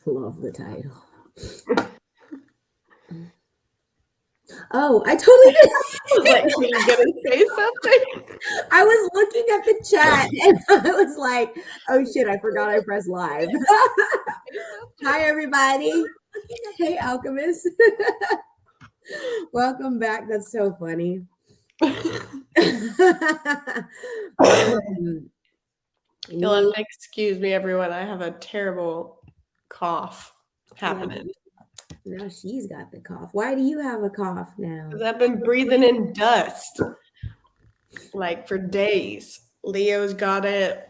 Love the title. Oh, I totally did. I was like, were you gonna say something? I was looking at the chat and I was like, oh shit, I forgot I pressed live. Hi, everybody. Hey, Alchemist. Welcome back. That's so funny. You'll have to excuse me, everyone. I have a terrible cough happening. Now she's got the cough. Why do you have a cough now? Because I've been breathing in dust like for days. Leo's got it.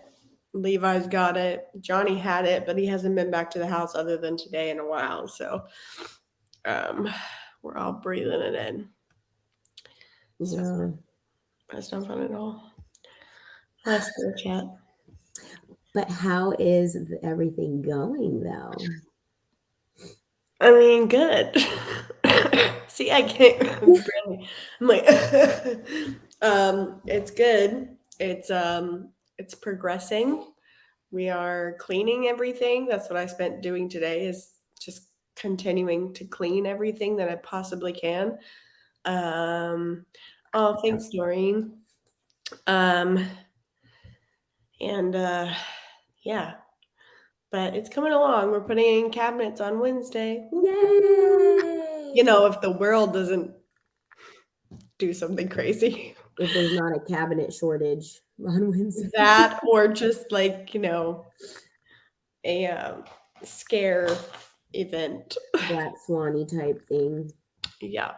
Levi's got it. Johnny had it, but he hasn't been back to the house other than today in a while. So we're all breathing it in. So that's not fun at all. Let's go chat. But how is everything going, though? I mean, good. See, I can't really. I'm like, it's good. It's progressing. We are cleaning everything. That's what I spent doing today. Is just continuing to clean everything that I possibly can. Oh, thanks, Doreen. Yeah. But it's coming along. We're putting in cabinets on Wednesday. Yay! You know, if the world doesn't do something crazy. If there's not a cabinet shortage on Wednesday. That or just like, you know, a scare event. Black Swanny type thing. Yeah.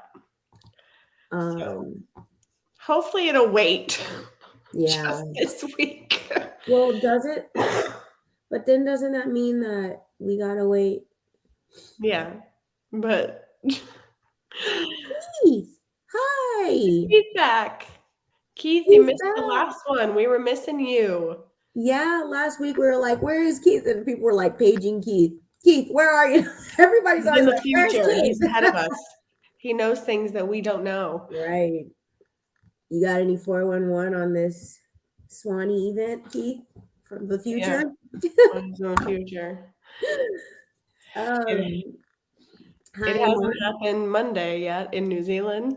So hopefully it'll wait. Yeah. Just this week. Well, does it? But then doesn't that mean that we gotta wait? Yeah. But Keith, hi. Keith's back. Keith, you missed the last one. We were missing you. Yeah, last week we were like, where is Keith? And people were like paging Keith. Keith, where are you? Everybody's in the future. He's ahead of us. He knows things that we don't know. Right. You got any 411 on this Swanee event, Keith, from the future? Yeah. From the future. It hasn't happened Monday yet in New Zealand.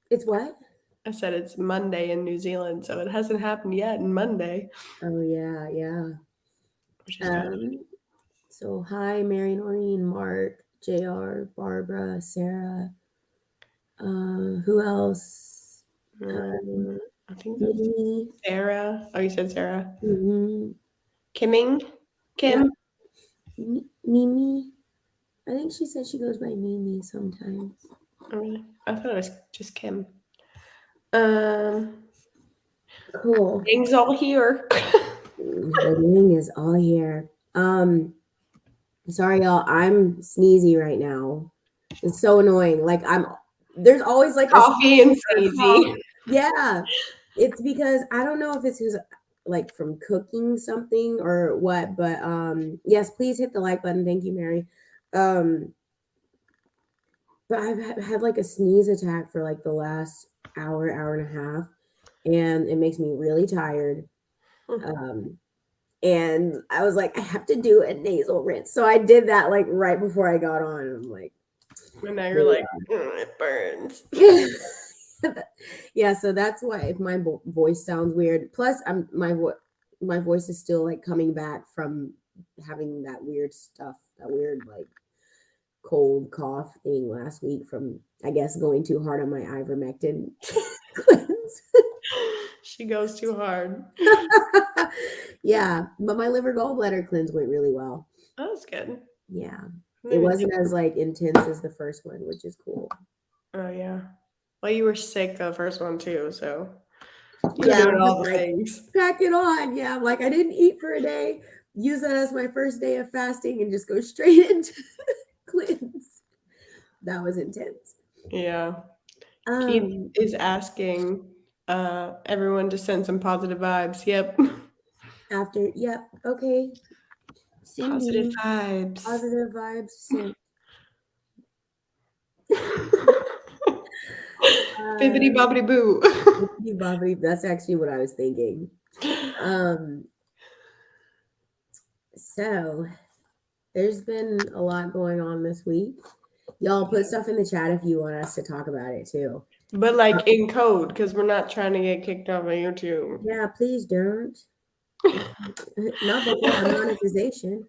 It's what? I said it's Monday in New Zealand, so it hasn't happened yet in Monday. Oh, yeah. So, hi, Mary, Noreen, Mark, JR, Barbara, Sarah. Who else? I think Mimi. Sarah. Oh, you said Sarah. Mm-hmm. Kim? Yeah. Mimi. I think she said she goes by Mimi sometimes. Oh, really? I thought it was just Kim. Cool. Gang's all here. The gang is all here. Sorry, y'all. I'm sneezy right now. It's so annoying. Like there's always like coffee and sneezy. Yeah, it's because I don't know if it's like from cooking something or what, but yes, please hit the like button. Thank you, Mary. But I've had like a sneeze attack for like the last hour and a half, and it makes me really tired. And I was like, I have to do a nasal rinse. So I did that like right before I got on. And I'm like, and now you're like, it burns. Yeah, so that's why if my voice sounds weird. Plus, my voice is still like coming back from having that weird stuff, that weird like cold cough thing last week from, I guess, going too hard on my ivermectin cleanse. She goes too hard. Yeah, but my liver gallbladder cleanse went really well. That was good. Yeah, it wasn't as like intense as the first one, which is cool. Oh yeah. Well, you were sick the first one too, so yeah, doing all the things. Pack it on. Yeah, like I didn't eat for a day. Use that as my first day of fasting and just go straight into cleanse. That was intense. Yeah. Keith is asking everyone to send some positive vibes. Yep. Yep. Okay. Positive vibes. Positive vibes. Sent. Bibbidi bobbidi boo. Bibbidi bobbidi. That's actually what I was thinking. So There's been a lot going on this week. Y'all put stuff in the chat if you want us to talk about it too. But like in code, because we're not trying to get kicked off of YouTube. Yeah, please don't. Not before monetization.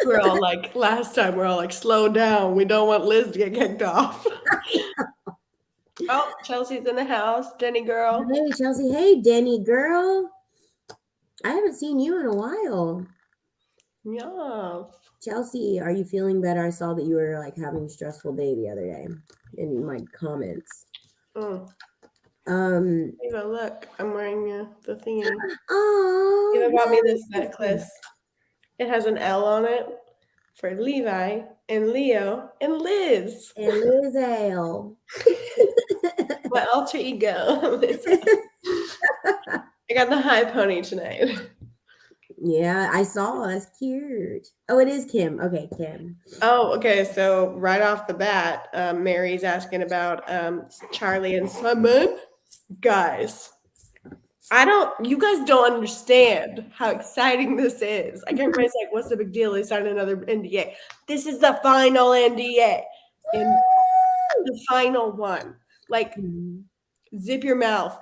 We're all like, last time, we're all like, slow down. We don't want Liz to get kicked off. Oh, Chelsea's in the house. Denny girl. Hey, Chelsea. Hey, Denny girl. I haven't seen you in a while. Yeah. Chelsea, are you feeling better? I saw that you were like having a stressful day the other day in my comments. Eva, look, I'm wearing the thingy. Oh, Eva bought me this necklace. It has an L on it for Levi and Leo and Liz. And Liz Ale. My alter ego. I got the high pony tonight. Yeah, I saw. That's cute. Oh, it is Kim. Okay, Kim. Oh, okay. So right off the bat, Mary's asking about Charlie and Simon. Guys, you guys don't understand how exciting this is. Like everybody's like, what's the big deal? They signed another NDA. This is the final NDA. And the final one. Like, zip your mouth.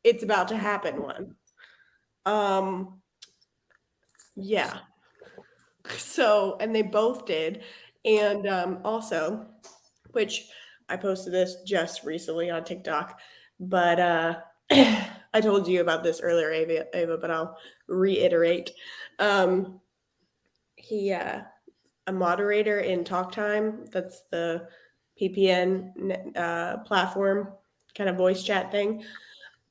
It's about to happen one. Yeah. So, and they both did. And also, which I posted this just recently on TikTok, but I told you about this earlier, Ava, but I'll reiterate. He, a moderator in Talk Time, that's the PPN platform, kind of voice chat thing.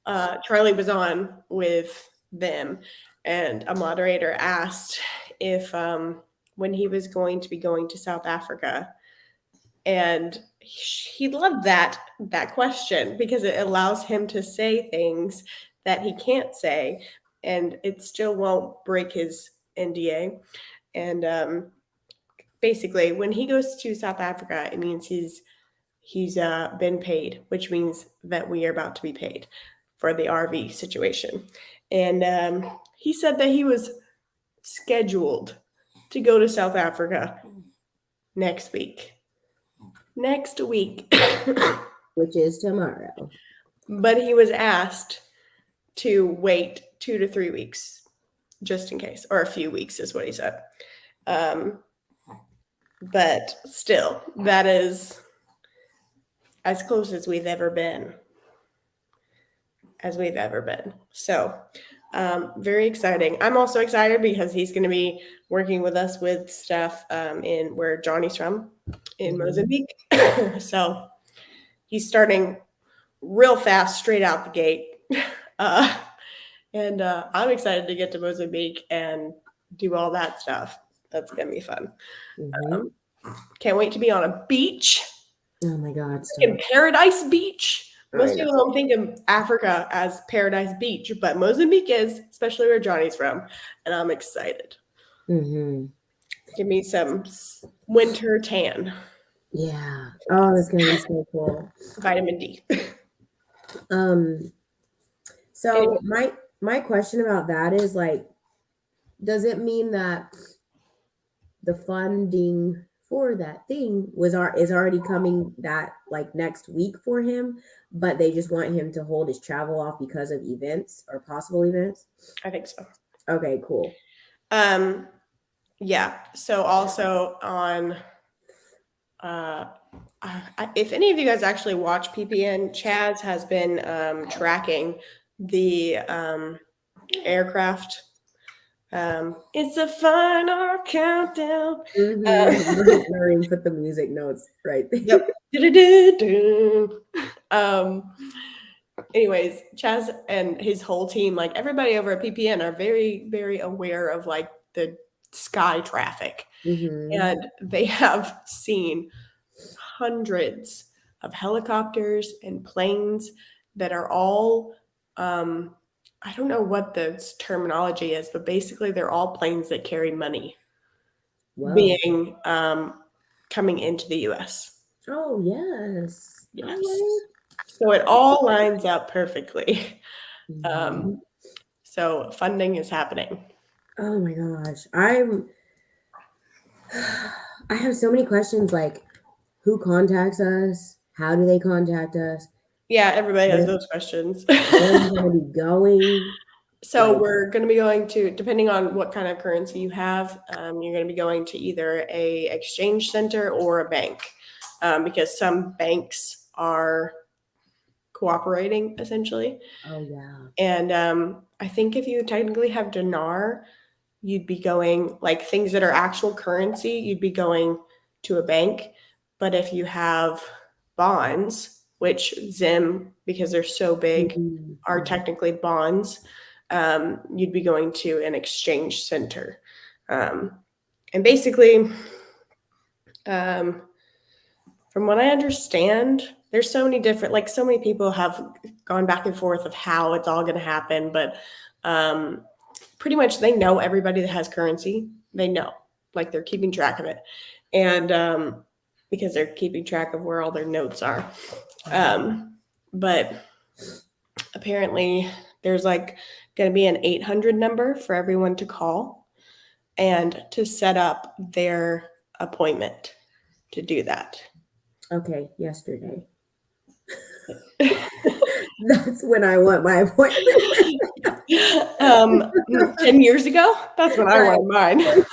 Charlie was on with them, and a moderator asked if when he was going to be going to South Africa, and he loved that question because it allows him to say things that he can't say, and it still won't break his NDA. And basically, when he goes to South Africa, it means he's been paid, which means that we are about to be paid for the RV situation. And he said that he was scheduled to go to South Africa next week. Which is tomorrow. But he was asked to wait 2 to 3 weeks, just in case, or a few weeks is what he said. But still, that is as close as we've ever been. So, very exciting. I'm also excited because he's going to be working with us with stuff in where Johnny's from, in Mozambique. So he's starting real fast, straight out the gate. And I'm excited to get to Mozambique and do all that stuff. That's going to be fun. Can't wait to be on a beach. Oh my God. In Paradise Beach. Most people don't think of Africa as Paradise Beach, but Mozambique is, especially where Johnny's from. And I'm excited. Give me some winter tan. Yeah. Oh, that's going to be so cool. Vitamin D. So my question about that is like, does it mean that the funding for that thing is already coming that like next week for him, but they just want him to hold his travel off because of events or possible events? I think so. Okay, cool. Yeah. So also on, if any of you guys actually watch PPN, Chaz has been tracking the aircraft. It's a final countdown. Maureen put the music notes right there. Yep. Anyways, Chaz and his whole team, like everybody over at PPN, are very, very aware of like the sky traffic. And they have seen hundreds of helicopters and planes that are all I don't know what the terminology is, but basically they're all planes that carry money being coming into the US. Oh, yes. Yes. So it all lines up perfectly. So funding is happening. Oh my gosh. I have so many questions like who contacts us? How do they contact us? Yeah, everybody has Where, those questions. where are we going to be going? So Like, we're going to be going to, depending on what kind of currency you have, you're going to be going to either a exchange center or a bank, because some banks are cooperating essentially. oh yeah. And I think if you technically have dinar, you'd be going like things that are actual currency, you'd be going to a bank. But if you have bonds, which Zim, because they're so big, are Mm-hmm. technically bonds, you'd be going to an exchange center. And basically, um, from what I understand, there's so many different, like so many people have gone back and forth of how it's all going to happen, but um, pretty much they know everybody that has currency. They know, like they're keeping track of it, and because they're keeping track of where all their notes are. But apparently, there's like going to be an 800 number for everyone to call and to set up their appointment to do that. Okay, yesterday. That's when I want my appointment. 10 years ago, that's when I Right. wanted mine.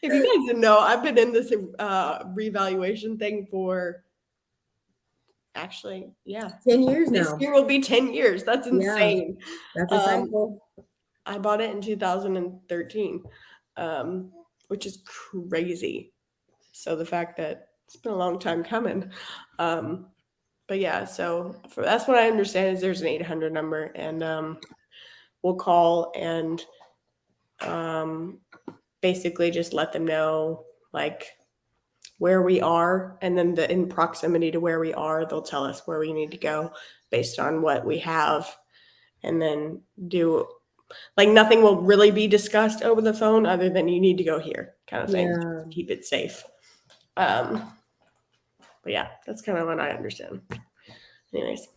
If you guys didn't know, I've been in this revaluation thing for actually, yeah. 10 years This now. year will be 10 years. That's Yeah, insane. that's a cycle. I bought it in 2013, which is crazy. So the fact that it's been a long time coming. But yeah, so that's what I understand is there's an 800 number, and we'll call and basically just let them know like where we are, and then in proximity to where we are, they'll tell us where we need to go based on what we have, and then do like nothing will really be discussed over the phone other than you need to go here kind of thing Yeah. to keep it safe. But yeah, that's kind of what I understand. Anyways.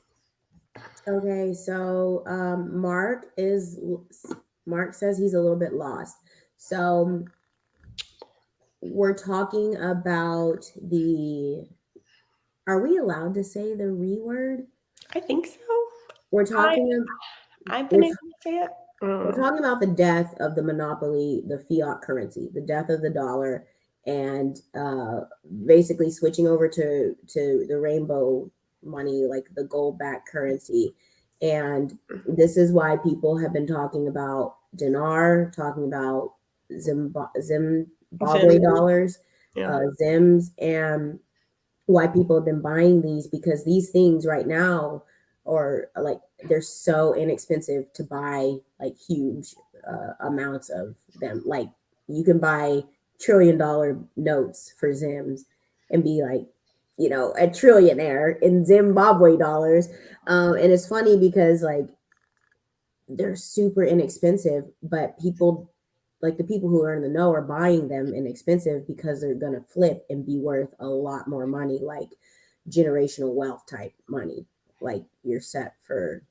Okay, so Mark says he's a little bit lost. So we're talking about are we allowed to say the re word? I think so. We're talking I've been we're, able to say it. we're talking about the death of the monopoly, the fiat currency, the death of the dollar, and basically switching over to the rainbow money, like the gold backed currency. And this is why people have been talking about dinar, talking about Zimbabwe dollars, Yeah. Zims, and why people have been buying these, because these things right now are like they're so inexpensive to buy like huge amounts of them. Like you can buy $1 trillion notes for Zims and be like, you know, a trillionaire in Zimbabwe dollars. And it's funny because like they're super inexpensive, but people like the people who are in the know are buying them inexpensive because they're gonna flip and be worth a lot more money, like generational wealth type money. Like you're set for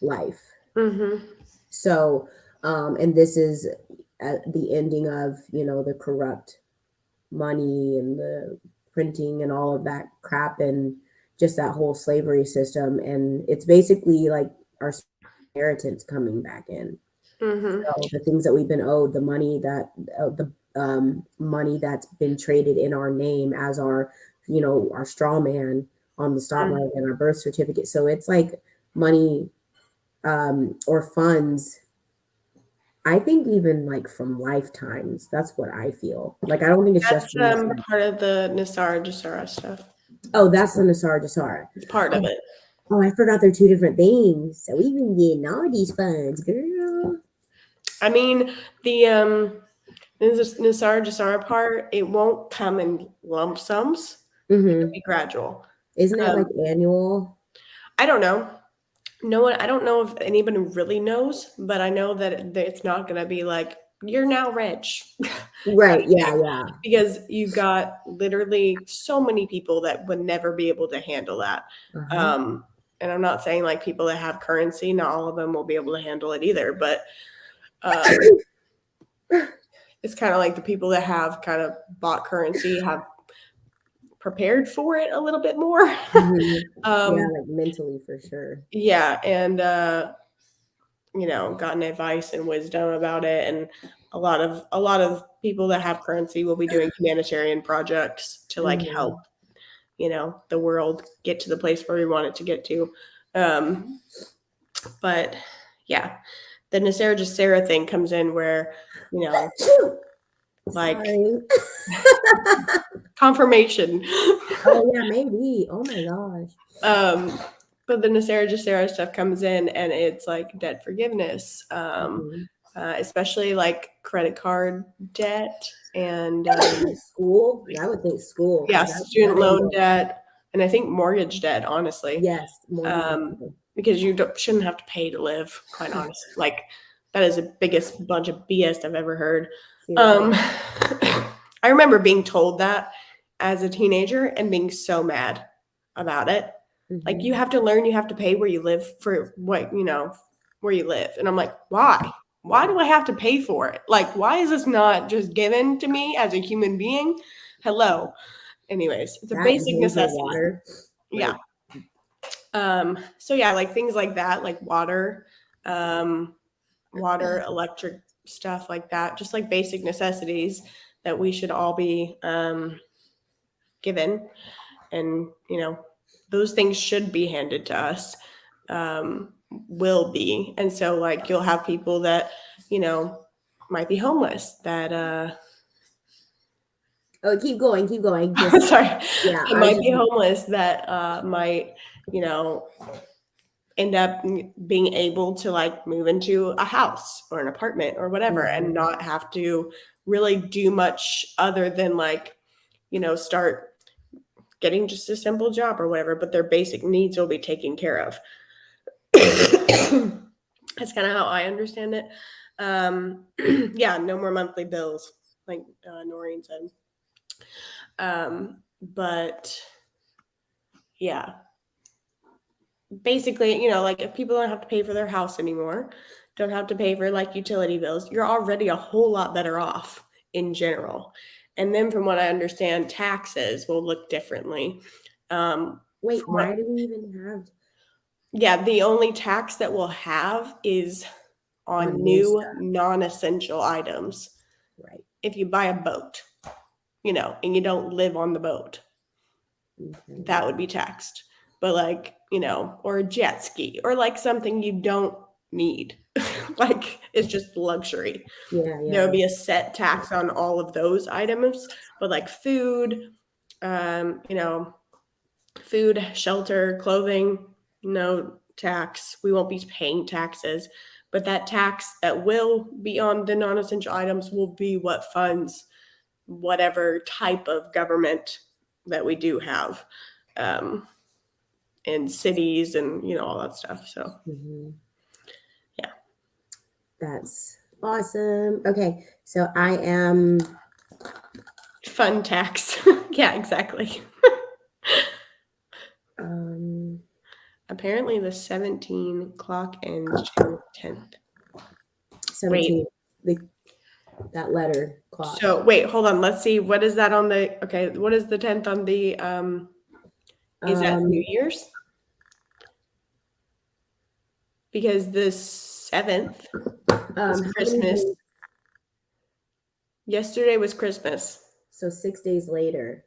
life. Mm-hmm. So, and this is at the ending of, you know, the corrupt money and the printing and all of that crap and just that whole slavery system. And it's basically like our inheritance coming back in. Mm-hmm. So the things that we've been owed, the money that the money that's been traded in our name as our, you know, our straw man on the stock market and our birth certificate. So it's like money or funds. I think even like from lifetimes. That's what I feel. Like I don't think it's just That's from this. part of the Nisara Jasara stuff. Oh, that's the Nasara Jasara. It's part of it. Oh, I forgot they're two different things. So we've been getting all these funds, girl. I mean, the Nisara Jasara part, it won't come in lump sums. It'll be gradual. Isn't it like annual? I don't know. No one. I don't know if anybody really knows, but I know that it's not going to be like you're now rich. Right. Yeah. Yeah. Because you've got literally so many people that would never be able to handle that. Uh-huh. And I'm not saying like people that have currency, not all of them will be able to handle it either. But it's kind of like the people that have kind of bought currency have prepared for it a little bit more. Yeah, like mentally for sure. Yeah, and gotten advice and wisdom about it, and a lot of people that have currency will be doing humanitarian projects to like help the world get to the place where we want it to get to. But yeah, the Nasera Jacera thing comes in where like confirmation. Oh yeah, maybe. Oh my gosh. But the Nasera Jacera stuff comes in, and it's like debt forgiveness, especially like credit card debt and school. I would think school. yeah, student loan debt, and I think mortgage debt. Honestly, yes, because you shouldn't have to pay to live. Quite honestly, like that is the biggest bunch of BS I've ever heard. I remember being told that as a teenager and being so mad about it. Like, you have to learn, you have to pay where you live for what, where you live. And I'm like, why? Why do I have to pay for it? Like, why is this not just given to me as a human being? Hello. Anyways, it's a basic necessity. Water. Yeah. So yeah, like things like that, like water, electric stuff like that, just like basic necessities that we should all be given. And, those things should be handed to us, will be. And so like you'll have people that, might be homeless that oh, keep going. Just, sorry. Yeah. Might be homeless that might, end up being able to like move into a house or an apartment or whatever and not have to really do much other than like, start getting just a simple job or whatever, but their basic needs will be taken care of. That's kind of how I understand it. Yeah, no more monthly bills, like Noreen said. But yeah, basically, like if people don't have to pay for their house anymore, don't have to pay for like utility bills, you're already a whole lot better off in general. And then from what I understand, taxes will look differently. Wait, why do we even have? Yeah, the only tax that we'll have is on new non-essential items. Right. If you buy a boat, and you don't live on the boat, that would be taxed. But like, or a jet ski or like something you don't need. Like it's just luxury. Yeah. There would be a set tax on all of those items, but like food, food, shelter, clothing, no tax. We won't be paying taxes, but that tax that will be on the non-essential items will be what funds whatever type of government that we do have in cities and, all that stuff. So, yeah. That's awesome. Okay. So I am. Fun tax. Yeah, exactly. Apparently the 17 clock ends June 10th. 17. That letter clock. So wait, hold on. Let's see. What is that on the, okay. What is the 10th on the, is that New Year's? Because the 7th is Christmas. Yesterday was Christmas. So 6 days later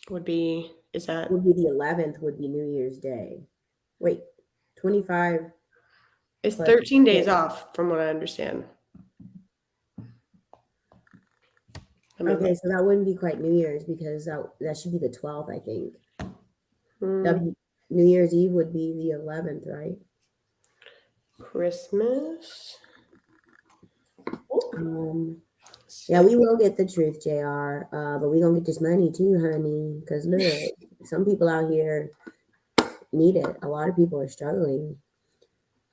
would be, would be the 11th would be New Year's Day. Wait, 25. It's 13 days off from what I understand. Okay, so that wouldn't be quite New Year's because that should be the 12th, I think. New Year's Eve would be the 11th, right? Christmas. Yeah, we will get the truth, JR. But we gonna get this money too, honey. Because look, some people out here need it. A lot of people are struggling.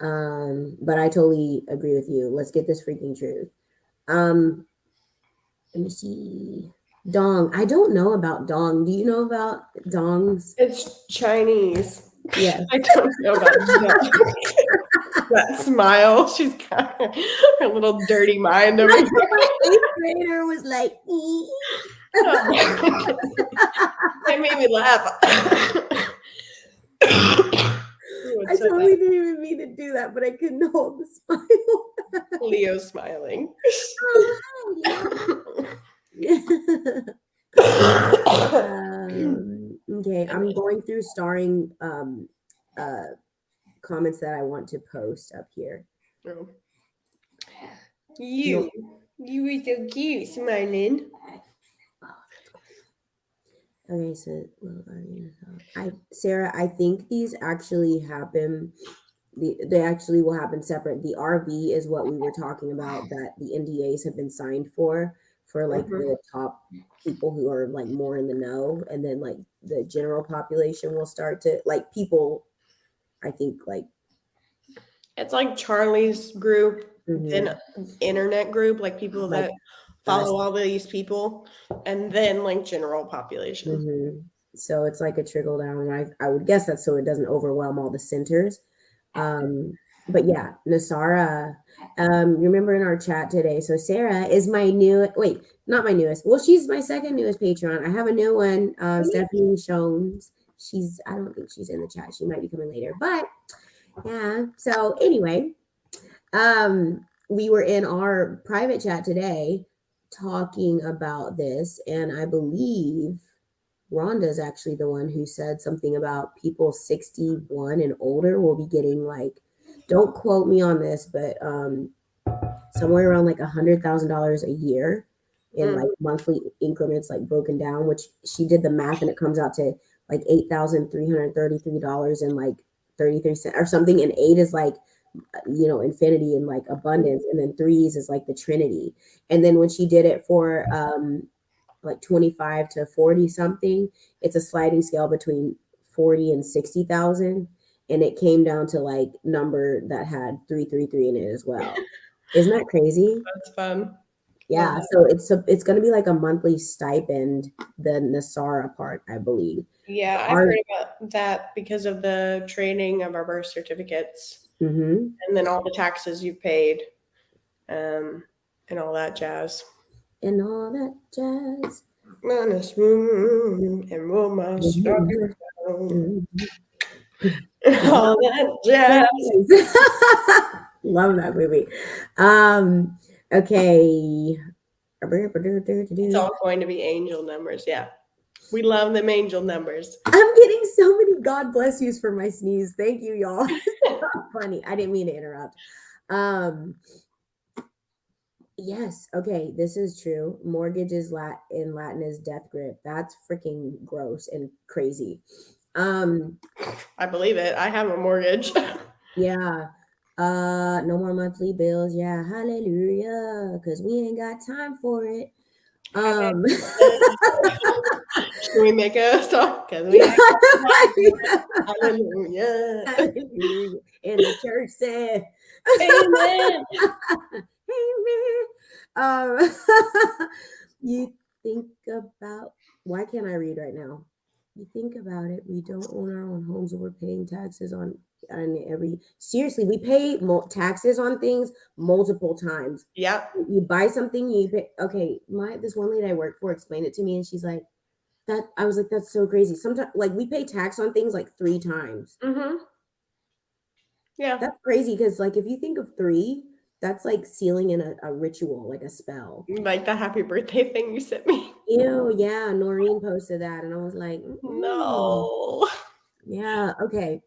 But I totally agree with you. Let's get this freaking truth. Let me see. Dong. I don't know about dong. Do you know about dongs? It's Chinese. Yeah. I don't know about that. That smile. She's got her little dirty mind over here. My 8th grader was like, It made me laugh. I totally didn't even mean to do that, but I couldn't hold the smile. Leo smiling. Oh, okay, I'm going through starring comments that I want to post up here. Oh. You were so cute, smiling. Okay, so Sarah, I think these actually happen. They actually will happen separate. The RV is what we were talking about that the NDAs have been signed for like the top people who are like more in the know, and then like the general population will start to like people. I think like it's like Charlie's group, then internet group, like people that follow all these people, and then like general population. So it's like a trickle down. I would guess that so it doesn't overwhelm all the centers. But yeah, Nasara, you remember in our chat today. So Sarah is my not my newest. Well, she's my second newest patron. I have a new one, Stephanie Shones. I don't think she's in the chat. She might be coming later, but yeah. So anyway, we were in our private chat today talking about this, and I believe Rhonda is actually the one who said something about people 61 and older will be getting like, don't quote me on this, but somewhere around like $100,000 a year in like monthly increments, like broken down, which she did the math and it comes out to like $8,333 and like 33 cents or something. And 8 is like, infinity and like abundance. And then 3s is like the Trinity. And then when she did it for like 25 to 40 something, it's a sliding scale between 40 and 60,000, and it came down to like number that had 333 in it as well. Isn't that crazy? That's fun. Yeah, so it's going to be like a monthly stipend, the Nasara part, I believe. Yeah, I've heard about that because of the training of our birth certificates, and then all the taxes you've paid, and all that jazz. And all that jazz. And roll my stockings down. All that jazz. Love that movie. Okay. It's all going to be angel numbers. Yeah. We love them angel numbers. I'm getting so many God bless yous for my sneeze. Thank you, y'all. Funny. I didn't mean to interrupt. Yes. Okay. This is true. Mortgage is in Latin is death grip. That's freaking gross and crazy. I believe it. I have a mortgage. Yeah. No more monthly bills. Yeah. Hallelujah. Because we ain't got time for it. Can we make a song? Because we ain't got time for it. Hallelujah. Hallelujah. And the church said, Amen. Amen. You think about, why can't I read right now? You think about it, we don't own our own homes and we're paying taxes on seriously, we pay taxes on things multiple times. Yeah. You buy something, you pay, okay, this one lady I work for explained it to me and she's like, I was like, that's so crazy. Sometimes like we pay tax on things like 3 times. Yeah. That's crazy because like if you think of 3, that's like sealing in a ritual, like a spell. Like the happy birthday thing you sent me. Ew, yeah. Noreen posted that and I was like, no. Yeah, okay.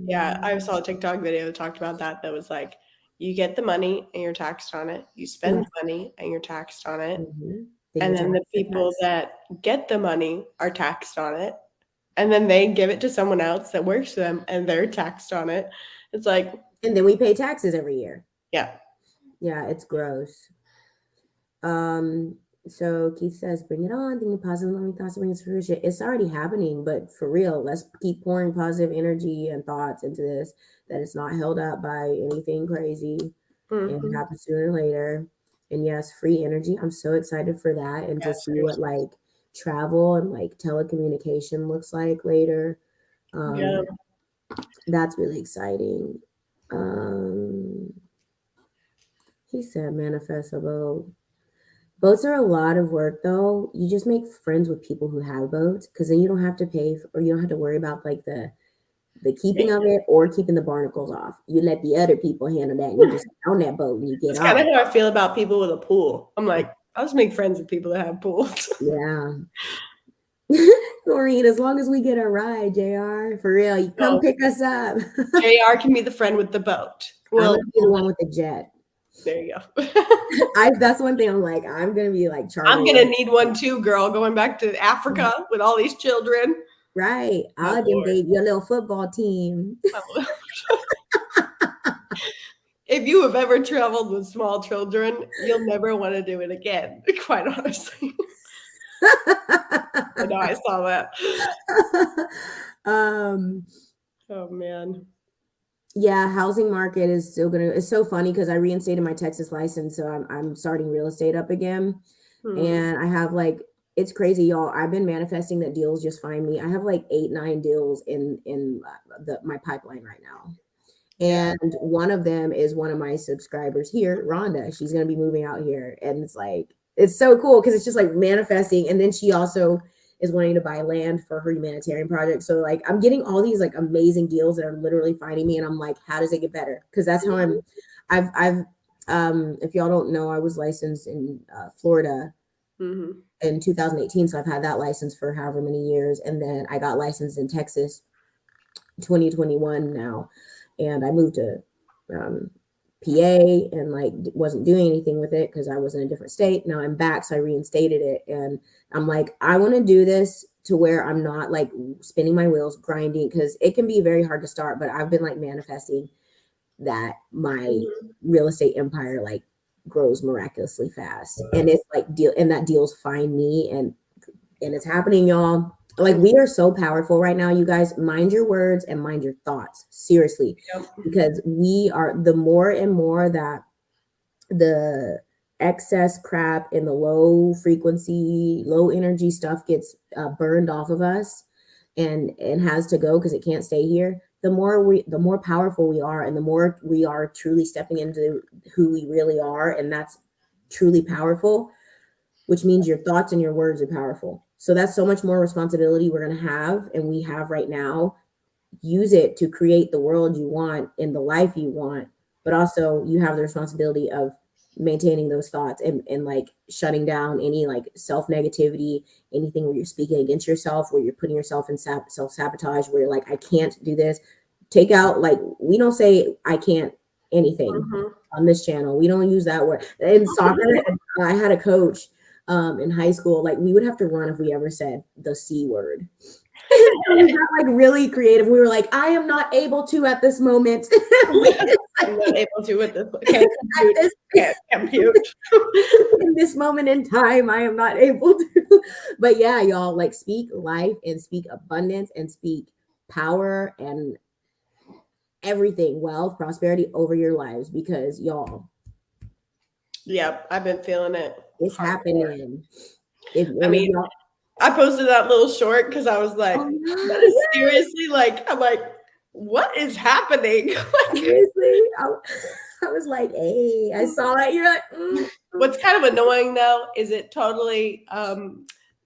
Yeah, I saw a TikTok video that talked about that was like, you get the money and you're taxed on it. You spend money and you're taxed on it. And then the people that get the money are taxed on it. And then they give it to someone else that works for them and they're taxed on it. It's like, and then we pay taxes every year. Yeah. Yeah, it's gross. So Keith says, bring it on, thinking positive, loving thoughts, bring fruition. It's already happening, but for real, let's keep pouring positive energy and thoughts into this, that it's not held up by anything crazy. And it happens sooner or later. And yes, free energy. I'm so excited for that and to see what like travel and like telecommunication looks like later. That's really exciting. Um, he said manifest a boat. Boats are a lot of work though. You just make friends with people who have boats because then you don't have to pay or you don't have to worry about like the keeping of it or keeping the barnacles off. You let the other people handle that and you just get on that boat and you get That's kind off. of how I feel about people with a pool. I'm like, I'll just make friends with people that have pools. Yeah. Maureen, as long as we get a ride, JR, for real, you come So pick us up. JR can be the friend with the boat. I'm Well, gonna be the one with the jet. there you go. That's one thing I'm like, I'm gonna be like I'm chartering. gonna need one too, girl, going back to Africa with all these children. Right. Oh, I'll Lord. invade your little football team. Oh. If you have ever traveled with small children, you'll never want to do it again, quite honestly. I know I saw that. um Oh man. yeah, housing market is still gonna it's so funny because I reinstated my Texas license, so I'm starting real estate up again. And I have like it's crazy, y'all. I've been manifesting that deals just find me. I have like 8, 9 deals in my pipeline right now. Yeah. And one of them is one of my subscribers here, Rhonda. She's going to be moving out here. And it's like, it's so cool because it's just like manifesting. And then she also is wanting to buy land for her humanitarian project. So like, I'm getting all these like amazing deals that are literally finding me. And I'm like, how does it get better? Because that's how if y'all don't know, I was licensed in Florida in 2018. So I've had that license for however many years. And then I got licensed in Texas 2021 now. And I moved to PA and like wasn't doing anything with it because I was in a different state. Now I'm back, so I reinstated it, and I'm like, I want to do this to where I'm not like spinning my wheels, grinding, because it can be very hard to start. But I've been like manifesting that my real estate empire like grows miraculously fast, and it's like that deals find me, and it's happening, y'all. Like we are so powerful right now, you guys. Mind your words and mind your thoughts, seriously, because we are the more and more that the excess crap and the low frequency, low energy stuff gets burned off of us and has to go because it can't stay here. The more powerful we are, and the more we are truly stepping into who we really are, and that's truly powerful, which means your thoughts and your words are powerful. So that's so much more responsibility we're going to have, and we have right now. Use it to create the world you want and the life you want, but also you have the responsibility of maintaining those thoughts and like shutting down any like self negativity, anything where you're speaking against yourself, where you're putting yourself in self sabotage, where you're like, I can't do this. Take out, like, we don't say I can't anything on this channel. We don't use that word. In soccer, I had a coach in high school, like we would have to run if we ever said the C word. We got like really creative. We were like, I am not able to at this moment. I'm not able to with this. Can't compute. In this moment in time, I am not able to. But yeah, y'all, like speak life and speak abundance and speak power and everything, wealth, prosperity over your lives, because y'all, Yep, I've been feeling it. it's happening. I mean, I posted that little short because I was like, that is seriously like, I'm like, what is happening? Seriously, I was like, hey, I saw that. You're like, What's kind of annoying though is it totally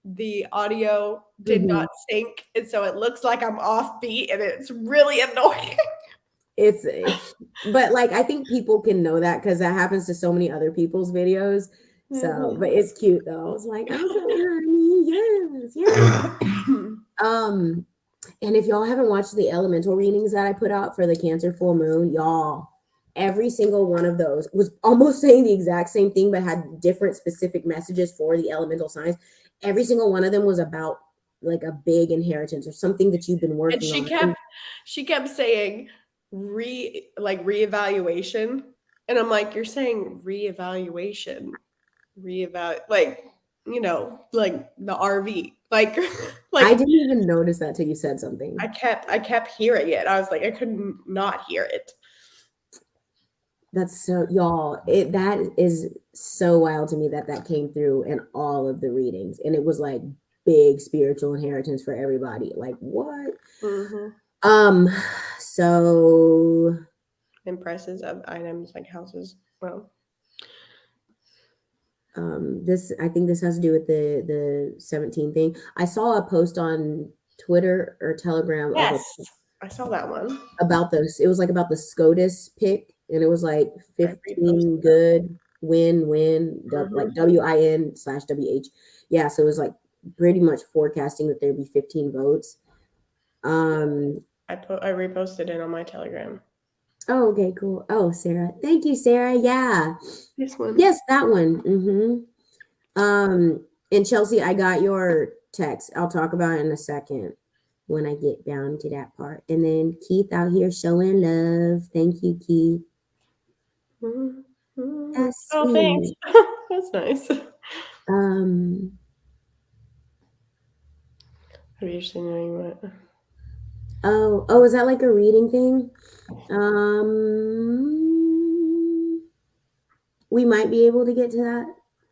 the audio did not sync, and so it looks like I'm off beat, and it's really annoying. But like I think people can know that because that happens to so many other people's videos. So, but it's cute though. I was like, okay, honey, yes. And if y'all haven't watched the elemental readings that I put out for the Cancer full moon, y'all, every single one of those was almost saying the exact same thing, but had different specific messages for the elemental signs. Every single one of them was about like a big inheritance or something that you've been working on. She kept saying reevaluation, and I'm like, you're saying reevaluation, like, you know, like the RV, like I didn't even notice that till you said something. I kept hearing it. I was like, I couldn't not hear it. That's so, y'all, that is so wild to me that came through in all of the readings, and it was like big spiritual inheritance for everybody. Like what? So And prices of items like houses. Well, this, I think this has to do with the 17 thing. I saw a post on Twitter or Telegram of yes, I saw that one. about this. It was like about the SCOTUS pick, and it was like I 15 reposted that. good win like WIN/WH. Yeah, so it was like pretty much forecasting that there'd be 15 votes. I reposted it on my Telegram. Oh, okay, cool. Oh, Sarah. Thank you, Sarah. Yeah. This one. Yes, that one. And Chelsea, I got your text. I'll talk about it in a second when I get down to that part. And then Keith out here showing love. Thank you, Keith. That's Oh, thanks. sweet. That's nice. Have you seen what? Oh, is that like a reading thing? We might be able to get to that.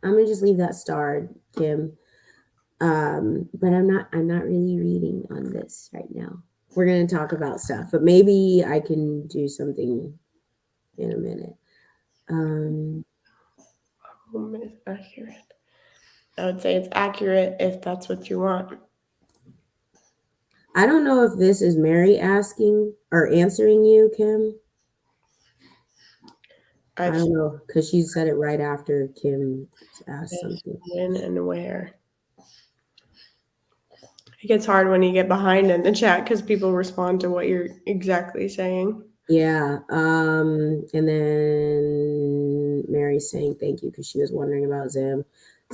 I'm gonna just leave that starred, Kim. But I'm not really reading on this right now. We're gonna talk about stuff, but maybe I can do something in a minute. Home is accurate. I would say it's accurate if that's what you want. I don't know if this is Mary asking or answering you, Kim. I don't know, because she said it right after Kim asked something. When and where. It gets hard when you get behind in the chat because people respond to what you're exactly saying. Yeah. And then Mary's saying thank you because she was wondering about Zim.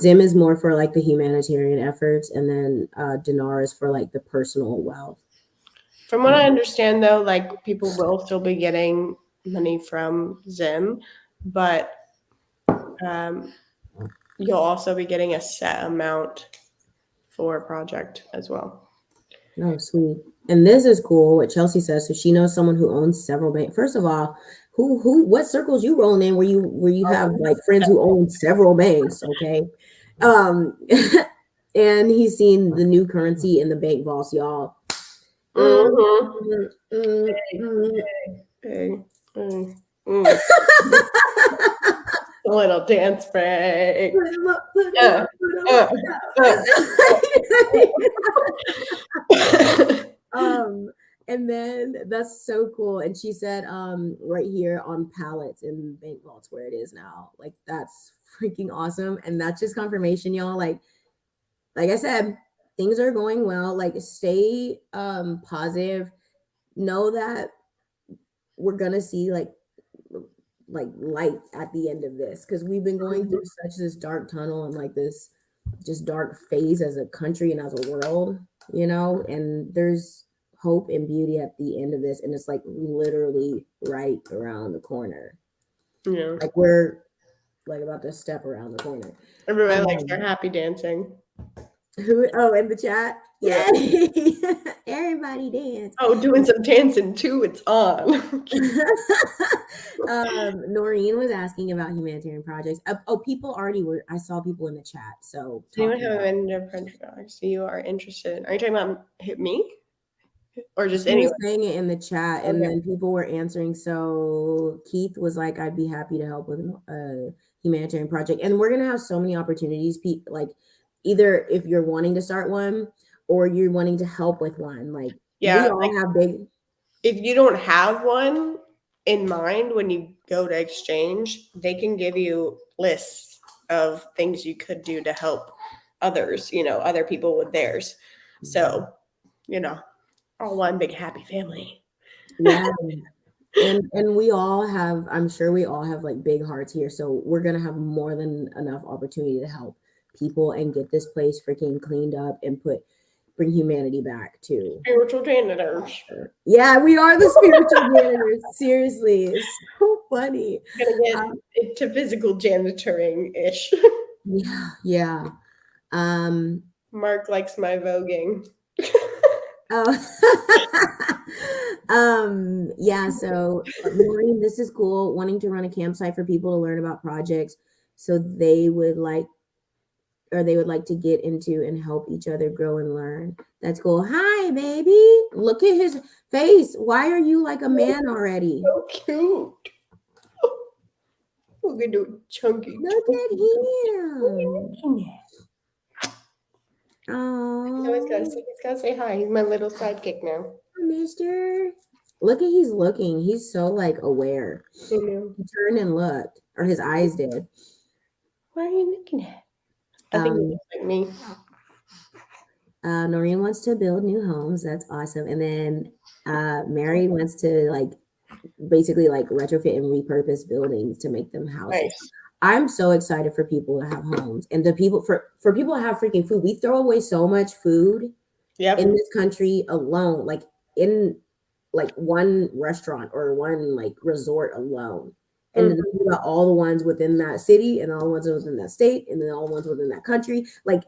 Zim is more for like the humanitarian efforts, and then Dinar is for like the personal wealth. From what I understand, though, like people will still be getting money from Zim, but you'll also be getting a set amount for a project as well. Oh, sweet. And this is cool what Chelsea says. So she knows someone who owns several banks. First of all, what circles you rolling in where you have like friends who own several banks, okay? And he's seen the new currency in the bank vaults, y'all. A little dance break. And then that's so cool. And she said, right here on pallets in bank vaults where it is now. Like that's freaking awesome. And that's just confirmation, y'all. Like I said, things are going well. Like stay positive. Know that we're gonna see like light at the end of this, because we've been going through such this dark tunnel and like this just dark phase as a country and as a world, you know, and there's hope and beauty at the end of this, and it's like literally right around the corner. Yeah, like we're like about to step around the corner. Everybody likes their happy dancing. Oh, in the chat, yay! Everybody dance. Oh, doing some dancing too. It's on. Noreen was asking about humanitarian projects. People already were. I saw people in the chat. So Do you have a project you are interested? Are you talking about me? Or just she anyone? was saying it in the chat, and then people were answering. So Keith was like, "I'd be happy to help with a humanitarian project," and we're gonna have so many opportunities. Like, either if you're wanting to start one or you're wanting to help with one, like we all have big. If you don't have one in mind when you go to exchange, they can give you lists of things you could do to help others, other people with theirs. So, all one big happy family. Yeah. And we all have, I'm sure we all have like big hearts here. So we're going to have more than enough opportunity to help people and get this place freaking cleaned up and bring humanity back to spiritual janitors. Yeah, we are the spiritual janitors. Seriously, it's so funny. Gonna get into physical janitoring-ish. Yeah. Mark likes my voguing. Yeah, so Maureen, this is cool. Wanting to run a campsite for people to learn about projects so they would like or they would like to get into and help each other grow and learn. That's cool. Hi, baby. Look at his face. Why are you like a man already? So cute. Look at the chunky. Look at him. He's Oh, gotta say hi. He's my little sidekick now. mister. Look at he's looking. He's so like aware. I know. He turned and looked, or his eyes did. What are you looking at? I think he looks like me. Noreen wants to build new homes. That's awesome. And then Mary wants to like basically like retrofit and repurpose buildings to make them houses. Nice. I'm so excited for people to have homes and to people for people to have freaking food. We throw away so much food in this country alone, like in like one restaurant or one like resort alone. And then think about all the ones within that city and all the ones within that state and then all the ones within that country. Like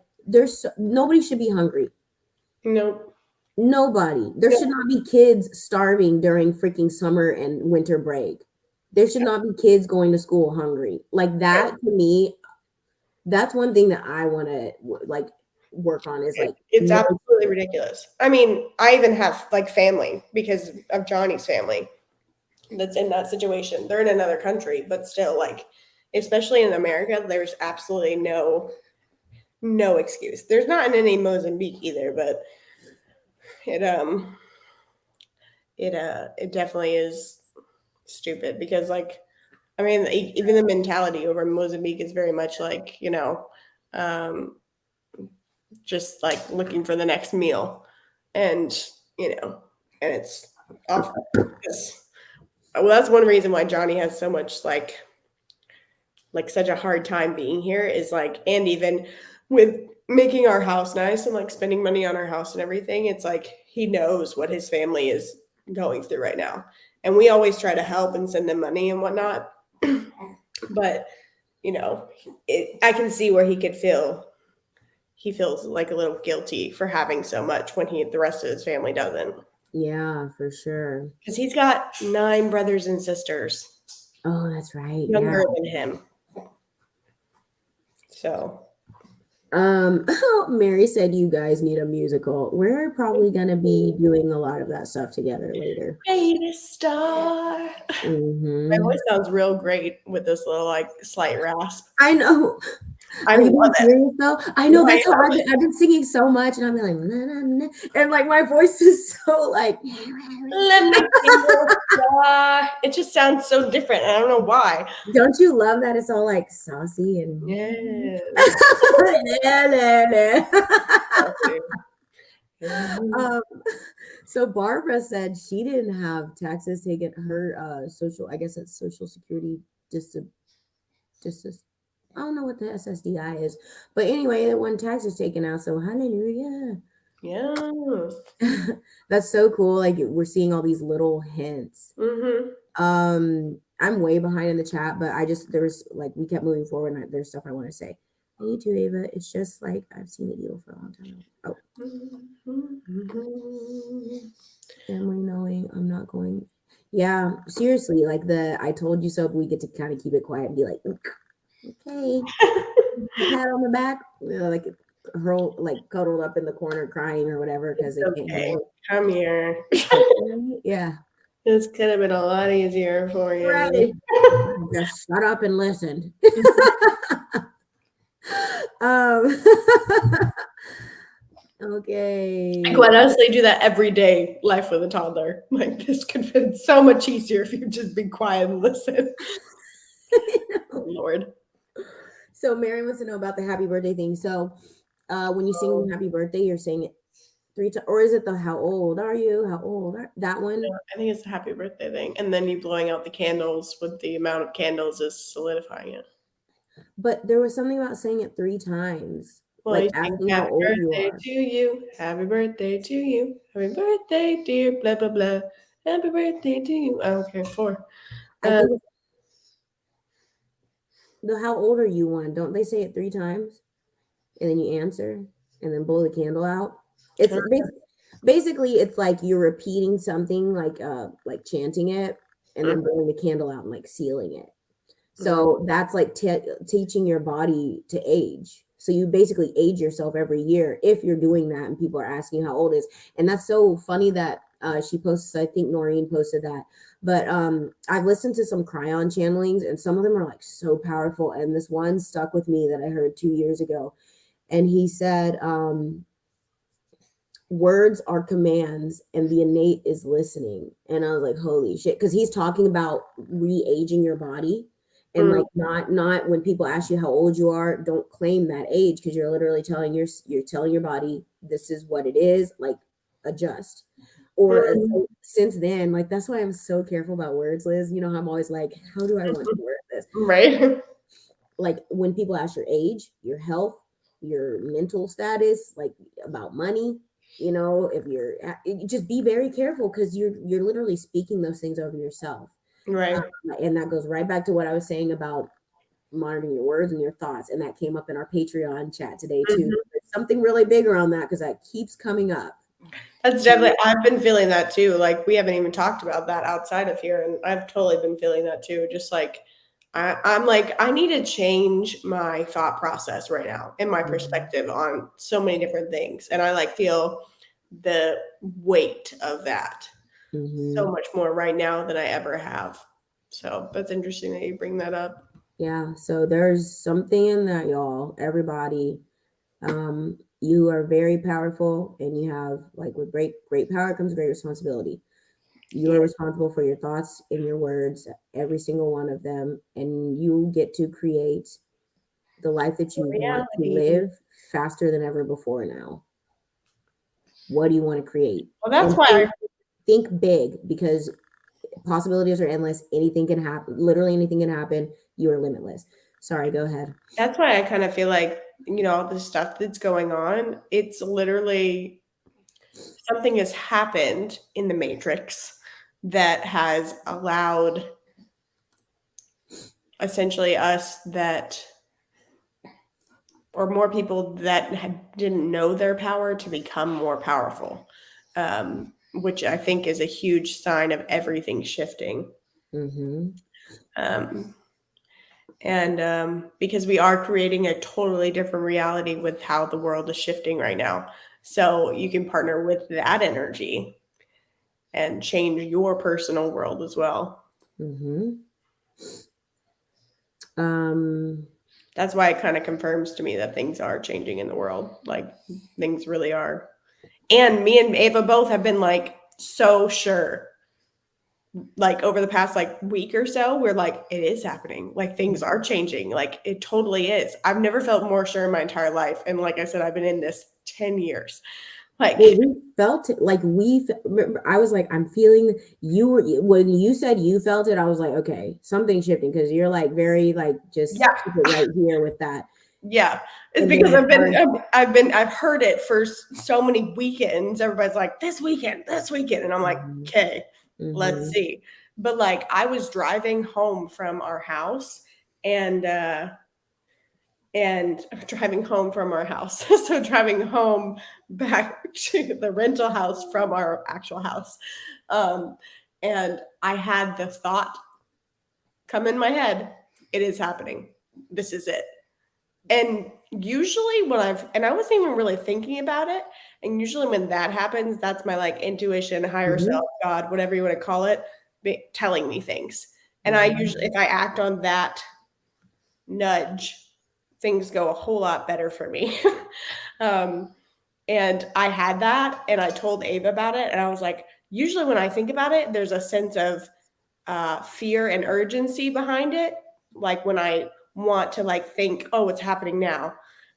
nobody should be hungry. Nope. Nobody. There should not be kids starving during freaking summer and winter break. There should not be kids going to school hungry. Like that to me, that's one thing that I want to like work on is like it's absolutely ridiculous. I mean, I even have like family because of Johnny's family that's in that situation. They're in another country, but still like, especially in America, there's absolutely no excuse. There's not in any Mozambique either, but it definitely is stupid because like, I mean, even the mentality over in Mozambique is very much like, you know, just like looking for the next meal and, you know, and it's awful because, well, that's one reason why Johnny has so much like such a hard time being here is like, and even with making our house nice and like spending money on our house and everything, it's like he knows what his family is going through right now. And we always try to help and send them money and whatnot. But, you know, I can see where he feels like a little guilty for having so much when the rest of his family doesn't. Yeah, for sure. Because he's got 9 brothers and sisters. Oh, that's right. Younger than him. So. Mary said you guys need a musical. We're probably gonna be doing a lot of that stuff together later. Hey, the star. My voice sounds real great with this little like slight rasp. I know. I love it. Though? I know that's how I've been singing so much, and I'm like, nah, nah, nah. And like my voice is so like. Let me it just sounds so different. I don't know why. Don't you love that it's all like saucy and so Barbara said she didn't have taxes taken. Her social, I guess it's Social Security I don't know what the SSDI is, but anyway, the one tax is taken out. So hallelujah. Yeah. That's so cool. Like we're seeing all these little hints. I'm way behind in the chat, but there's like we kept moving forward and there's stuff I want to say. Hey, you too, Ava. It's just like I've seen the deal for a long time. Oh. Family knowing I'm not going. Yeah, seriously, like I told you so, but we get to kind of keep it quiet and be like, okay. Pat on the back, you know, like cuddled up in the corner crying or whatever because they can't handle it. Come here. Yeah. This could have been a lot easier for you. Right. Just shut up and listen. Okay. I quite honestly do that every day, life with a toddler. Like this could have been so much easier if you just be quiet and listen. Oh, Lord. So Mary wants to know about the happy birthday thing. So when you sing happy birthday, you're saying it 3 times, or is it the how old are you? How old are that one? No, I think it's the happy birthday thing. And then you blowing out the candles with the amount of candles is solidifying it. But there was something about saying it 3 times. Well, like asking how old you are. To you. Happy birthday to you. Happy birthday, dear blah blah blah. Happy birthday to you. I don't care. 4. I think the how old are you one? Don't they say it 3 times? And then you answer and then blow the candle out. It's basically it's like you're repeating something like chanting it and then blowing the candle out and like sealing it. So that's like teaching your body to age. So you basically age yourself every year if you're doing that, and people are asking how old is. And that's so funny that she posts, I think Noreen posted that. But I've listened to some Cryon channelings, and some of them are like so powerful. And this one stuck with me that I heard 2 years ago. And he said, words are commands and the innate is listening. And I was like, holy shit. Because he's talking about re-aging your body. And like not when people ask you how old you are, don't claim that age, because you're literally telling you're telling your body this is what it is, like adjust. Or so since then, like that's why I'm so careful about words, Liz. You know, I'm always like, how do I want to word this? Right. Like when people ask your age, your health, your mental status, like about money, you know, if you're just be very careful, because you're literally speaking those things over yourself. Right. And that goes right back to what I was saying about monitoring your words and your thoughts. And that came up in our Patreon chat today too. There's something really big around that, because that keeps coming up. That's definitely, I've been feeling that too. Like we haven't even talked about that outside of here. And I've totally been feeling that too. Just like, I'm like, I need to change my thought process right now and my perspective on so many different things. And I like feel the weight of that so much more right now than I ever have. So that's interesting that you bring that up. Yeah. So there's something in that, y'all. Everybody, you are very powerful, and you have, like, with great power comes great responsibility. You are responsible for your thoughts and your words, every single one of them, and you get to create the life that you want to live faster than ever before now. What do you want to create? Well, that's why think big, because possibilities are endless. Anything can happen. Literally anything can happen. You are limitless. Sorry, go ahead. That's why I kind of feel like, you know, all the stuff that's going on, it's literally something has happened in the Matrix that has allowed essentially us that, or more people that didn't know their power to become more powerful, which I think is a huge sign of everything shifting. And because we are creating a totally different reality with how the world is shifting right now. So you can partner with that energy and change your personal world as well. That's why it kind of confirms to me that things are changing in the world. Like things really are. And me and Ava both have been like so sure. Like over the past like week or so, we're like, it is happening. Like things are changing. Like it totally is. I've never felt more sure in my entire life. And like I said, I've been in this 10 years. Like we felt it. Like I was like, I'm feeling when you said you felt it, I was like, okay, something's shifting, because you're like very like just keep it right here with that. Yeah, it's because I've heard it for so many weekends. Everybody's like, this weekend, and I'm like, okay, let's see. But like, I was driving home from our house, and driving home from our house, so driving home back to the rental house from our actual house, and I had the thought come in my head: it is happening. This is it. And usually when I wasn't even really thinking about it. And usually when that happens, that's my like intuition, higher self, God, whatever you want to call it, telling me things. And I usually, if I act on that nudge, things go a whole lot better for me. And I had that, and I told Ava about it. And I was like, usually when I think about it, there's a sense of fear and urgency behind it. Like when I want to like think, oh, it's happening now.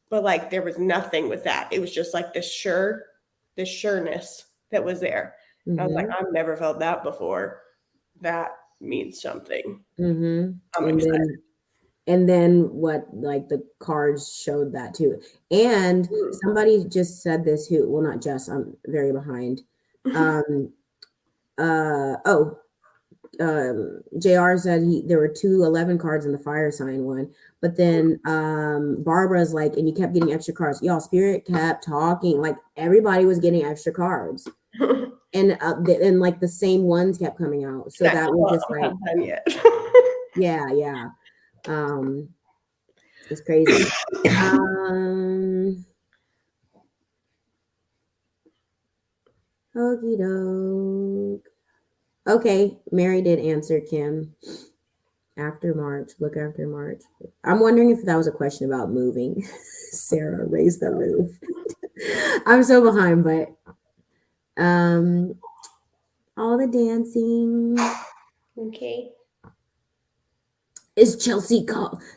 But like there was nothing with that. It was just like this sureness that was there. And I was like, I've never felt that before. That means something. I'm excited. And then what, like the cards showed that too. And somebody just said this who, well, not just, I'm very behind. JR said there were 2 11 cards in the fire sign one, but then Barbara's like, and you kept getting extra cards. Y'all, Spirit kept talking, like everybody was getting extra cards, and like the same ones kept coming out. So that was just like, yeah. It's crazy. Okie doke. Okay, Mary did answer Kim. After March, look after March. I'm wondering if that was a question about moving. Sarah, raise the roof. I'm so behind, but all the dancing. Okay. Is Chelsea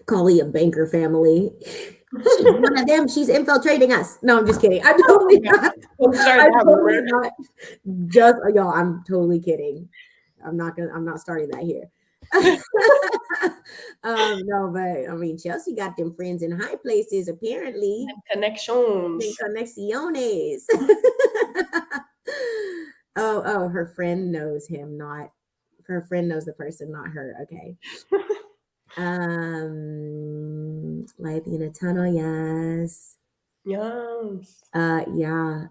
Colley a banker family? She's one of them. She's infiltrating us. No, I'm just kidding. I'm totally not. I'm sorry, I'm that totally word. not. Just y'all. I'm totally kidding. I'm not starting that here. No, but I mean, Chelsea got them friends in high places. Apparently, Connections. conexiones. Oh, her friend knows him, not her friend knows the person, not her. Okay. Life in a tunnel, yes. Yes. Yeah.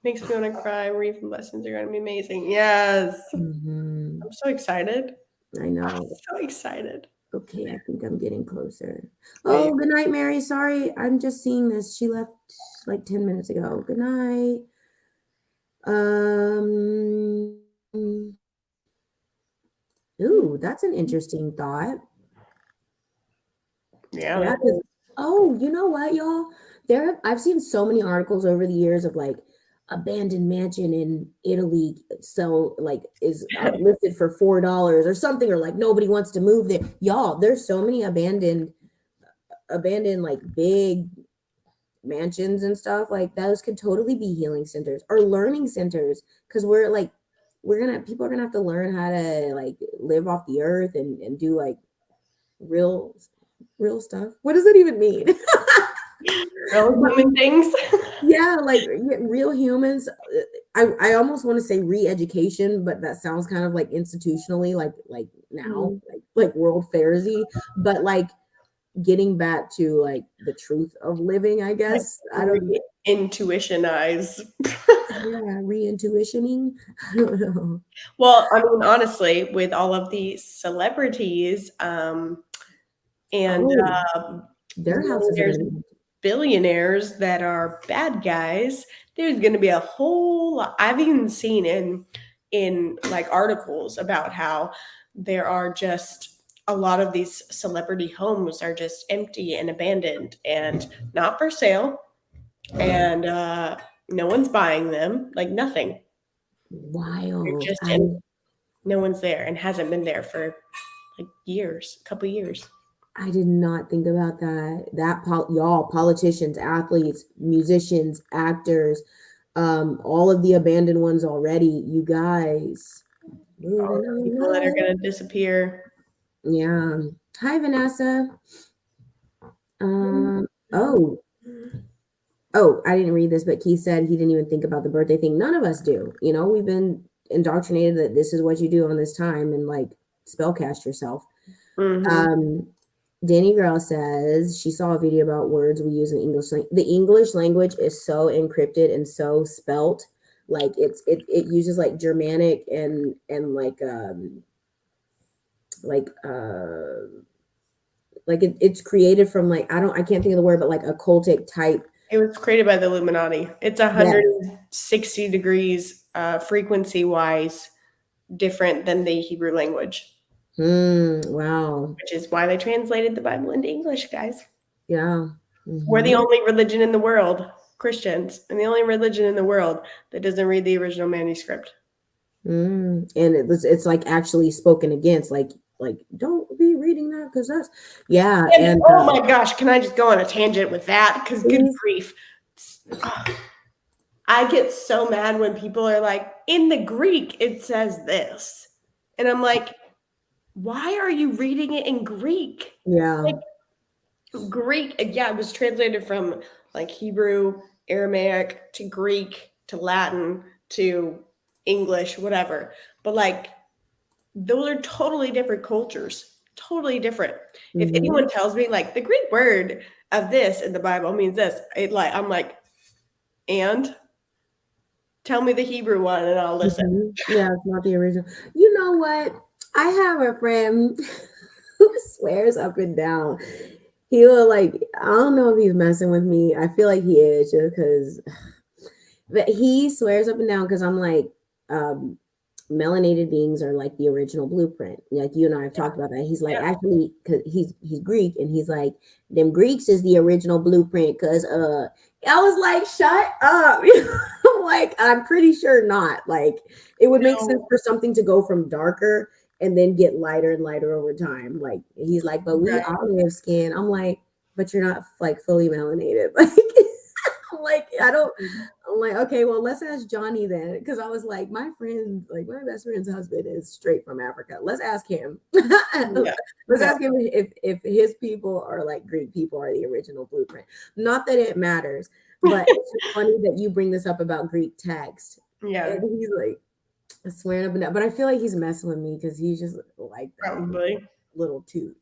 Makes me want to cry. Reading lessons are going to be amazing. Yes. Mm-hmm. I'm so excited. I know. So excited. Okay, I think I'm getting closer. Oh, good night, Mary. Sorry, I'm just seeing this. She left like 10 minutes ago. Good night. Ooh, that's an interesting thought. Yeah. Oh, you know what, y'all? I've seen so many articles over the years of like abandoned mansion in Italy, so like is listed for $4 or something, or like nobody wants to move there. Y'all, there's so many abandoned like big mansions and stuff. Like those could totally be healing centers or learning centers, because people are gonna have to learn how to like live off the earth and do like real stuff. What does that even mean? Real human things. Yeah, like real humans. I almost want to say re-education, but that sounds kind of like institutionally, like now, like World Fairsy, but like getting back to like the truth of living, I guess. I don't Intuitionize. Yeah, re-intuitioning. I don't know. Well, I mean, honestly, with all of the celebrities, and Their houses are there's gonna be billionaires that are bad guys, there's going to be a whole lot. I've even seen in like articles about how there are just a lot of these celebrity homes are just empty and abandoned and not for sale, and no one's buying them, like nothing. They're wild. just empty. No one's there and hasn't been there for like years, a couple years. I did not think about that. Y'all, politicians, athletes, musicians, actors, all of the abandoned ones already. You guys, All the people that are going to disappear. Yeah. Hi, Vanessa. Oh, I didn't read this, but Keith said he didn't even think about the birthday thing. None of us do. You know, we've been indoctrinated that this is what you do on this time, and like spellcast yourself. Danny Girl says she saw a video about words we use in English. The English language is so encrypted and so spelt. Like it uses like Germanic and it's created from like I can't think of the word, but like occultic type. It was created by the Illuminati. It's 160 degrees frequency wise different than the Hebrew language. Wow. Which is why they translated the Bible into English, guys. Yeah. We're the only religion in the world, Christians, and the only religion in the world that doesn't read the original manuscript. And it's like actually spoken against, like don't be reading that because that's and oh my gosh, can I just go on a tangent with that? Because good grief. I get so mad when people are like, in the Greek, it says this. And I'm like, why are you reading it in Greek? Yeah. Like, Greek, it was translated from like Hebrew, Aramaic to Greek to Latin to English, whatever. But like, those are totally different cultures, totally different. If anyone tells me like the Greek word of this in the Bible means this, I'm like, and tell me the Hebrew one and I'll listen. Yeah, it's not the original. You know what? I have a friend who swears up and down he will like, I don't know if he's messing with me. I feel like he is just because, but he swears up and down because I'm like, um, melanated beings are like the original blueprint. Like you and I have talked about that. He's like, Yeah. actually, because he's Greek, and he's like, them Greeks is the original blueprint. Because I was like, shut up. I'm like, I'm pretty sure not. Like, it would make sense No. for something to go from darker and then get lighter and lighter over time. Like he's like, but we Right. olive skin. I'm like, but you're not like fully melanated. Like, I'm like, I don't. I'm like, okay, well, let's ask Johnny then, because I was like, my friend, like my best friend's husband is straight from Africa. Let's ask him. Yeah. Let's No. ask him if his people are like Greek people are the original blueprint. Not that it matters, but it's just funny that you bring this up about Greek text. Yeah. And he's like swearing up and down, but I feel like he's messing with me because he's just like that Probably. little toot.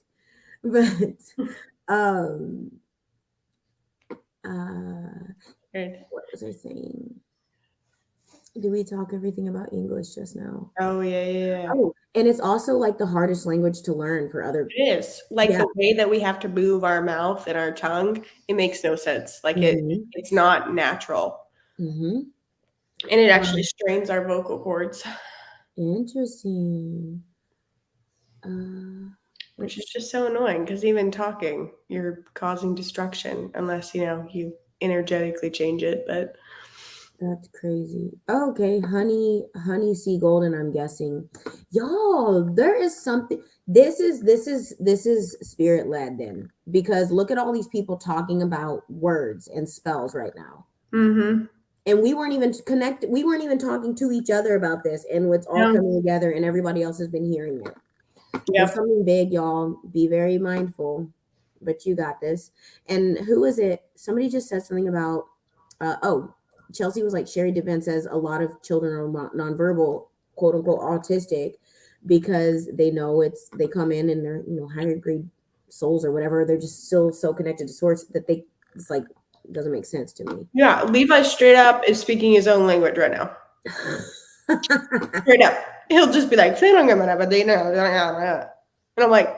But um uh Good. what was I saying? Did we talk everything about English just now? Oh yeah, yeah, yeah. Oh, and it's also like the hardest language to learn for other. It is. Like Yeah. the way that we have to move our mouth and our tongue, it makes no sense. Like Hmm. it's not natural. Hmm. And it actually strains our vocal cords, Interesting. which is just so annoying because even talking, you're causing destruction unless, you energetically change it. But That's crazy. Oh, okay, honey sea golden. I'm guessing, y'all. There is something. This is spirit led then, because look at all these people talking about words and spells right now, mm-hmm. and we weren't even connected. We weren't even talking to each other about this, and it's all No. coming together, and everybody else has been hearing it. There's Yep. something big, y'all. Be very mindful, but you got this. And who is it? Somebody just said something about, oh, Chelsea was like, Sherry Devin says a lot of children are nonverbal, quote unquote, autistic, because they know they come in and they're, higher grade souls or whatever. They're just still so connected to source that it's like, it doesn't make sense to me. Yeah. Levi straight up is speaking his own language right now. Straight up. He'll just be like, and I'm like,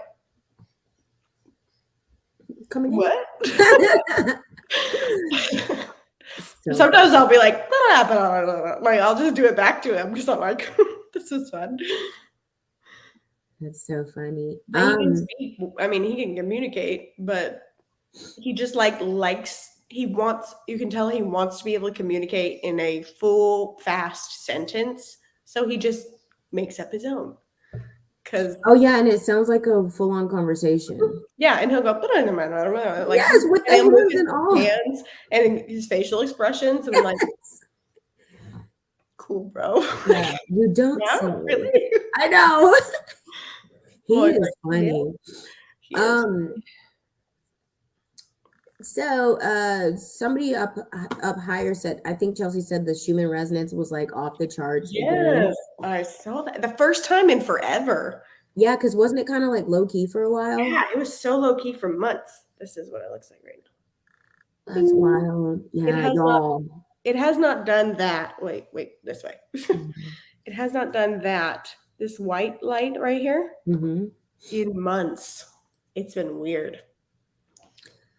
Come again? what? So, Sometimes I'll be like, I'll just do it back to him because I'm like, this is fun. that's so funny. But he can speak. I mean, he can communicate, but he just you can tell he wants to be able to communicate in a full, fast sentence. So he just makes up his own. Oh yeah, and it sounds like a full-on conversation. Yeah, and he'll go, like, Yes, with the and he'll move hands his and all. hands and his facial expressions, and I'm like, cool, bro. Yeah, you don't Yeah, say. really? I know. He Well, it's is like, funny. he is. So somebody up higher said, I think Chelsea said the Schumann resonance was like off the charts again. Yes, I saw that the first time in forever. Yeah, because wasn't it kind of like low key for a while? Yeah, it was so low key for months. This is what it looks like right now. That's wild. Yeah, y'all. It has not done that. Wait, this way. Mhm. It has not done that. This white light right here Mhm. in months. It's been weird.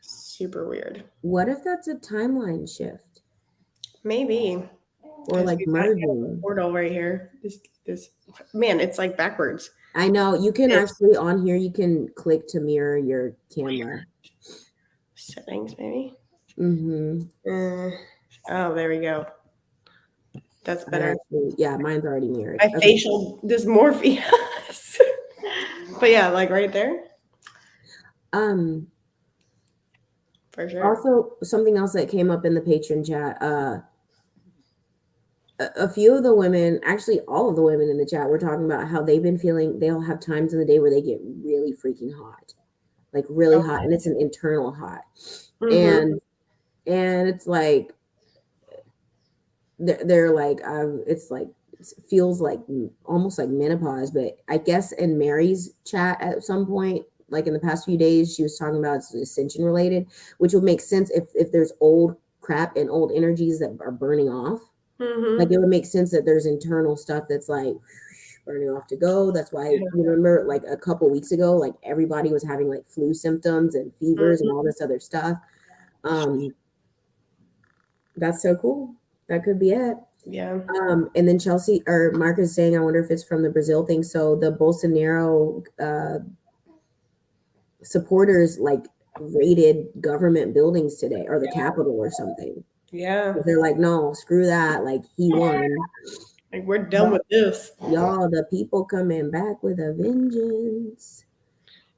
Super weird. What if that's a timeline shift? Maybe. Or like merging. Portal right here. This man, it's like backwards. I know you can actually on here. You can click to mirror your camera. Settings, maybe. Mm-hmm. Oh, there we go. That's better. Yeah, mine's already mirrored. My facial dysmorphia. But yeah, like right there. For sure. Also, something else that came up in the patron chat. A few of the women, actually all of the women in the chat, were talking about how they've been feeling. They'll have times in the day where they get really freaking hot, like really hot, and it's an internal hot, and it's like they're like it's like it feels like almost like menopause. But I guess in Mary's chat at some point, like in the past few days, she was talking about it's ascension related, which would make sense if there's old crap and old energies that are burning off. Like it would make sense that there's internal stuff that's like burning off to go. That's why you remember like a couple weeks ago, like everybody was having like flu symptoms and fevers and all this other stuff. That's so cool. That could be it. Yeah. And then Chelsea or Mark is saying, I wonder if it's from the Brazil thing. So the Bolsonaro supporters like raided government buildings today or the Capitol or something. Yeah. They're like, no, screw that. Like he won. Like we're done with this. Y'all, the people coming back with a vengeance.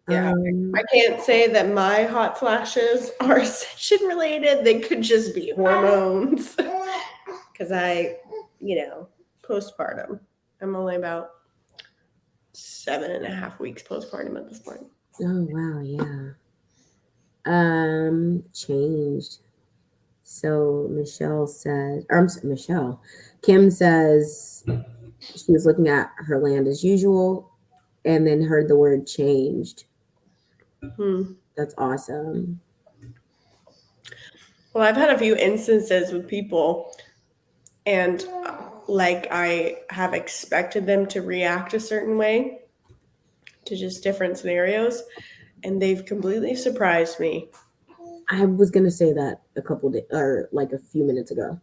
Yeah. I can't say that my hot flashes are session related. They could just be hormones. Because I, postpartum. I'm only about 7.5 weeks postpartum at this point. Oh wow, yeah. Changed. So Kim says she was looking at her land as usual and then heard the word changed. That's awesome. Well, I've had a few instances with people and like I have expected them to react a certain way to just different scenarios, and they've completely surprised me. I was gonna say that a few minutes ago.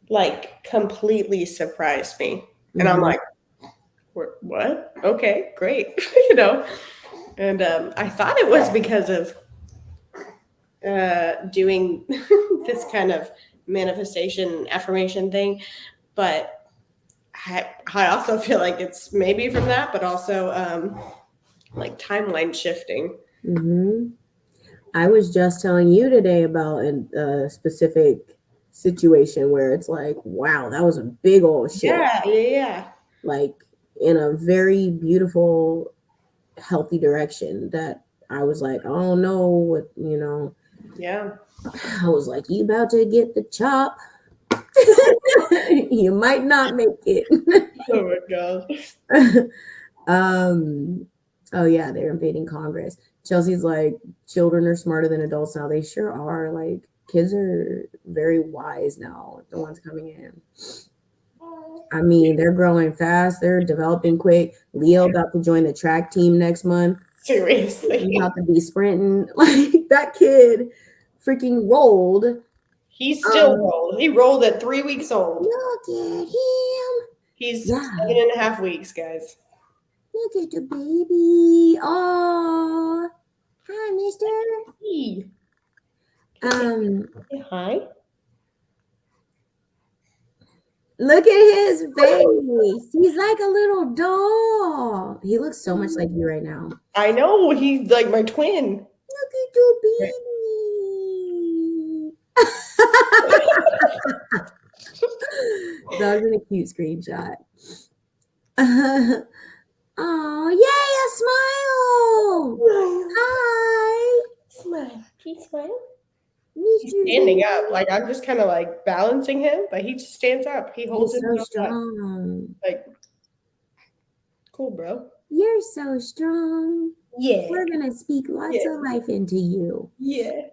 Like completely surprised me, and I'm like, "What? Okay, great," And I thought it was because of doing this kind of manifestation affirmation thing, but I also feel like it's maybe from that, but also like timeline shifting. I was just telling you today about a specific situation where it's like, wow, that was a big old shit. Yeah. Like in a very beautiful, healthy direction that I was like, oh no, what. Yeah. I was like, you about to get the chop. You might not make it. Oh my gosh. Oh yeah, they're invading Congress. Chelsea's like, children are smarter than adults now. They sure are. Like kids are very wise now, the ones coming in. I mean, they're growing fast, they're developing quick. Leo about to join the track team next month. Seriously. He's about to be sprinting. Like that kid freaking rolled. He's still rolled. He rolled at 3 weeks old. Look at him. He's 7.5 weeks, guys. Look at the baby. Oh, hi, mister. Hey, hi. Look at his face. He's like a little doll. He looks so much like you right now. I know. He's like my twin. Look at the baby. That was a cute screenshot. Oh, yay, a smile. Hi. Smile. Can you smile? He's standing up. Like I'm just kind of like balancing him, but he just stands up. He holds it so strong. Like, cool, bro. You're so strong. Yeah. We're going to speak lots of life into you. Yeah.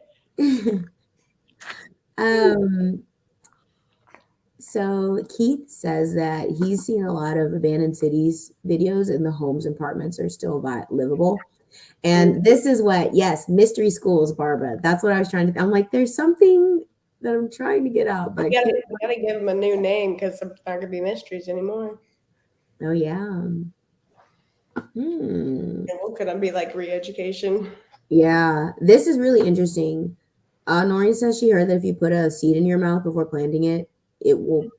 So Keith says that he's seen a lot of abandoned cities videos and the homes and apartments are still livable. And this is mystery schools, Barbara. That's what I was trying to. I'm like, there's something that I'm trying to get out, but I gotta give them a new name because they're not gonna be mysteries anymore. Oh yeah. And what could I be like? Re-education. Yeah, this is really interesting. Noreen says she heard that if you put a seed in your mouth before planting it, it will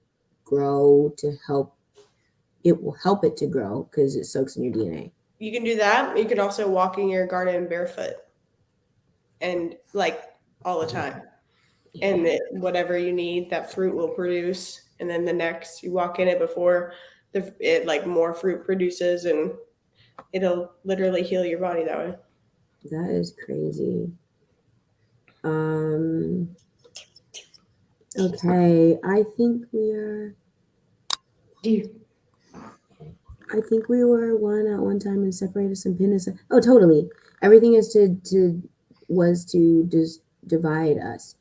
grow to help. It will help it to grow because it soaks in your DNA. You can do that. You can also walk in your garden barefoot and like all the time. Yeah. And whatever you need, that fruit will produce. And then the next you walk in it before it like more fruit produces and it'll literally heal your body that way. That is crazy. Okay, I think we were one at one time and separate us and pin us. Oh, totally. Everything is to just divide us.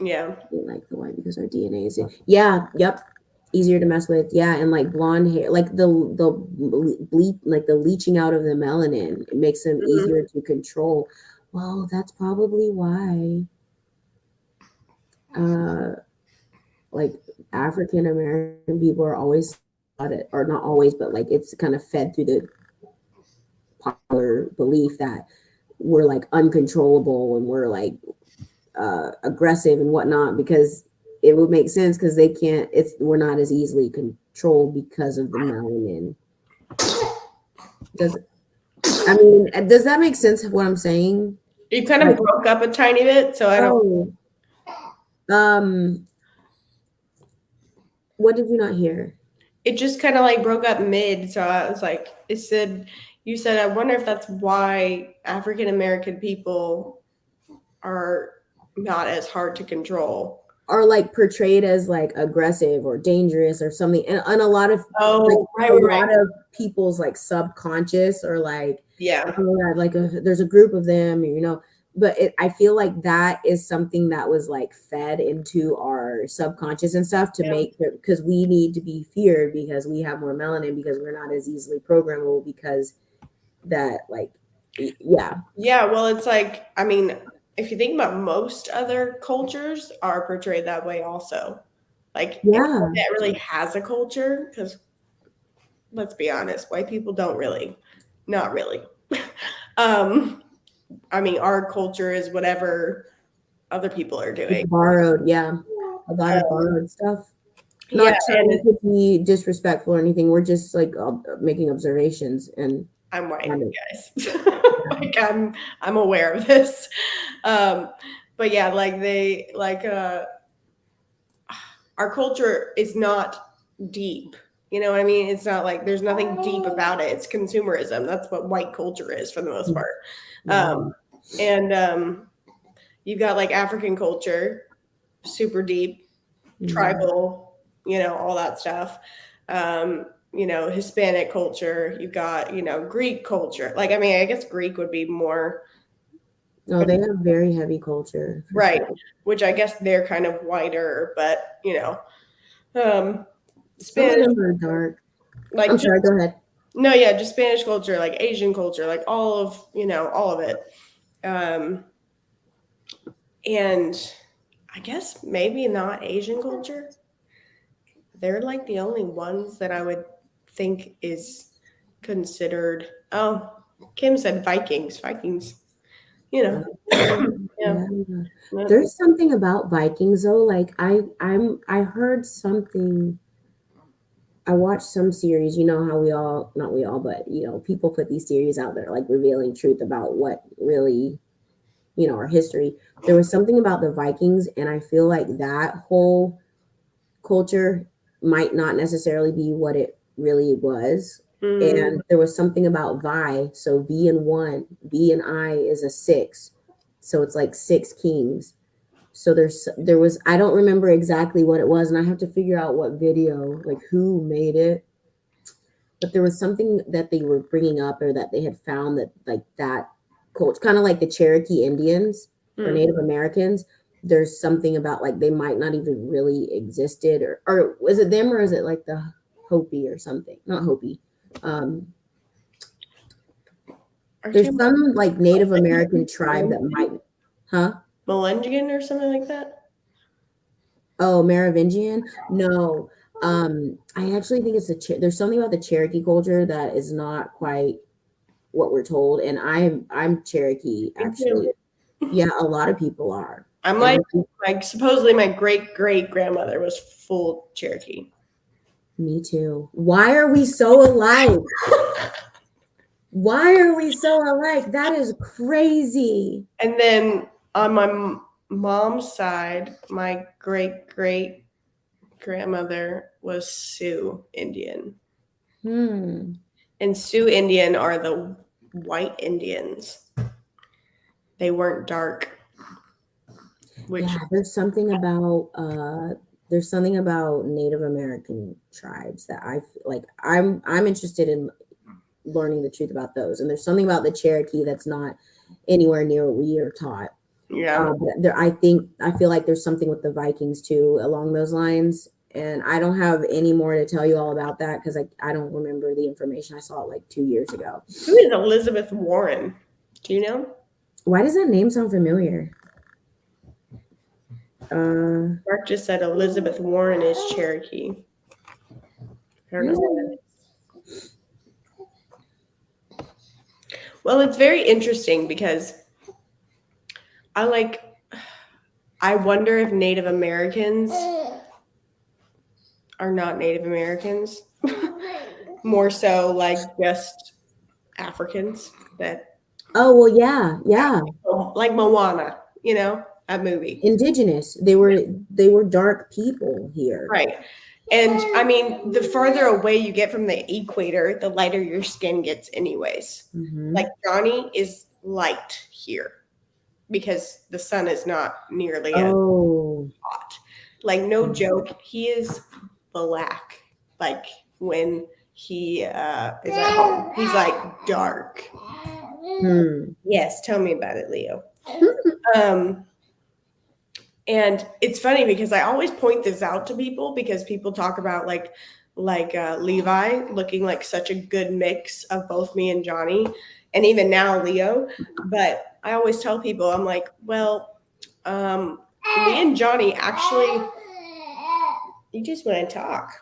Yeah. We like the white because our DNA is in. Yeah. Yep. easier to mess with. Yeah, and like blonde hair, like the like the leaching out of the melanin, it makes them easier to control. Well, that's probably why like African American people are always taught it, or not always, but like it's kind of fed through the popular belief that we're like uncontrollable and we're like aggressive and whatnot, because it would make sense because they can't, we're not as easily controlled because of the melanin. Does that make sense of what I'm saying? You kind of broke up a tiny bit, so I don't. What did you not hear? It just kind of like broke up mid, so I was like, you said, I wonder if that's why African American people are not as hard to control. Are like portrayed as like aggressive or dangerous or something, and a lot of lot of people's like subconscious, or like, yeah, like there's a group of them, but I feel like that is something that was like fed into our subconscious and stuff to make it, because we need to be feared because we have more melanin, because we're not as easily programmable, because that like well, it's like, I mean, if you think about, most other cultures are portrayed that way also. Like, that really has a culture, because let's be honest, white people don't really, not really. I mean, our culture is whatever other people are doing. It's borrowed, a lot of borrowed stuff. Not trying to be disrespectful or anything. We're just like making observations, and I'm white, guys. Like, I'm aware of this. But yeah, like our culture is not deep. You know what I mean? It's not like, there's nothing deep about it. It's consumerism. That's what white culture is for the most part. And you've got like African culture, super deep, tribal, all that stuff. Hispanic culture, you've got, Greek culture. Like, I mean, I guess Greek would be more. No, they have very heavy culture. Right. Sure. Which I guess they're kind of whiter, but, Spanish. Some of them are dark. Like, I'm sorry, go ahead. No, yeah, just Spanish culture, like Asian culture, like all of it. And I guess maybe not Asian culture. They're like the only ones that I would think is considered. Oh, Kim said Vikings. Yeah. There's something about Vikings though. Like I heard something. I watched some series, how not we all, but people put these series out there, like revealing truth about what really, our history. There was something about the Vikings, and I feel like that whole culture might not necessarily be what it really was. And there was something about Vi. So V and I is a 6. So it's like 6 kings. So there was, I don't remember exactly what it was, and I have to figure out what video, like who made it. But there was something that they were bringing up, or that they had found, that like that culture, kind of like the Cherokee Indians or Native Americans. There's something about like they might not even really existed, or was it them, or is it like the Hopi or something? Not Hopi. There's some like Native American tribe that might, Melanesian or something like that. Oh, Merovingian? No. I actually think it's there's something about the Cherokee culture that is not quite what we're told, and I'm Cherokee actually. Yeah, a lot of people are. I'm like supposedly my great grandmother was full Cherokee. Me too. Why are we so alike? Why are we so alike? That is crazy. And then on my mom's side, my great grandmother was Sioux Indian. And Sioux Indian are the white Indians. They weren't dark. There's something about Native American tribes that I like. I'm interested in learning the truth about those, and there's something about the Cherokee that's not anywhere near what we are taught. Yeah. I feel like there's something with the Vikings too along those lines, And I don't have any more to tell you all about that because I don't remember the information. I saw it like 2 years ago. Who is Elizabeth Warren? Do you know? Why does that name sound familiar? Mark just said Elizabeth Warren is Cherokee. I don't know. Well, it's very interesting because I wonder if Native Americans are not Native Americans, more so like just Africans that. Oh, well, yeah. Like Moana, you know, that movie. Indigenous. They were dark people here. Right. And I mean, the farther away you get from the equator, the lighter your skin gets anyways. Mm-hmm. Like Johnny is light here because the sun is not nearly as hot. Like, no joke, he is black. Like, when he is at home, he's like dark. Yes, tell me about it, Leo. And it's funny because I always point this out to people because people talk about like Levi looking like such a good mix of both me and Johnny, and even now Leo. But I always tell people, I'm like, well, me and Johnny actually, you just want to talk.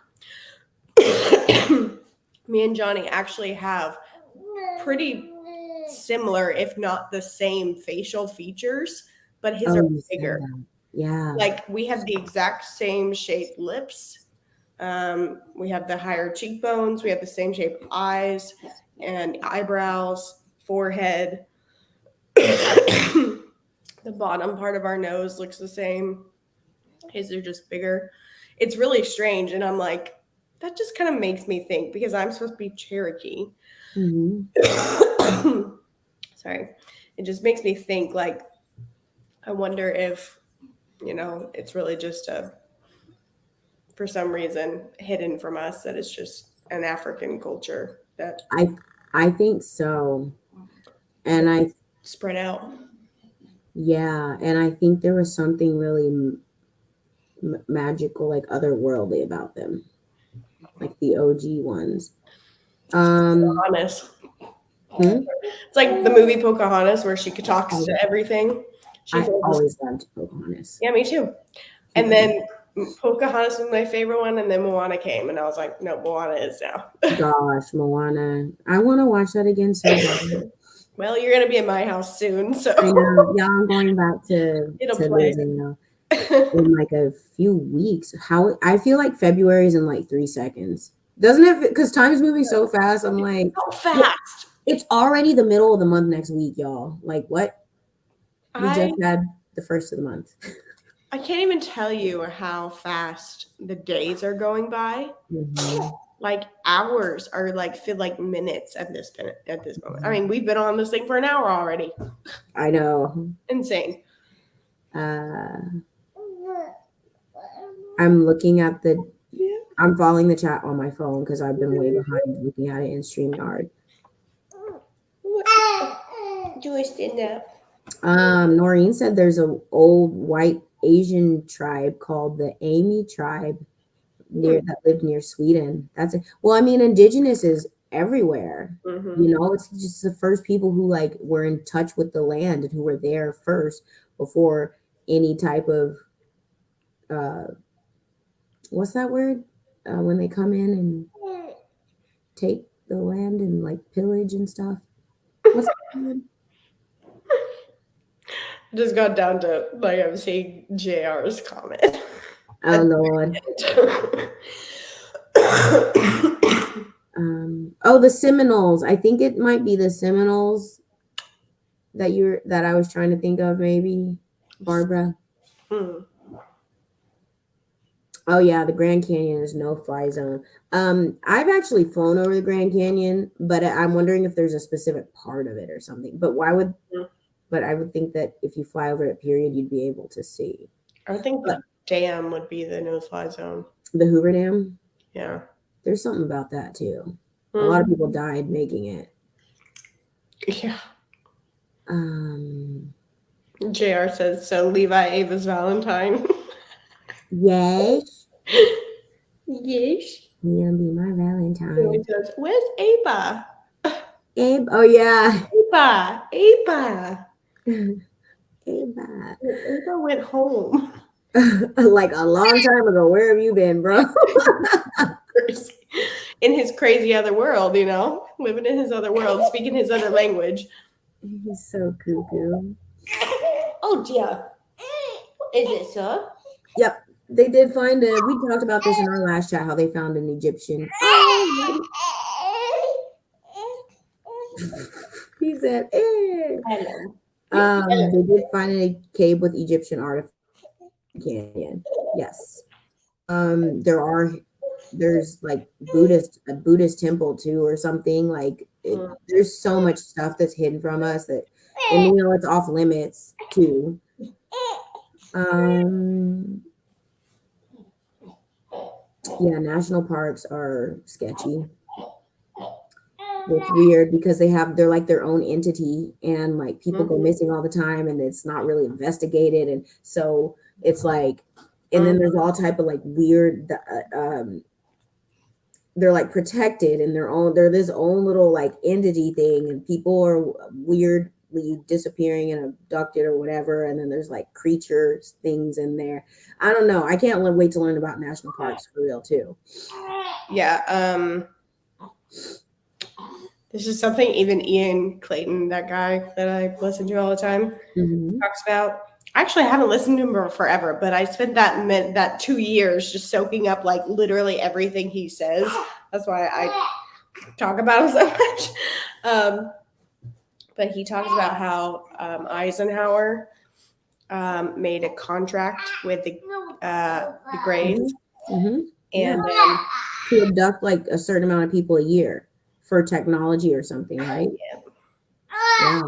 Me and Johnny actually have pretty similar, if not the same, facial features, but his are bigger. Yeah. Like, we have the exact same shaped lips. We have the higher cheekbones. We have the same shaped eyes and eyebrows, forehead. The bottom part of our nose looks the same. His are just bigger. It's really strange. And I'm like, that just kind of makes me think, because I'm supposed to be Cherokee. Mm-hmm. Sorry. It just makes me think, like, I wonder if, you know, it's really just for some reason, hidden from us, that it's just an African culture that I think so. And I spread out. Yeah, and I think there was something really magical, like otherworldly about them, like the OG ones. Pocahontas. It's like the movie Pocahontas, where she talks to everything. I always loved Pocahontas. Yeah, me too. And then Pocahontas was my favorite one, and then Moana came, and I was like, no, Moana is now. Gosh, Moana. I want to watch that again so bad. Well, you're going to be in my house soon, so. I know. Yeah, I'm going back to Disney now in like a few weeks. I feel like February is in like 3 seconds. Doesn't it? Because time's moving so fast. I'm like, so fast. It's already the middle of the month next week, y'all. Like, what? We just had the first of the month. I can't even tell you how fast the days are going by. Mm-hmm. Like, hours are like feel like minutes at this moment. I mean, we've been on this thing for an hour already. I know. Insane. I'm looking at I'm following the chat on my phone because I've been way behind looking at it in StreamYard. Do I stand up? Noreen said there's an old white Asian tribe called the Ami tribe that lived near Sweden. That's it. Well, I mean, indigenous is everywhere. Mm-hmm. You know, it's just the first people who like were in touch with the land and who were there first before any type of what's that word? When they come in and take the land and like pillage and stuff. What's that word? Just got down to like I'm seeing JR's comment. Oh Lord. The Seminoles. I think it might be the Seminoles that I was trying to think of, maybe, Barbara. Oh yeah, the Grand Canyon is no-fly zone. I've actually flown over the Grand Canyon, but I'm wondering if there's a specific part of it or something. But But I would think that if you fly over it, period, you'd be able to see. I would think the dam would be the no-fly zone. The Hoover Dam? Yeah. There's something about that, too. A lot of people died making it. Yeah. JR says, so Levi Ava's Valentine. Yay. Yes. You gonna be my He Valentine. always goes, "Where's Ava? Abe, oh yeah. Ava, Ava." Abe. Ava went home. Like a long time ago. Where have you been, bro? In his crazy other world, living in his other world, speaking his other language. He's so cuckoo. Oh dear. Is it so? Yep. They did find a we talked about this in our last chat, how they found an Egyptian. He said, eh. Hello. They did find a cave with Egyptian artifacts canyon. Yes. There's like a Buddhist temple too or something. Like there's so much stuff that's hidden from us that, and it's off limits too. Yeah, national parks are sketchy. It's weird because they're like their own entity, and like people go missing all the time, and it's not really investigated, and so it's like, and then there's all type of like weird. They're like protected in they're this own little like entity thing, and people are weirdly disappearing and abducted or whatever, and then there's like creatures things in there. I don't know, I can't wait to learn about national parks for real too. Yeah. This is something even Ian Clayton, that guy that I listen to all the time, talks about. I actually haven't listened to him for forever, but I spent that 2 years just soaking up like literally everything he says. That's why I talk about him so much. But he talks about how Eisenhower made a contract with the Greys and to abduct like a certain amount of people a year for technology or something, right? Yeah.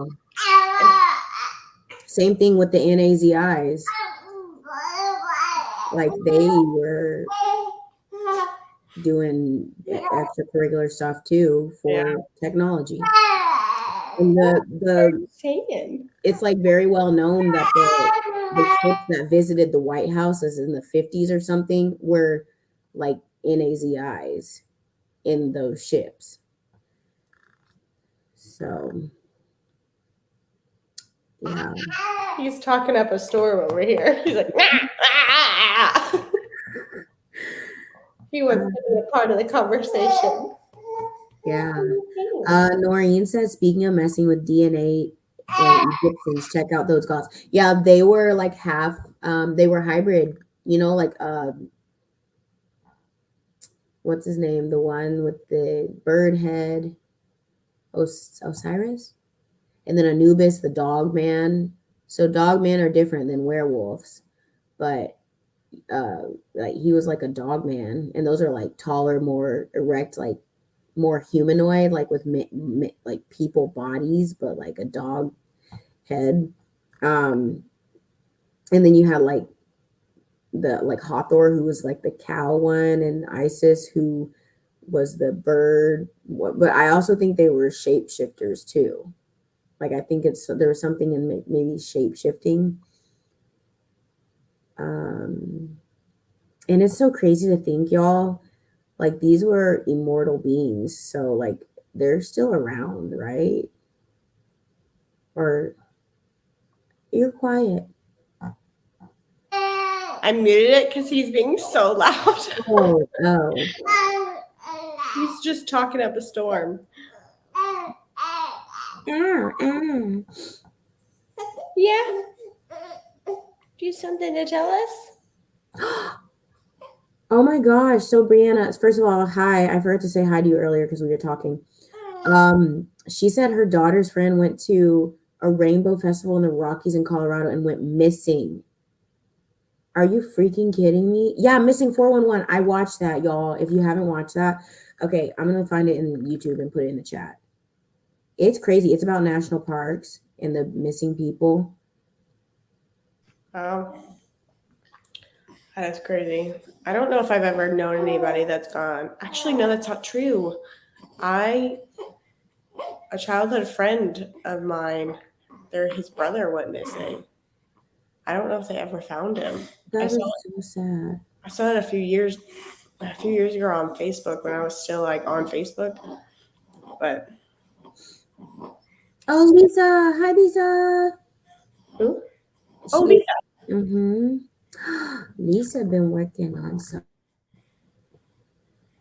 Same thing with the NAZIs. Like they were doing extracurricular stuff too for technology. And it's like very well known that the ships that visited the White House in the 50s or something were like NAZIs in those ships. So yeah. He's talking up a storm over here. He's like, he wants to be a part of the conversation. Yeah. Noreen says, speaking of messing with DNA and Egyptians, check out those gods. Yeah, they were like half, they were hybrid, like what's his name? The one with the bird head, Osiris, and then Anubis, the dog man. So dog men are different than werewolves, but like he was like a dog man, and those are like taller, more erect, like more humanoid, like with like people bodies, but like a dog head. And then you had like the like Hathor, who was like the cow one, and Isis, who was the bird. But I also think they were shapeshifters too. Like I think there was something in maybe shape shifting. And it's so crazy to think, y'all, like these were immortal beings, so like they're still around, right? Or you're quiet. I muted it because he's being so loud. Oh. He's just talking up a storm. Yeah. Do you have something to tell us? Oh my gosh. So Brianna, first of all, hi. I forgot to say hi to you earlier because we were talking. She said her daughter's friend went to a rainbow festival in the Rockies in Colorado and went missing. Are you freaking kidding me? Yeah, Missing 411. I watched that, y'all. If you haven't watched that, okay, I'm gonna find it in YouTube and put it in the chat. It's crazy. It's about national parks and the missing people. Oh, that's crazy. I don't know if I've ever known anybody that's gone. Actually, no, that's not true. A childhood friend of mine, his brother went missing. I don't know if they ever found him. That is so sad. I saw it a few years a few years ago on Facebook when I was still like on Facebook. But Oh, Lisa. Hi, Lisa. who? She Oh, is. Lisa. Mm-hmm. Lisa been working on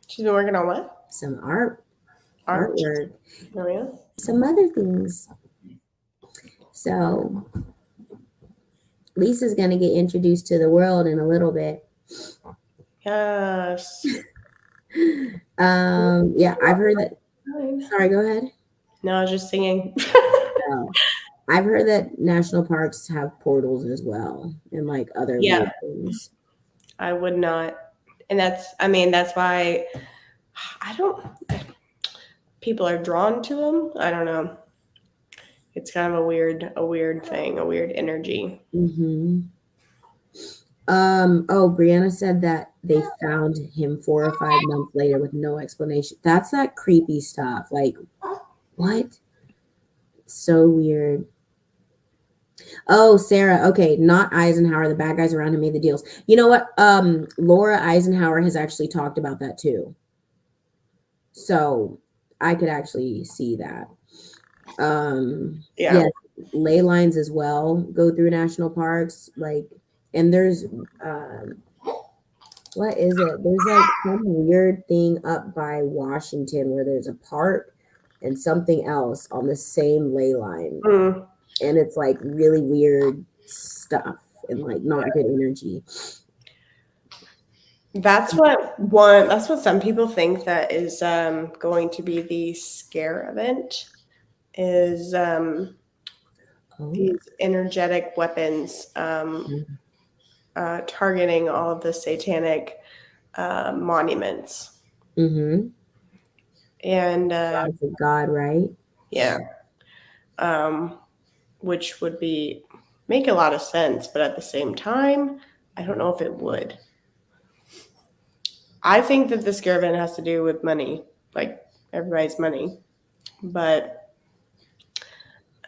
She's been working on what? some Art. artwork, Oh yeah. some other things. So Lisa's gonna get introduced to the world in a little bit. Yes. Yeah, I've heard that. Sorry, go ahead. No, I was just singing. Oh, I've heard that national parks have portals as well, and like other Yeah. weird things. I would not. And that's why I don't, people are drawn to them. I don't know. It's kind of a weird thing, a weird energy. Mm-hmm. Oh, Brianna said that they found him 4 or 5 months later with no explanation. That's that creepy stuff. Like, what? So weird. Oh, Sarah. Okay, not Eisenhower. The bad guys around him made the deals. You know what? Laura Eisenhower has actually talked about that too. So I could actually see that. Yeah. Yes, ley lines as well go through national parks. Like, and there's what is it? There's like some weird thing up by Washington where there's a park and something else on the same ley line. Mm. And it's like really weird stuff and like not good energy. That's what some people think that is going to be the scare event is these energetic weapons targeting all of the satanic monuments. Mm-hmm. And Gods of God, right? yeah, which would make a lot of sense, but at the same time, I don't know if it would. I think that the scare event has to do with money, like everybody's money, but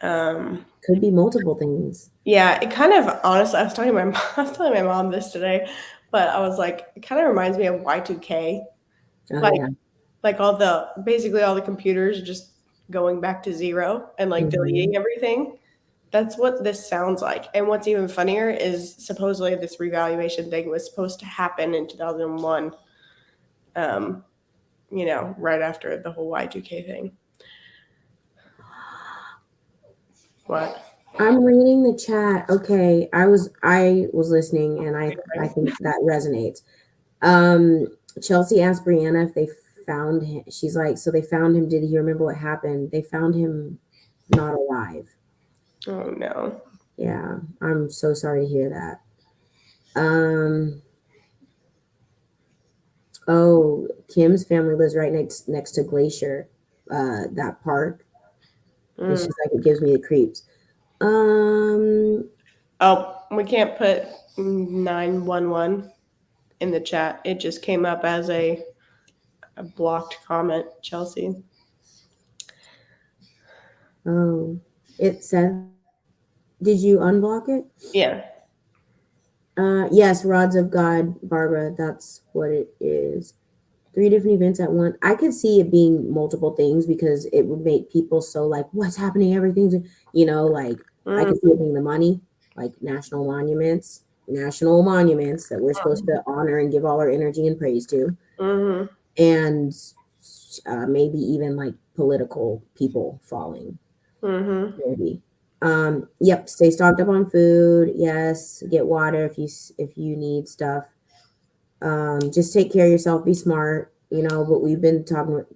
could be multiple things. yeah, it kind of honestly. I was telling my mom this today, but I was like, it kind of reminds me of Y2K, Oh yeah. like basically all the computers just going back to zero and like deleting everything. That's what this sounds like. And what's even funnier is supposedly this revaluation thing was supposed to happen in 2001. Right after the whole Y2K thing. What? I'm reading the chat. Okay, I was listening, and I think that resonates. Chelsea asked Brianna if they found him. She's like, so they found him. Did he remember what happened? They found him not alive. Oh no. Yeah, I'm so sorry to hear that. Oh, Kim's family lives right next to Glacier, that park. And she's like, it gives me the creeps. Oh, we can't put 911 in the chat. It just came up as a blocked comment, Chelsea. Oh, it said, did you unblock it? Yeah. Yes, Rods of God, Barbara. That's what it is. 3 different events at once. I could see it being multiple things because it would make people so like, what's happening? Everything's, like I could see it being the money, like national monuments that we're supposed to honor and give all our energy and praise to. Mm-hmm. And maybe even like political people falling. Mm-hmm. Maybe. Yep, stay stocked up on food. Yes, get water if you need stuff. Just take care of yourself, be smart, but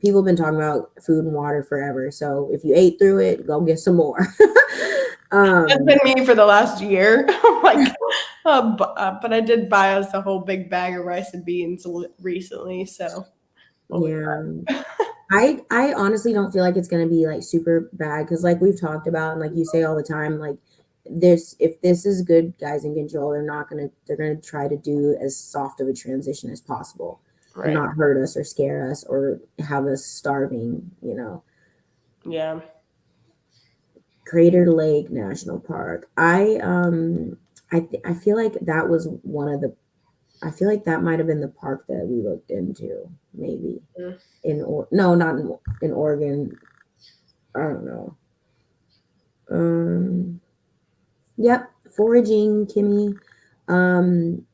people have been talking about food and water forever. So if you ate through it, go get some more. That's been me for the last year. But I did buy us a whole big bag of rice and beans recently. So yeah. I honestly don't feel like it's going to be like super bad because like we've talked about and like you say all the time, like if this is good guys in control, they're gonna try to do as soft of a transition as possible and not hurt us or scare us or have us starving, Yeah. Crater Lake National Park. I feel like that was one of the I feel like that might have been the park that we looked into, maybe Mm. no, not in Oregon. I don't know. Yep, foraging, Kimmy. Um,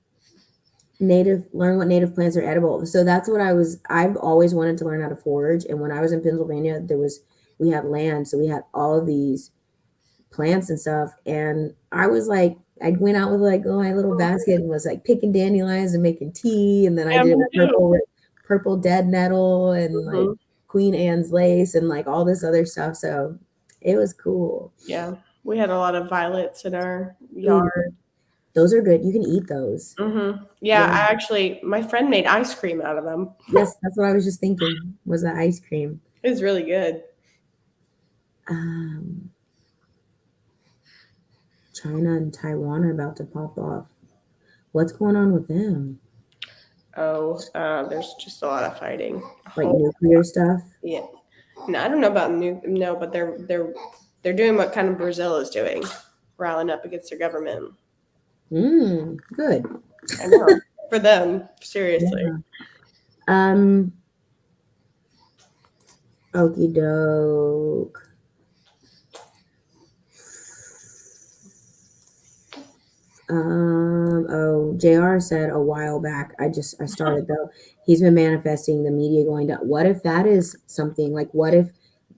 learn what native plants are edible. So that's what I've always wanted to learn how to forage. And when I was in Pennsylvania, we had land, so we had all of these plants and stuff. And I was like, I went out with like my little basket and was like picking dandelions and making tea. And then I Yeah, did it me with too. purple dead nettle and like Mhm. Queen Anne's lace and like all this other stuff. So it was cool. Yeah, we had a lot of violets in our Ooh, yard. those are good. You can eat those. Yeah, Yeah. my friend made ice cream out of them. Yes, that's what I was just thinking. Was the ice cream. It was really good. Um, China and Taiwan are about to pop off. What's going on with them? Oh, there's just a lot of fighting. Like nuclear stuff? Yeah. No, I don't know about no, but they're doing what kind of Brazil is doing, rallying up against their government. Good. I know. For them, seriously. Yeah. Okie doke. JR said a while back, I started though, he's been manifesting the media going down. What if that is something like, what if,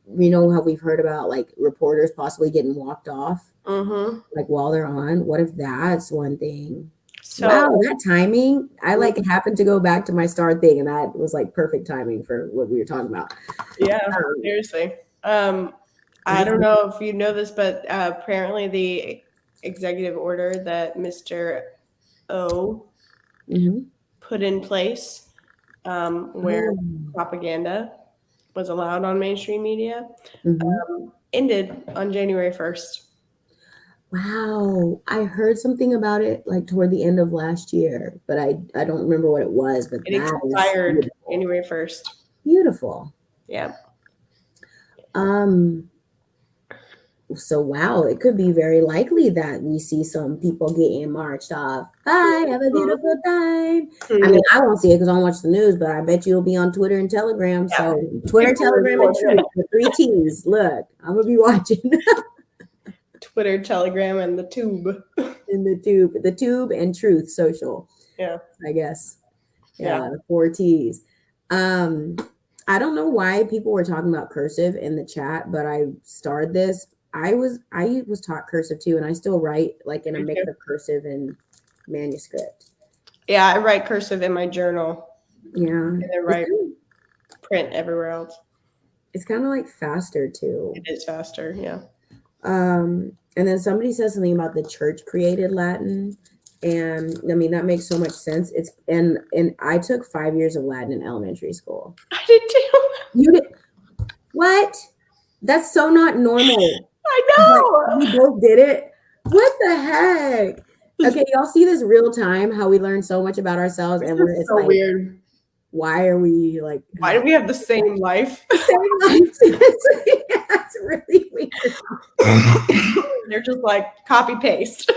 how we've heard about like reporters possibly getting walked off, like while they're on, what if that's one thing? So Wow, that timing. I like happened to go back to my star thing and that was like perfect timing for what we were talking about. yeah, seriously. I don't know if you know this, but apparently the executive order that Mr. O put in place, where propaganda was allowed on mainstream media, ended on January 1st. Wow, I heard something about it like toward the end of last year, but I don't remember what it was. But It that is expired beautiful. January 1st. Beautiful. Yeah. So wow, it could be very likely that we see some people getting marched off. Bye, have a beautiful time. I mean, I won't see it because I don't watch the news, but I bet you'll be on Twitter and Telegram. Yeah. So Twitter, Telegram, and Truth, the 3 T's. Look, I'm gonna be watching. Twitter, Telegram, and the Tube. In the tube and Truth Social. Yeah. I guess. Yeah. 4 T's. I don't know why people were talking about cursive in the chat, but I started this. I was taught cursive too, and I still write like in a mix of cursive and manuscript. Yeah, I write cursive in my journal. Yeah. And I write print everywhere else. It's kind of like faster too. It is faster, yeah. And then somebody says something about the church created Latin. And I mean, that makes so much sense. It's and I took 5 years of Latin in elementary school. I did too. You did? What? That's so not normal. I know. We both did it. What the heck? Okay, y'all see this real time, how we learn so much about ourselves, and it's so like weird. Why are we like? Why do we have the same life? Same life. That's really weird. They're just like copy paste.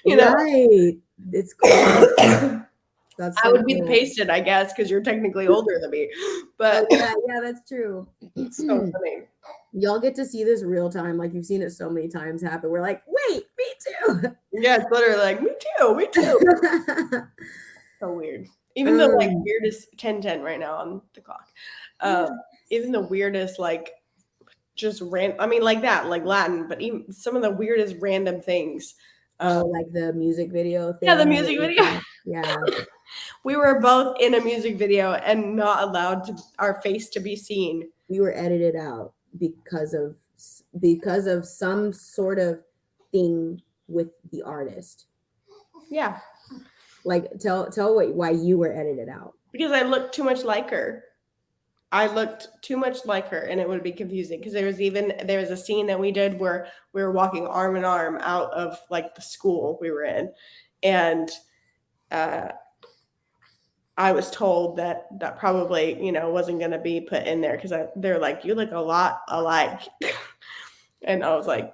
You know, right? It's cool. That's I would be the pasted, I guess, because you're technically older than me. But yeah, that's true. It's so funny. Y'all get to see this real time, like you've seen it so many times happen. We're like, wait, me too. Yeah, it's literally like me too. So weird. Even the like weirdest 10:10 right now on the clock. Even the weirdest like just I mean like that, like Latin, but even some of the weirdest random things. Like the music video thing. Yeah, the music video. Yeah. We were both in a music video and not allowed our face to be seen. We were edited out because of some sort of thing with the artist. Yeah. Like tell why you were edited out. Because I looked too much like her. I looked too much like her, and it would be confusing because there was a scene that we did where we were walking arm in arm out of like the school we were in, and I was told that probably wasn't going to be put in there because they're like, you look a lot alike, and I was like,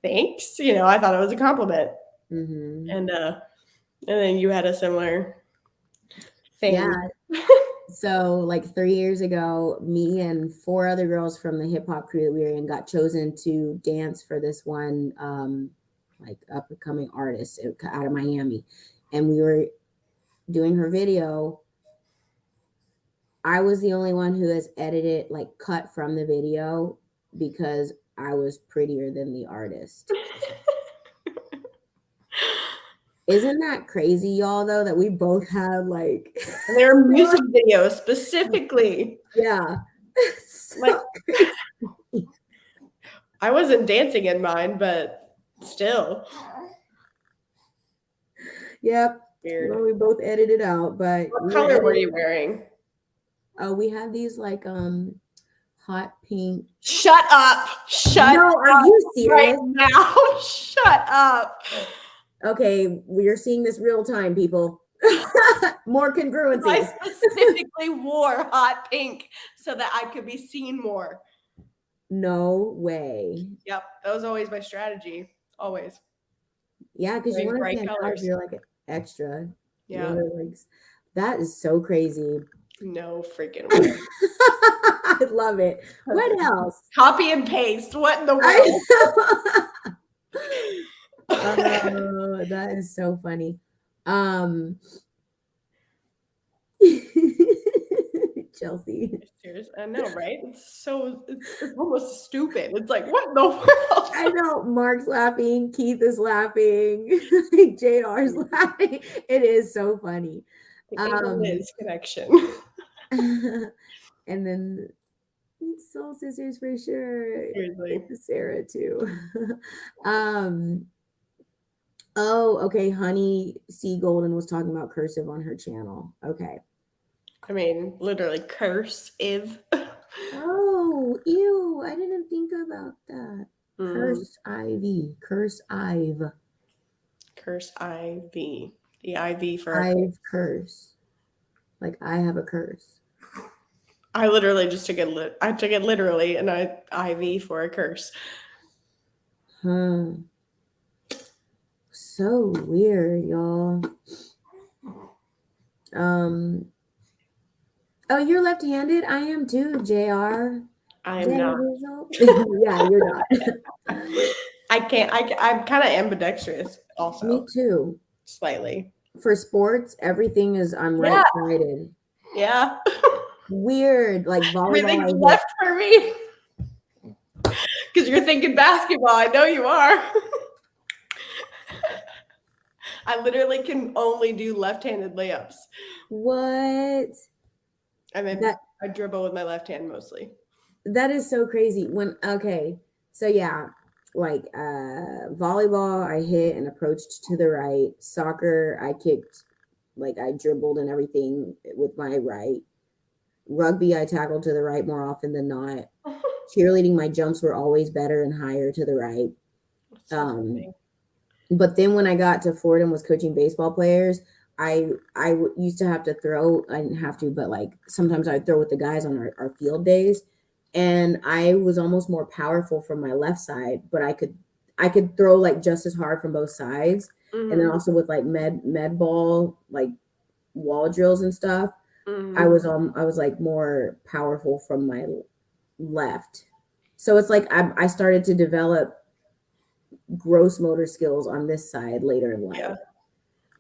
thanks. I thought it was a compliment, and then you had a similar thing. Yeah. So like 3 years ago, me and 4 other girls from the hip hop crew that we were in got chosen to dance for this one like up and coming artist out of Miami. And we were doing her video. I was the only one who has edited, like cut from the video because I was prettier than the artist. Isn't that crazy, y'all, though, that we both had like And there are music videos specifically. Yeah. Like, I wasn't dancing in mine, but still. Yep. Weird. Well, we both edited out, but What color were you wearing? Oh, we had these like hot pink. Shut up. Shut No, up. are you serious? Right now. Shut up. Okay, we are seeing this real time, people. More congruency. I specifically wore hot pink so that I could be seen more. No way. Yep, that was always my strategy. Always. Yeah, because you want to bright stand out colors. if you're like extra. Yeah. Like, that is so crazy. No freaking way. I love it. What else? Copy and paste. What in the world? Oh, that is so funny. Chelsea. Seriously, I know, right? It's almost stupid. It's like, what in the world? I know. Mark's laughing. Keith is laughing. JR's laughing. It is so funny. Liz connection. And then Soul Sisters for sure. Seriously. Sarah too. Oh, okay. Honey C. Golden was talking about cursive on her channel. Okay. I mean, literally cursive. Oh, ew. I didn't think about that. Curse IV. Curse IV. Curse IV. The IV for I've curse. Like I have a curse. I literally just took it. I took it literally, and IV for a curse. Huh. So weird, y'all. Oh, you're left-handed? I am too, JR. I am not. Yeah, you're not. I can't. I'm kind of ambidextrous also. Me too. Slightly. For sports, everything is I'm right-sided. Yeah. Weird, like volleyball. Everything's left for me. Because you're thinking basketball. I know you are. I literally can only do left-handed layups. What? I mean, I dribble with my left hand mostly. That is so crazy. So yeah, like volleyball, I hit and approached to the right. Soccer, I kicked, like I dribbled and everything with my right. Rugby, I tackled to the right more often than not. Cheerleading, my jumps were always better and higher to the right. But then when I got to Florida and was coaching baseball players, I used to have to throw. I didn't have to, but like sometimes I'd throw with the guys on our field days, and I was almost more powerful from my left side, but I could throw like just as hard from both sides. Mm-hmm. And then also with like med ball, like wall drills and stuff, mm-hmm. I was like more powerful from my left. So it's like I started to develop gross motor skills on this side later in life. Yeah.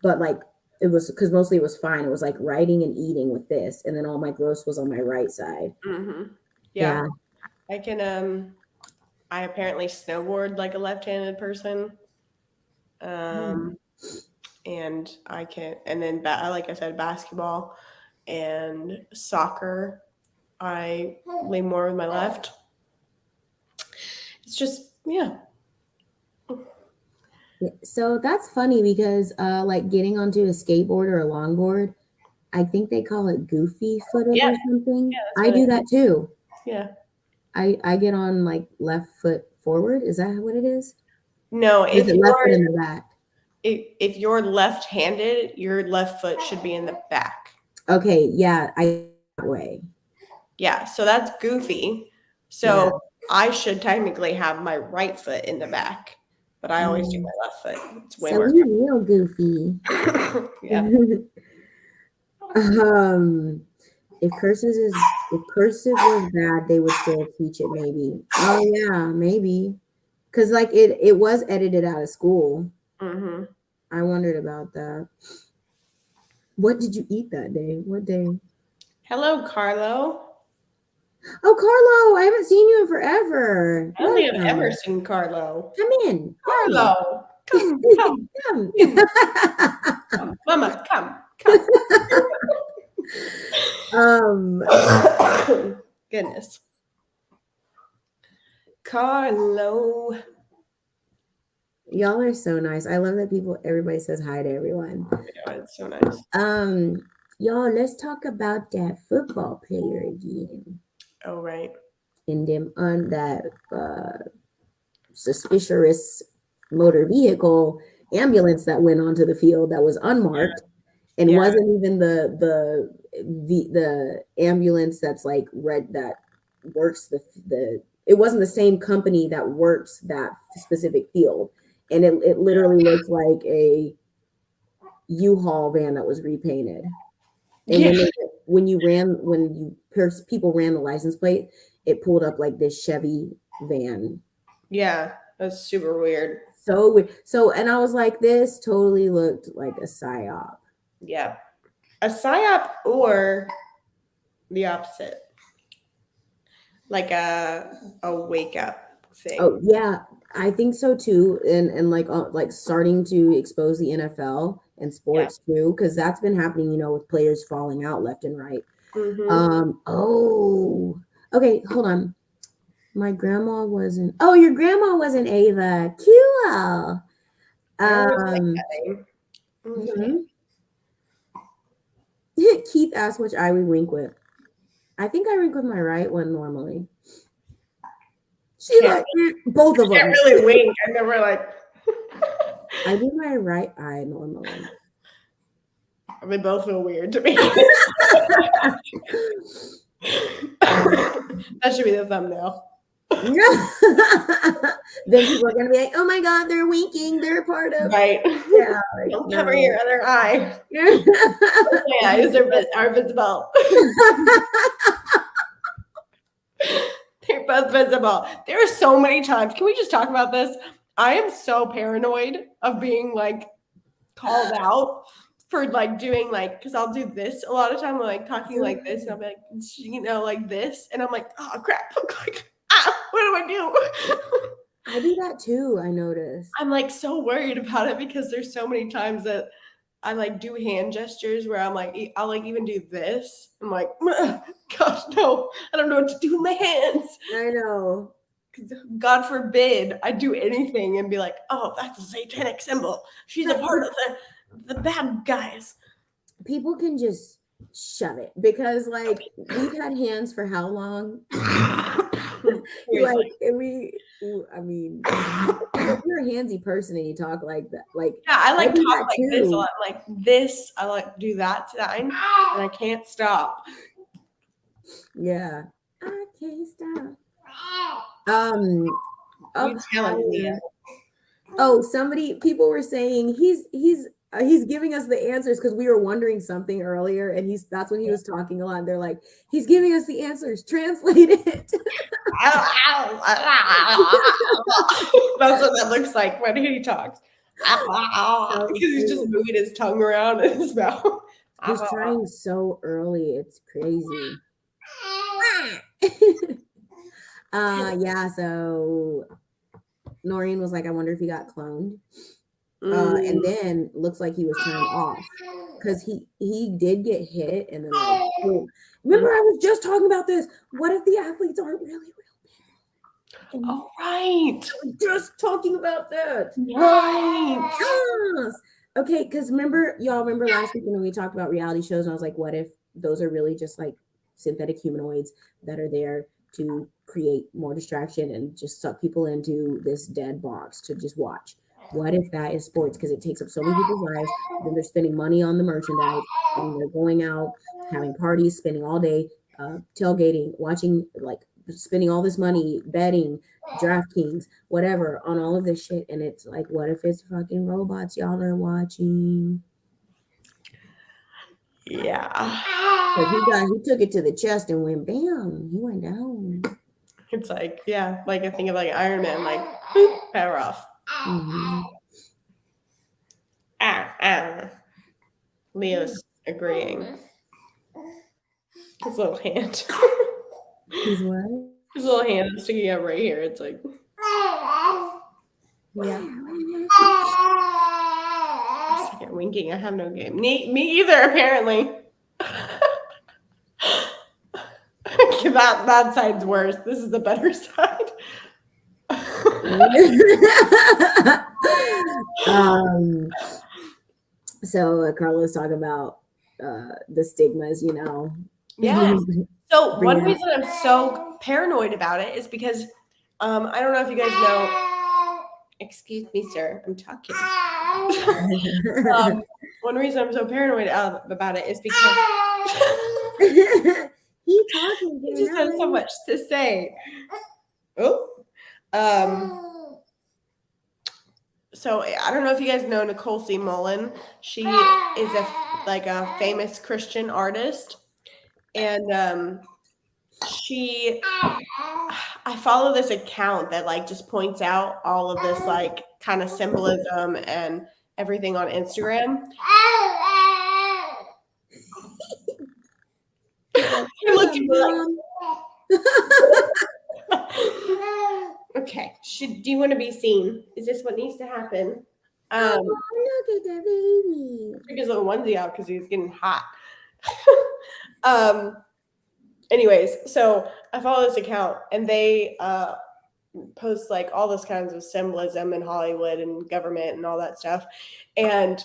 But like it was because mostly it was fine. It was like writing and eating with this, and then all my gross was on my right side. Mm-hmm. Yeah. I can I apparently snowboard like a left-handed person. And I can, and then like I said, basketball and soccer, I lean more with my left. It's just, yeah. So that's funny because like getting onto a skateboard or a longboard, I think they call it goofy footed or something. Yeah, I do that too. Yeah. I get on like left foot forward. Is that what it is? No, if you're left foot in the back. If you're left-handed, your left foot should be in the back. Okay, yeah, that way. Yeah, so that's goofy. So I should technically have my right foot in the back. But I always do my left foot. It's way more. You're real goofy. Yeah. If cursive was bad, they would still teach it maybe. Oh yeah, maybe. Cause like it was edited out of school. Mm-hmm. I wondered about that. What did you eat that day? What day? Hello, Carlo. Oh, Carlo, I haven't seen you in forever. I don't think I've ever Welcome. seen Carlo. Come in. Come Carlo, come, come, in. in, come, Mama, come. um, Goodness. Carlo. y'all are so nice. I love that everybody says hi to everyone. Yeah, it's so nice. Y'all, let's talk about that football player again. Oh, right. In them on that suspicious motor vehicle ambulance that went onto the field that was unmarked and Yeah. wasn't even the ambulance that's like red that works the it wasn't the same company that works that specific field, and it literally looks like a U-Haul van that was repainted. And Yeah. when people ran the license plate, it pulled up like this Chevy van. Yeah, that's super weird. So weird. So, and I was like, this totally looked like a psyop. Yeah. A psyop or the opposite. Like a wake up thing. Oh yeah, I think so too. And like starting to expose the NFL and sports too, because that's been happening, with players falling out left and right. Mm-hmm. Oh, okay, hold on. My grandma wasn't. Oh, your grandma wasn't Ava. Cool. I always like that name. Mhm. Keith asked which eye we wink with. I think I wink with my right one normally. She Can't, both of them. can't really wink. I never like. I do my right eye normally. They both feel weird to me. That should be the thumbnail. Then people are gonna be like, "Oh my god, they're winking. They're part of." Right. Yeah. Like, Don't cover your other eye. Yeah. My eyes are visible. They're both visible. There are so many times. Can we just talk about this? I am so paranoid of being like called out for like doing like, because I'll do this a lot of time, like talking like this, and I'll be like, like this, and I'm like, oh crap, what do I do? I do that too. I noticed. I'm like so worried about it because there's so many times that I like do hand gestures where I'm like, I'll like even do this. I'm like, gosh, no, I don't know what to do with my hands. I know. God forbid I do anything and be like, oh, that's a satanic symbol. She's a part of the bad guys. People can just shut it because like we've had hands for how long? I mean, if you're a handsy person and you talk like that, like I like do talk that like too. this a lot, like this. I like do that sign, and I can't stop. Yeah, I can't stop. People were saying he's giving us the answers because we were wondering something earlier, and that's when he was talking a lot. And they're like, he's giving us the answers. Translate it. That's what that looks like when he talks. Because he's just moving his tongue around in his mouth. He's trying so early. It's crazy. Yeah. So Noreen was like, I wonder if he got cloned. And then looks like he was turned off because he did get hit, and then like, remember I was just talking about this. What if the athletes aren't really real people? Oh, right. I was just talking about that. Right. Yes. Okay, because y'all remember last week when we talked about reality shows, and I was like, what if those are really just like synthetic humanoids that are there to create more distraction and just suck people into this dead box to just watch? What if that is sports? Because it takes up so many people's lives. Then they're spending money on the merchandise, and they're going out, having parties, spending all day, tailgating, watching, like spending all this money, betting, DraftKings, whatever, on all of this shit. And it's like, what if it's fucking robots y'all are watching? Yeah. He took it to the chest and went bam. He went down. It's like, yeah, like I think of like Iron Man, like boop, power off. Mm-hmm. Leo's agreeing. His little hand. He's what? His little hand is sticking out right here. It's like, Yeah. second winking. I have no game. Me either, apparently. that side's worse. This is the better side. So Carlos talking about the stigmas, you know. Yeah. So one Bring it reason I'm so paranoid about it is because I don't know if you guys know. Excuse me, sir. I'm talking. One reason I'm so paranoid about it is because he talking. he just has so much to say. Oh. So I don't know if you guys know Nicole C. Mullen. She is a famous Christian artist, and I follow this account that like just points out all of this like kind of symbolism and everything on Instagram. You're looking like, okay. Do you want to be seen? Is this what needs to happen? Look at the baby. Took his little onesie out because he was getting hot. Anyways, so I follow this account and they post like all this kinds of symbolism in Hollywood and government and all that stuff. And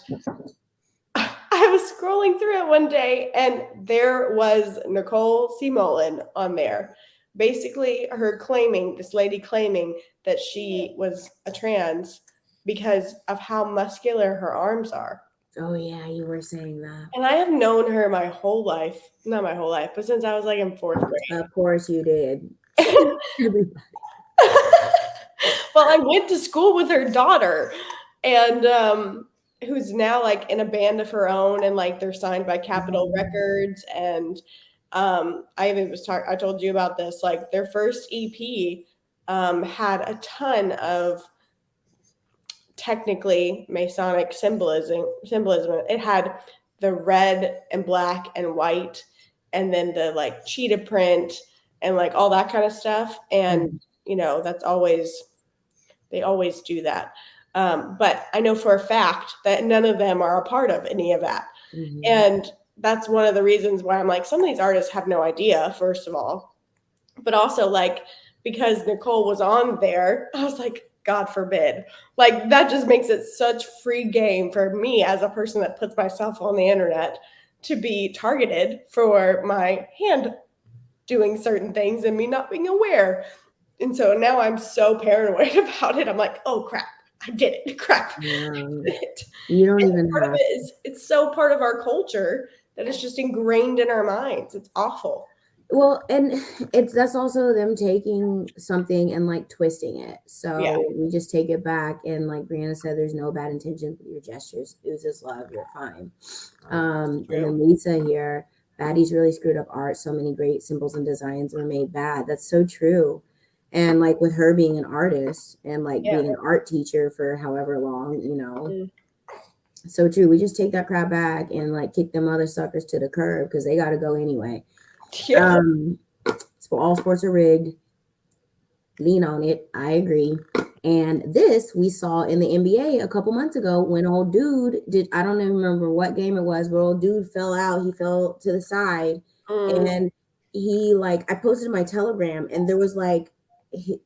I was scrolling through it one day and there was Nicole C. Mullen on there. Basically, this lady claiming that she was a trans because of how muscular her arms are. Oh, yeah, you were saying that. And I have known her my whole life. Not my whole life, but since I was like in 4th grade. Of course you did. Well, I went to school with her daughter and who's now like in a band of her own and like they're signed by Capitol Records. And I even I told you about this, like their first EP had a ton of technically Masonic symbolism. It had the red and black and white and then the like cheetah print and like all that kind of stuff. And you know, they always do that. But I know for a fact that none of them are a part of any of that. Mm-hmm. And that's one of the reasons why I'm like, some of these artists have no idea, first of all, but also like, because Nicole was on there, I was like, God forbid. Like that just makes it such free game for me as a person that puts myself on the internet to be targeted for my hand doing certain things and me not being aware. And so now I'm so paranoid about it. I'm like, oh crap, I did it. Crap. Yeah. You don't even part of it is it's so part of our culture that it's just ingrained in our minds. It's awful. Well, and that's also them taking something and like twisting it. So we just take it back and like Brianna said, there's no bad intentions with your gestures. It was just love. You're fine. And then Lisa here, baddies really screwed up art. So many great symbols and designs were made bad. That's so true. And like with her being an artist and like being an art teacher for however long, you know, so true. We just take that crap back and like kick them other suckers to the curb because they got to go anyway. Yeah. So all sports are rigged. Lean on it. I agree. And this we saw in the NBA a couple months ago when old dude I don't even remember what game it was, but old dude fell out. He fell to the side and he like, I posted my Telegram and there was like he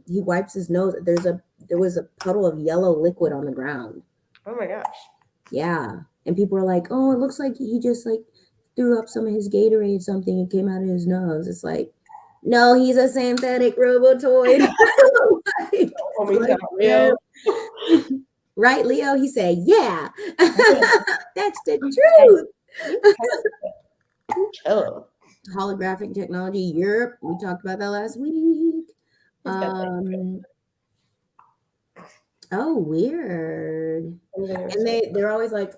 wipes his nose. There was a puddle of yellow liquid on the ground. Oh my gosh. Yeah. And people were like, oh, it looks like he just like threw up some of his Gatorade, something, and came out of his nose. It's like, no, he's a synthetic robotoid. Like, real. Right, Leo? He said, yeah. That's the truth. Holographic technology, Europe. We talked about that last week. Oh, weird. And they're always like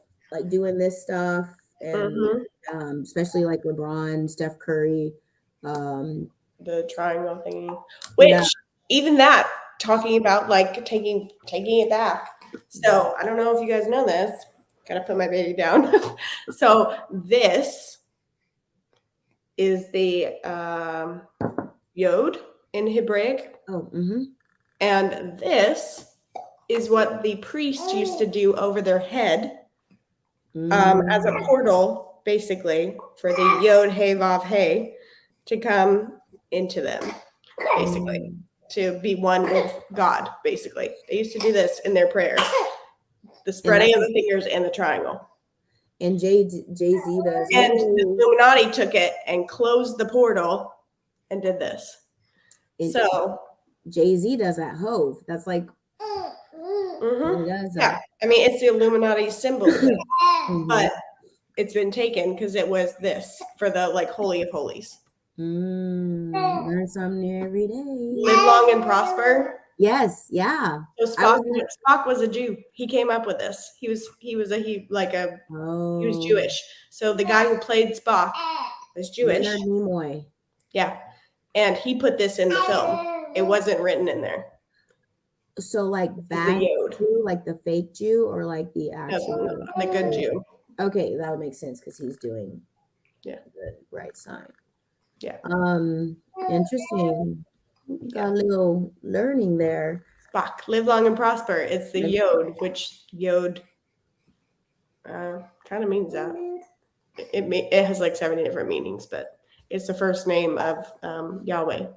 doing this stuff. and especially like LeBron, Steph Curry. The triangle thingy, which even that, talking about like taking it back. So I don't know if you guys know this. Gotta put my baby down. So this is the yod in Hebraic. Oh, and this is what the priest used to do over their head as a portal, basically, for the yod, hey, vav, hey to come into them, basically, to be one with God, basically. They used to do this in their prayers. The spreading of the fingers and the triangle. And Jay-Z does. And the Illuminati took it and closed the portal and did this. So Jay-Z does that Hove. That's like he does that. Yeah. I mean, it's the Illuminati symbol, but it's been taken because it was this for the like Holy of Holies. Learn something new every day. Live long and prosper. Yes, yeah. So Spock was a Jew. He came up with this. He was Jewish. So the guy who played Spock was Jewish. Leonard Nimoy. Yeah, and he put this in the film. It wasn't written in there. So like bad Jew, like the fake Jew, or like the actual the good Jew. Okay, that would make sense because he's doing the right sign. Yeah. Interesting. Got a little learning there. Spock, live long and prosper. It's the yod, which yod kind of means that. It has like 70 different meanings, but it's the first name of Yahweh,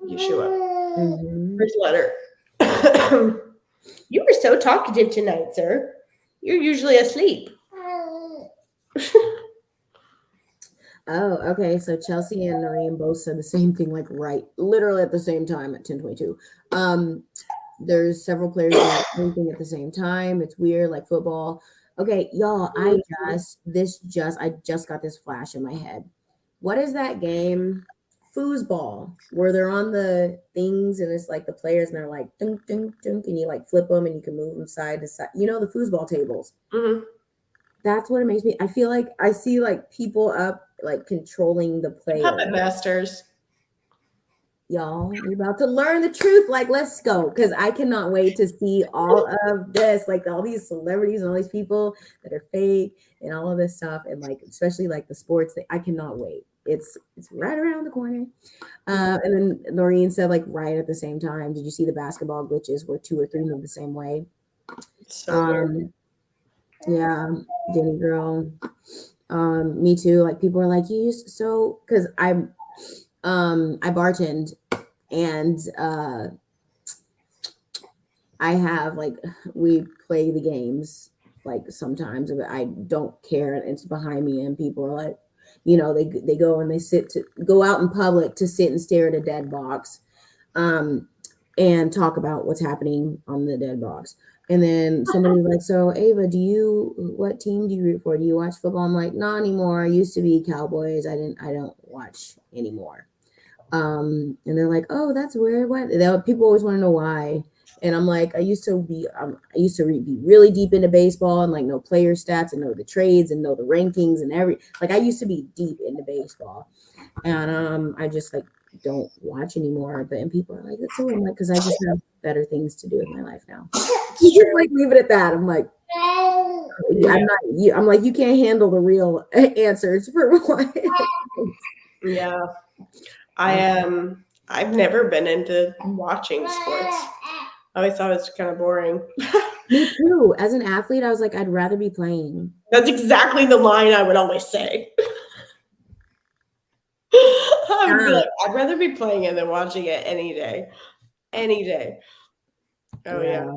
Yeshua. First letter. You were so talkative tonight, sir. You're usually asleep. Oh, okay. So Chelsea and Noreen both said the same thing, like literally at the same time at 10:22. There's several players doing the same thing at the same time. It's weird, like football. Okay, y'all, I just got this flash in my head. What is that game? Foosball, where they're on the things and it's like the players and they're like dunk, dunk, dunk, and you like flip them and you can move them side to side. You know, the foosball tables. That's what it makes me. I feel like I see like people up like controlling the players. Puppet masters. Y'all, you're about to learn the truth. Like, let's go. Because I cannot wait to see all of this. Like all these celebrities and all these people that are fake and all of this stuff. And like, especially like the sports thing. I cannot wait. It's right around the corner. And then Noreen said like right at the same time. Did you see the basketball glitches where 2 or 3 move the same way? So yeah, Jenny girl. Me too. Like people are like, you used so because I bartend and I have like we play the games like sometimes, but I don't care. It's behind me and people are like, you know, they go and they go out in public to sit and stare at a dead box and talk about what's happening on the dead box. And then somebody's like, so Ava, what team do you root for? Do you watch football? I'm like, not anymore. I used to be Cowboys. I don't watch anymore. And they're like, oh, that's weird. What? People always want to know why. And I'm like, I used to be really deep into baseball and like know player stats and know the trades and know the rankings and I used to be deep into baseball. And I just like don't watch anymore. And people are like, that's so weird. Because I just have better things to do with my life now. You just like leave it at that. I'm like, I'm not you. I'm like, you can't handle the real answers for what. Yeah. I've never been into watching sports. I always thought it was kind of boring. Me too. As an athlete, I was like, I'd rather be playing. That's exactly the line I would always say. I would be like, I'd rather be playing it than watching it any day. Any day. Oh yeah.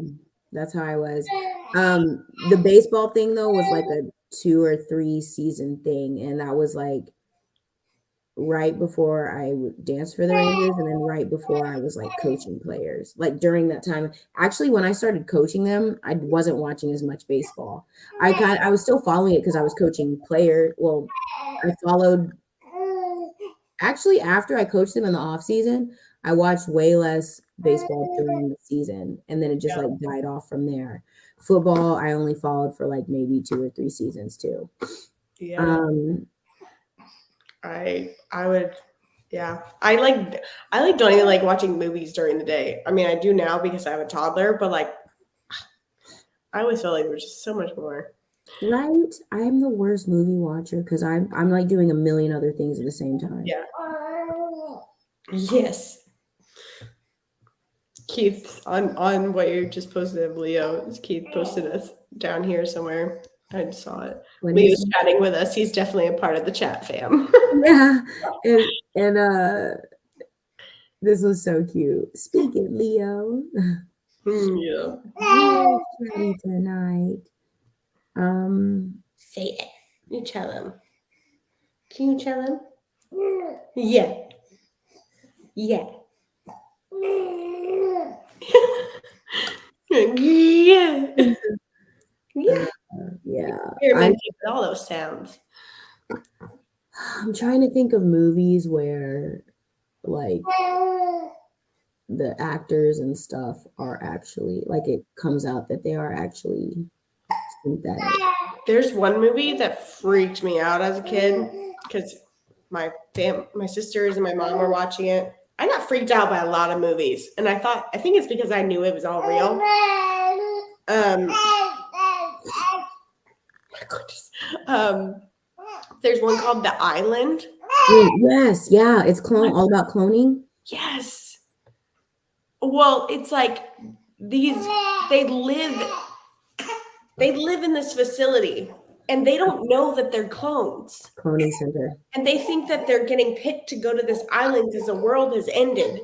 That's how I was. The baseball thing though was like a 2 or 3 season thing, and that was like right before I danced for the Rangers, and then right before I was like coaching players. Like during that time, actually, when I started coaching them, I wasn't watching as much baseball. I was still following it because I was coaching player. Well, I followed. Actually, after I coached them in the off season, I watched way less baseball during the season, and then it just like died off from there. Football, I only followed for like maybe 2 or 3 seasons too. Yeah. Um, I would, yeah. I don't even like watching movies during the day. I mean, I do now because I have a toddler, but like, I always feel like there's just so much more. right? I am the worst movie watcher because I'm like doing a million other things at the same time. Yeah. Yes. Keith on what you just posted of Leo. Keith posted us down here somewhere. I just saw it. What is Leo's chatting with us. He's definitely a part of the chat fam. Yeah, and this was so cute. Speak it, Leo. Yeah. We're chatty tonight. Say it. You tell him. Can you tell him? Yeah. Yeah. Yeah. Yeah. Yeah, Experimenting with all those sounds. I'm trying to think of movies where like the actors and stuff are actually like it comes out that they are actually synthetic. There's one movie that freaked me out as a kid because my sisters and my mom were watching it. I got freaked out by a lot of movies, and I think it's because I knew it was all real. My goodness. There's one called The Island. Yes, yeah, it's all about cloning. Yes. Well, it's like they live in this facility and they don't know that they're clones. Cloning center. And they think that they're getting picked to go to this island because the world has ended.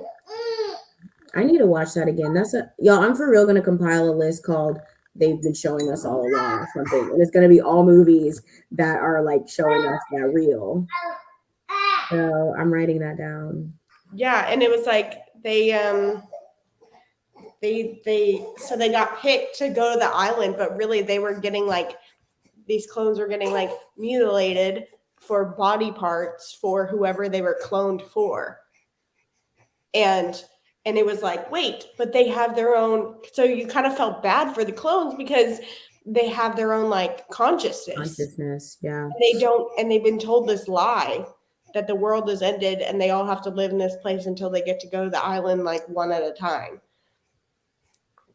I need to watch that again. Y'all, I'm for real gonna compile a list called They've Been Showing Us All Along or something. And it's gonna be all movies that are like showing us that real. So I'm writing that down. Yeah, and it was like they got picked to go to the island, but really they were getting like these clones were getting like mutilated for body parts for whoever they were cloned for. And it was like, wait, but they have their own, so you kind of felt bad for the clones because they have their own like consciousness. Yeah. And they don't, and they've been told this lie that the world has ended and they all have to live in this place until they get to go to the island like one at a time.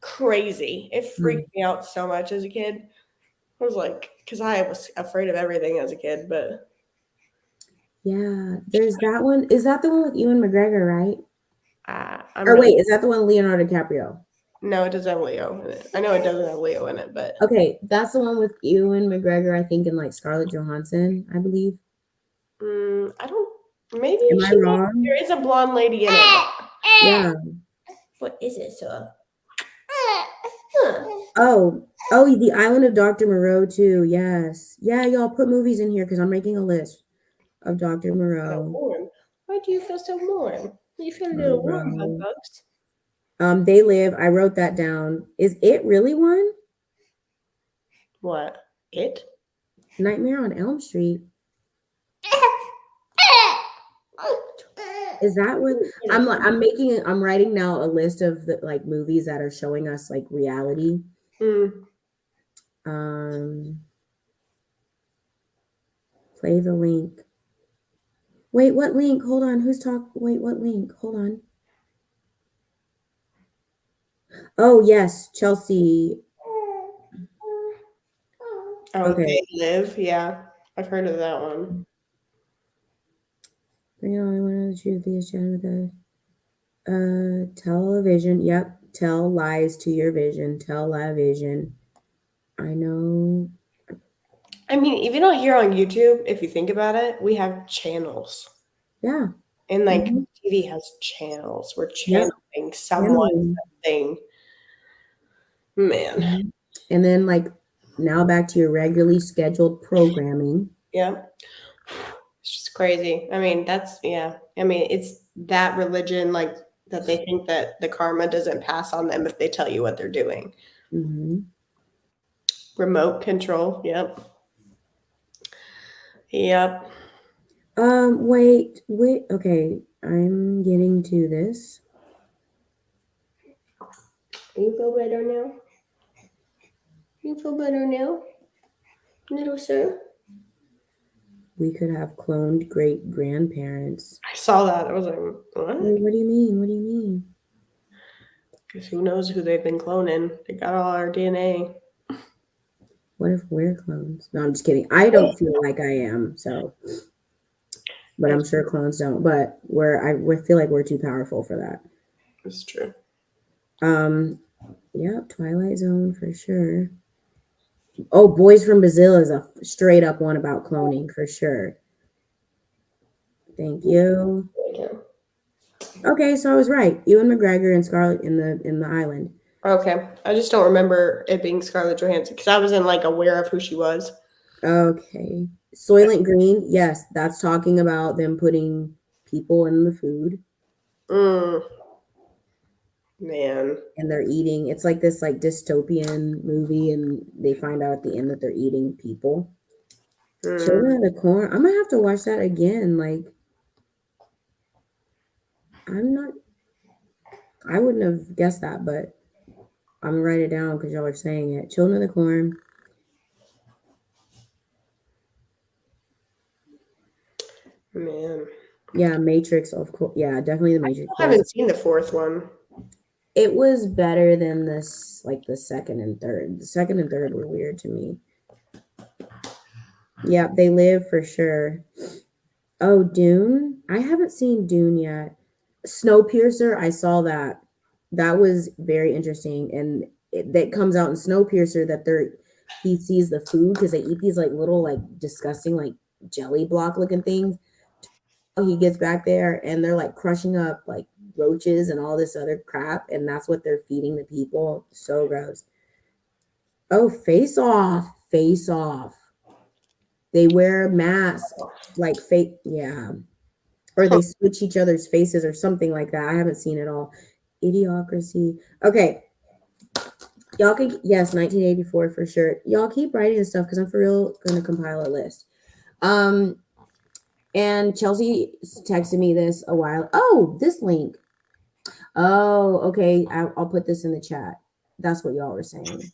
Crazy. It freaked me out so much as a kid. I was like, because I was afraid of everything as a kid, but yeah, there's that one. Is that the one with Ewan McGregor, right? wait, is that the one with Leonardo DiCaprio? No, it doesn't have Leo in it. I know it doesn't have Leo in it, but okay, that's the one with Ewan McGregor, I think, and like Scarlett Johansson, I believe. I don't. Maybe am I wrong? There is a blonde lady in it. Yeah. What is it, so? Oh, the Island of Dr. Moreau too. Yes. Yeah, y'all put movies in here because I'm making a list of Dr. Moreau. Why do you feel so warm? You feel a little warm, bugs. They Live. I wrote that down. Is it really one? What? It? Nightmare on Elm Street. Is that what I'm writing now a list of the like movies that are showing us like reality. Play the link. Wait, what link? Hold on. Wait, what link? Hold on. Oh, yes, Chelsea. Okay. They Live. Yeah, I've heard of that one. Bring it on. I want to choose these chatting with television. Yep. Tell lies to your vision. Tell live vision. I know. I mean, even on here on YouTube, if you think about it, we have channels. Yeah. And like TV has channels. We're channeling someone, something. Man. And then like now back to your regularly scheduled programming. Yeah. It's just crazy. I mean, it's that religion, like that they think that the karma doesn't pass on them if they tell you what they're doing. Remote control. Yep. Wait. Okay. I'm getting to this. You feel better now? You feel better now, little sir? We could have cloned great grandparents. I saw that. I was like, what? Wait, what do you mean? What do you mean? Because who knows who they've been cloning? They got all our DNA. What if we're clones? No, I'm just kidding. I don't feel like I am, so. But I'm sure clones don't. But we feel like we're too powerful for that. It's true. Yeah, Twilight Zone for sure. Oh, Boys from Brazil is a straight up one about cloning for sure. Thank you. Okay, so I was right. Ewan McGregor and Scarlett in the island. Okay, I just don't remember it being Scarlett Johansson because I wasn't like aware of who she was. Okay, Soylent Green. Yes, that's talking about them putting people in the food. Man. And they're eating. It's like this like dystopian movie, and they find out at the end that they're eating people. Children of the Corn. I'm gonna have to watch that again. Like, I wouldn't have guessed that, but I'm gonna write it down because y'all are saying it. Children of the Corn. Man. Yeah, Matrix, of course. Yeah, definitely the Matrix. I haven't seen the fourth one. It was better than this, like the second and third. The second and third were weird to me. Yeah, They Live for sure. Oh, Dune. I haven't seen Dune yet. Snowpiercer. I saw that. That was very interesting, and that comes out in Snowpiercer that he sees the food because they eat these like little like disgusting like jelly block looking things. He gets back there and they're like crushing up like roaches and all this other crap, and that's what they're feeding the people. So gross. Oh, Face Off. Face Off. They wear masks like fake, yeah. Or they switch each other's faces or something like that. I haven't seen it all. Idiocracy. Okay. Y'all can, yes, 1984 for sure. Y'all keep writing this stuff because I'm for real going to compile a list. And Chelsea texted me this a while. Oh, this link. Oh, okay. I'll put this in the chat. That's what y'all were saying.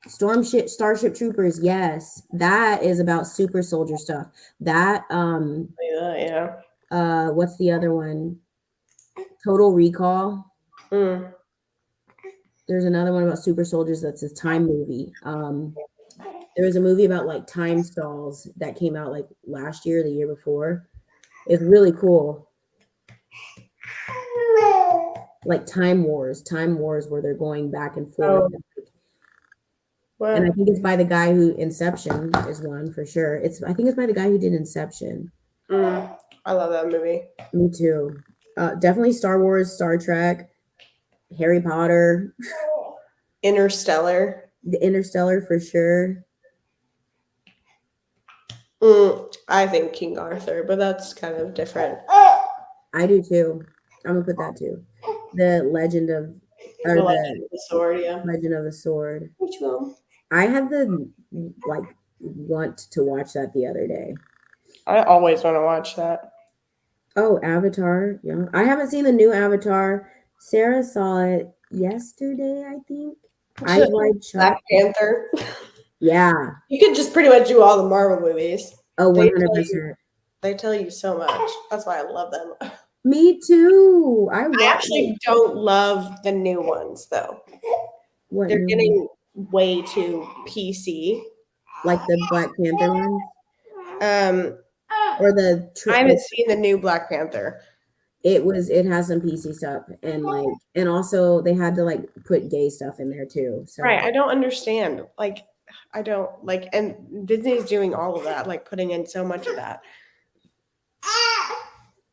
Starship Troopers. Yes, that is about super soldier stuff. That yeah. What's the other one? Total Recall. There's another one about super soldiers that's a time movie. There was a movie about like time stalls that came out like last year, the year before. It's really cool. Like Time Wars where they're going back and forth. Wow. And I think it's by the guy who Inception is one for sure. I think it's by the guy who did Inception. I love that movie. Me too. Definitely Star Wars, Star Trek, Harry Potter, Interstellar. The Interstellar for sure. I think King Arthur, but that's kind of different. I do too. I'm gonna put that too. The Legend of the Sword, yeah. Legend of the Sword. Which one? I had the want to watch that the other day. I always want to watch that. Oh, Avatar. Yeah. I haven't seen the new Avatar. Sarah saw it yesterday, I think. Eyes Wide Shut. Black Panther. Yeah. You could just pretty much do all the Marvel movies. Oh, 100%. They tell you so much. That's why I love them. Me too. I actually don't love the new ones though. What? They're getting way too PC. Like the Black Panther ones? Or the I haven't seen the new Black Panther. It has some PC stuff and also they had to like put gay stuff in there too. So right, I don't understand. Like I don't like, and Disney's doing all of that, like putting in so much of that.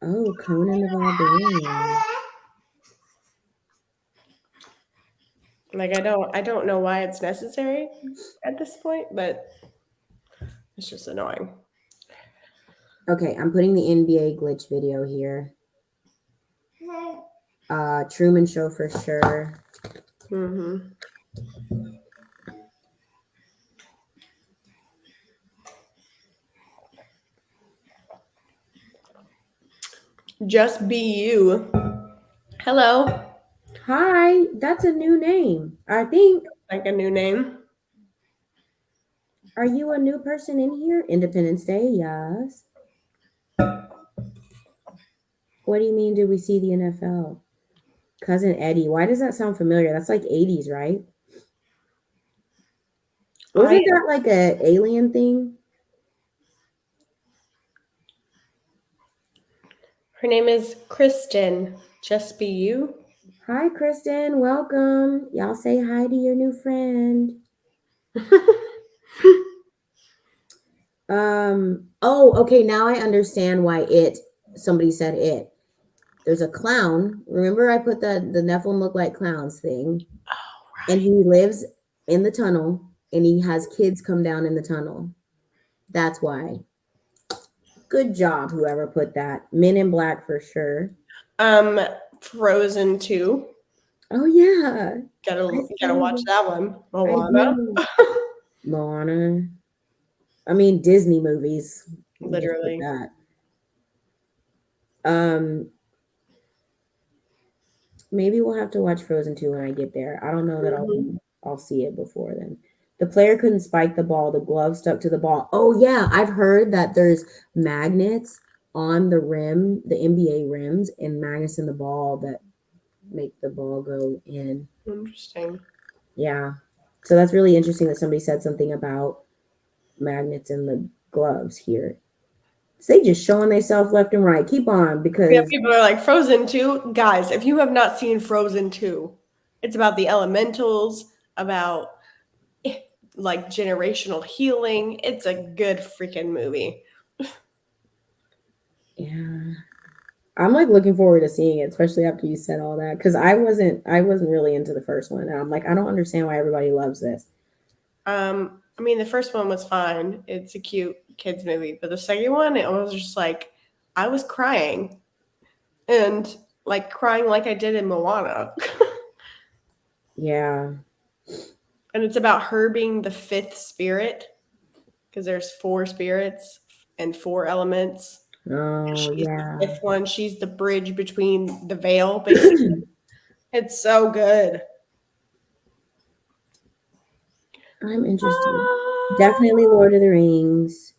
Oh, Conan the Barbarian. Like I don't know why it's necessary at this point, but it's just annoying. Okay, I'm putting the NBA glitch video here. Truman Show for sure. Just Be You. Hello. Hi, that's a new name. I think. Like a new name. Are you a new person in here? Independence Day, yes. What do you mean, did we see the NFL? Cousin Eddie. Why does that sound familiar? That's like 80s, right? Wasn't that like a alien thing? Her name is Kristen. Just be you. Hi, Kristen. Welcome. Y'all say hi to your new friend. Oh, okay. Now I understand why somebody said it. There's a clown. Remember I put the Nephilim look like clowns thing. Oh, And he lives in the tunnel and he has kids come down in the tunnel. That's why. Good job, whoever put that. Men in Black for sure. Frozen 2. Oh yeah. Gotta watch that one. I Moana. do. Moana. I mean Disney movies. Literally. Just put that. Maybe we'll have to watch Frozen 2 when I get there. I don't know that I'll see it before then. The player couldn't spike the ball. The glove stuck to the ball. Oh yeah, I've heard that there's magnets on the rim, the NBA rims, and magnets in the ball that make the ball go in. Interesting. Yeah. So that's really interesting that somebody said something about magnets in the gloves here. So they just showing themselves left and right. Keep on, because Yeah, people are like Frozen 2. Guys, if you have not seen Frozen 2, it's about the elementals, about like generational healing. It's a good freaking movie. yeah. I'm like looking forward to seeing it, especially after you said all that. Because I wasn't really into the first one. And I'm like, I don't understand why everybody loves this. I mean, the first one was fine. It's a cute kids movie, but the second one, it was just like I was crying, and like crying like I did in Moana. Yeah. And it's about her being the fifth spirit because there's 4 spirits and 4 elements. And Oh she's the yeah. 5th one. She's the bridge between the veil, basically. It's so good. I'm interested. Definitely Lord of the Rings.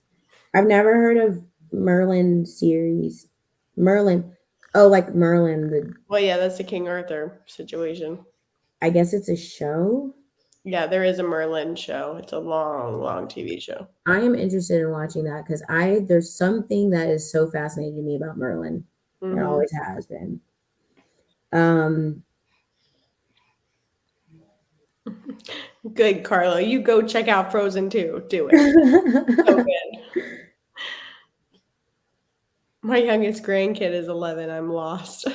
I've never heard of Merlin series. Merlin. Oh, like Merlin. Well, yeah, that's the King Arthur situation. I guess it's a show. Yeah, there is a Merlin show. It's a long, long TV show. I am interested in watching that because there's something that is so fascinating to me about Merlin. It always has been. Good, Carlo. You go check out Frozen 2. Do it. So good. My youngest grandkid is 11. I'm lost.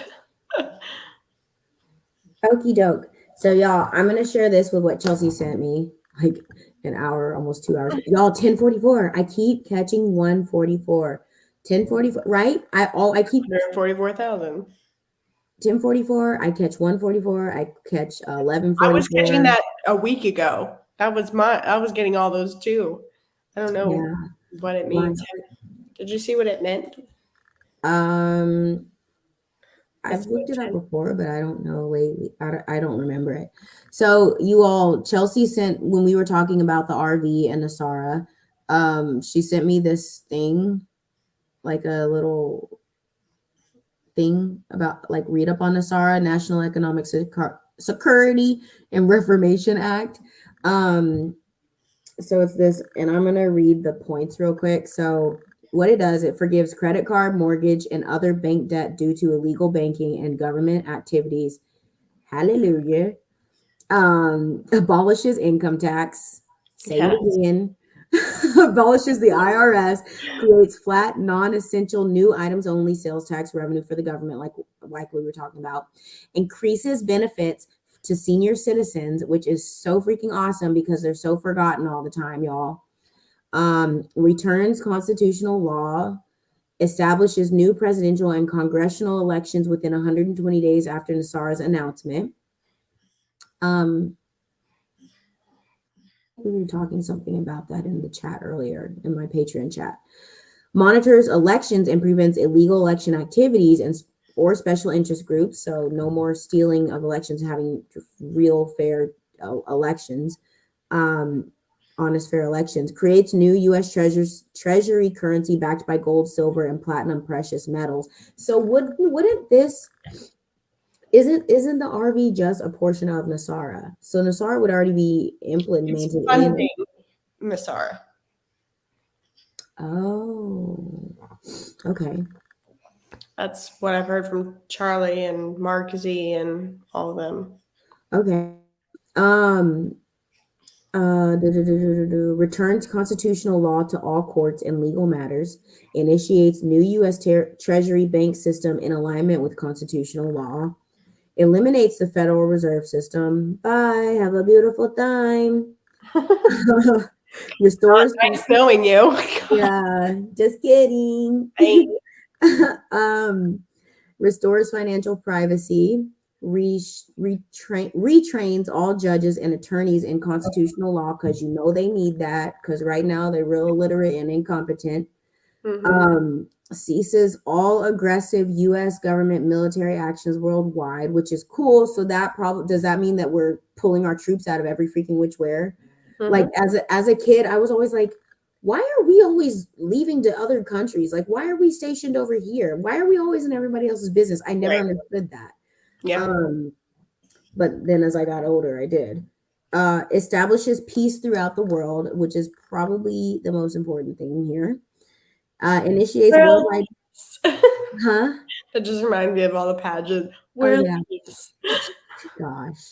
Okie doke. So y'all, I'm gonna share this with what Chelsea sent me, like an hour, almost 2 hours. Y'all, 10:44. I keep catching 144. 10:44, right? I keep 144,000. 10:44. I catch 144. I catch 11:44. I was catching that a week ago. I was getting all those too. I don't know what it means. Did you see what it meant? I've looked it up before, but I don't know lately. I don't remember it. So you all, Chelsea sent, when we were talking about the RV and Nasara, she sent me this thing, like a little thing about like read up on Nasara, National Economic Security and Reformation Act. So it's this, and I'm gonna read the points real quick. So what it does, it forgives credit card, mortgage, and other bank debt due to illegal banking and government activities. Hallelujah. Abolishes income tax. Say it again. Abolishes the IRS, creates flat, non-essential, new items only sales tax revenue for the government, like we were talking about, increases benefits to senior citizens, which is so freaking awesome because they're so forgotten all the time, y'all. Returns constitutional law, establishes new presidential and congressional elections within 120 days after Nasara's announcement. We were talking something about that in the chat earlier, in my Patreon chat. Monitors elections and prevents illegal election activities or special interest groups. So no more stealing of elections, having real fair elections. honest, fair elections, creates new U.S. Treasury currency backed by gold, silver, and platinum precious metals. So wouldn't this isn't the RV just a portion of Nasara? So Nasara would already be It's implemented in. funding Masara. Oh, okay. That's what I've heard from Charlie and Mark Z and all of them. Okay. Returns constitutional law to all courts and legal matters, initiates new U.S. Treasury bank system in alignment with constitutional law, eliminates the Federal Reserve System. Bye. Have a beautiful time. Restores. Nice knowing you. Yeah, just kidding. Restores financial privacy, retrains all judges and attorneys in constitutional law because you know they need that because right now they're real illiterate and incompetent. Ceases all aggressive U.S. government military actions worldwide, which is cool. So that probably does that mean that we're pulling our troops out of every freaking which way? Like as a kid, I was always like, why are we always leaving to other countries? Like, why are we stationed over here? Why are we always in everybody else's business? I never understood that. Yeah. But then as I got older, I did. Establishes peace throughout the world, which is probably the most important thing here. Initiates worldwide. Huh? That just reminds me of all the pageants. Gosh.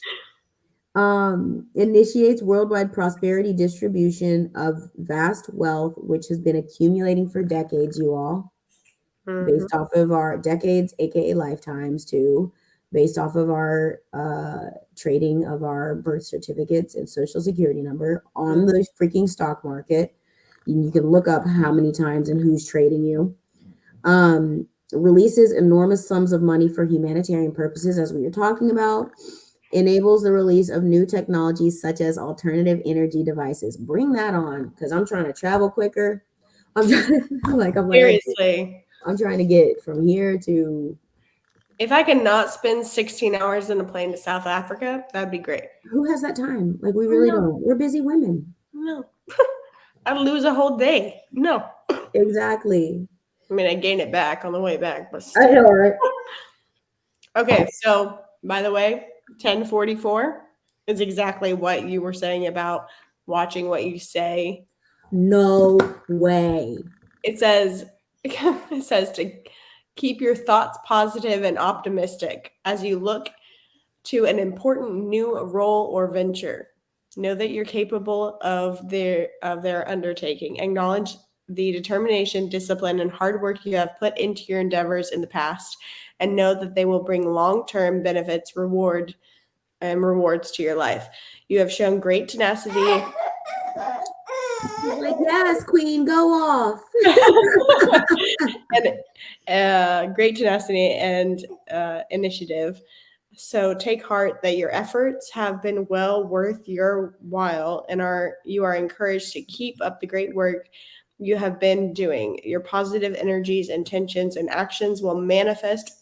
Initiates worldwide prosperity distribution of vast wealth, which has been accumulating for decades, you all, based off of our decades, aka lifetimes, too, based off of our trading of our birth certificates and social security number on the freaking stock market. You can look up how many times and who's trading you. Releases enormous sums of money for humanitarian purposes, as we were talking about. Enables the release of new technologies such as alternative energy devices. Bring that on, because I'm trying to travel quicker. Seriously, I'm trying to get from here to. If I could not spend 16 hours in a plane to South Africa, that'd be great. Who has that time? Like, we really don't. We're busy women. No. I'd lose a whole day. No. Exactly. I mean, I gain it back on the way back, but still. I know, right? Okay, so by the way, 1044 is exactly what you were saying about watching what you say. No way. It says to keep your thoughts positive and optimistic as you look to an important new role or venture. Know that you're capable of their undertaking. Acknowledge the determination, discipline, and hard work you have put into your endeavors in the past, and know that they will bring long-term benefits, rewards to your life. You have shown great tenacity. Like, yes, queen, go off. And great tenacity and initiative. So take heart that your efforts have been well worth your while, and you are encouraged to keep up the great work you have been doing. Your positive energies, intentions, and actions will manifest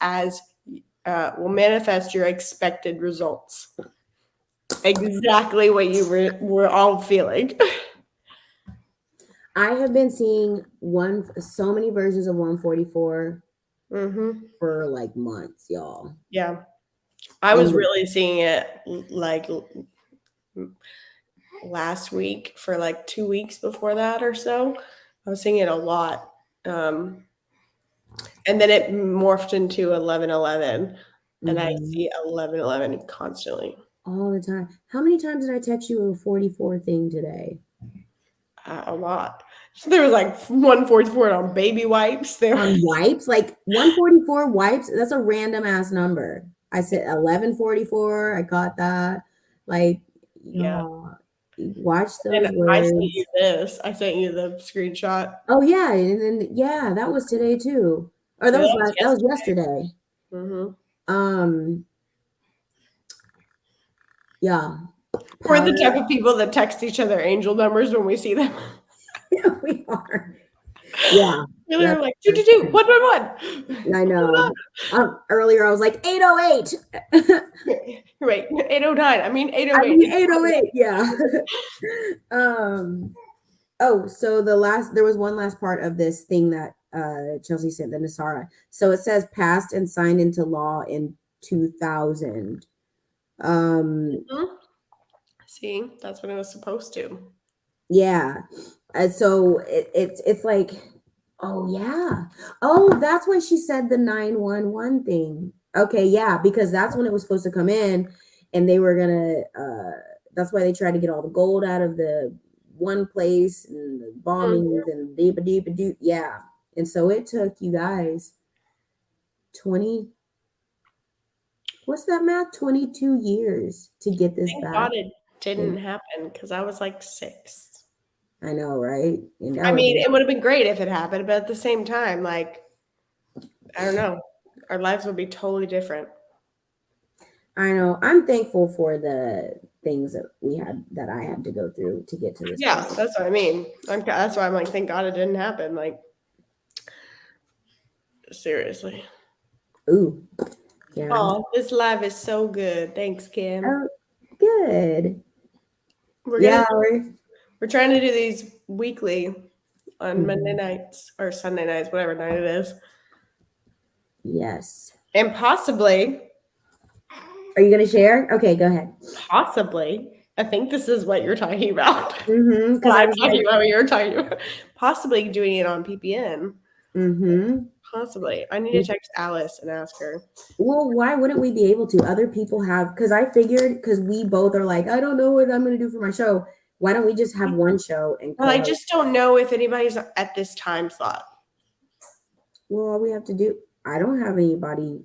your expected results. Exactly what you were all feeling. I have been seeing so many versions of 144 for like months, y'all. Yeah. I was really seeing it like last week for like 2 weeks before that or so. I was seeing it a lot. And then it morphed into 1111. And I see 1111 constantly. All the time. How many times did I text you a 44 thing today? A lot. So there was like 144 on baby wipes. On wipes? Like 144 wipes? That's a random ass number. I said 1144. I got that. Like, watch those words. I sent you this. I sent you the screenshot. Oh yeah, and then that was today too. Or that was yesterday. Yeah. We're the type of people that text each other angel numbers when we see them. Yeah, we are. Yeah. We were like 222, 111. I know. Earlier I was like 808. Right, 809. I mean 808. I mean 808. Yeah. So there was one last part of this thing that Chelsea sent the Nasara. So it says passed and signed into law in 2000. See, that's when it was supposed to. Yeah. So it's like, oh yeah. Oh, that's why she said the 911 thing. Okay, yeah, because that's when it was supposed to come in, and they were gonna that's why they tried to get all the gold out of the one place and the bombings and deep. Yeah. And so it took you guys 20, what's that math? 22 years to get this Thank back. God it didn't happen because I was like 6. I know, right? And I mean, it would have been great if it happened, but at the same time, like, I don't know, our lives would be totally different. I know. I'm thankful for the things that I had to go through to get to this. Yeah, point. that's what I mean. That's why I'm like, thank God it didn't happen. Like, seriously. Ooh. Yeah. Oh, this live is so good. Thanks, Kim. Oh, good. We're trying to do these weekly on Monday nights or Sunday nights, whatever night it is. Yes. And possibly. Are you going to share? Okay, go ahead. Possibly. I think this is what you're talking about. Because I'm talking about what you're talking about. Possibly doing it on PPN. Possibly. I need to text Alice and ask her. Well, why wouldn't we be able to? Other people have, because I figured, because we both are like, I don't know what I'm going to do for my show. Why don't we just have one show? Well, I just don't know if anybody's at this time slot. Well, all we have to do, I don't have anybody.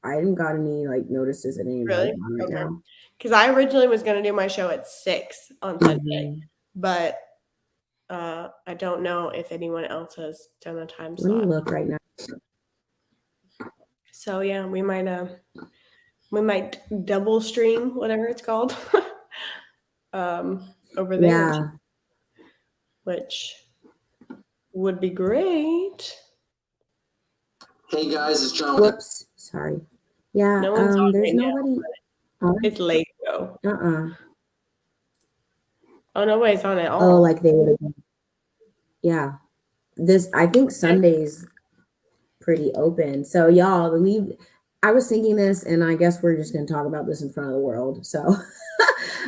I haven't got any like notices at anybody right now. Because I originally was going to do my show at 6 on Sunday, but I don't know if anyone else has done a time slot. Let me look right now. So yeah, we might double stream, whatever it's called, over there. Yeah. Which would be great. Hey guys, it's John. Whoops, sorry. Yeah, no one's on there's right nobody. It's late though. Oh, nobody's on at all. Oh, like they would have. Yeah, I think Sunday's pretty open. So y'all, I was thinking this, and I guess we're just going to talk about this in front of the world. So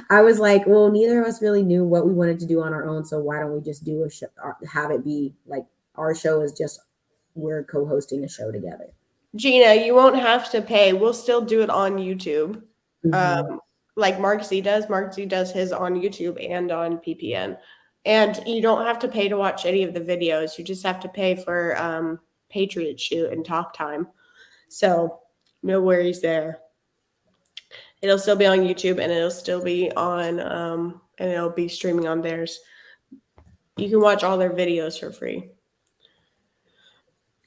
I was like, well, neither of us really knew what we wanted to do on our own. So why don't we just do a show, have it be like our show is just, we're co-hosting a show together. Gina, you won't have to pay. We'll still do it on YouTube. Like Mark Z does. Mark Z does his on YouTube and on PPN. And you don't have to pay to watch any of the videos. You just have to pay for Patriot Shoot and talk time. So no worries there. It'll still be on YouTube and it'll still be on and it'll be streaming on theirs. You can watch all their videos for free.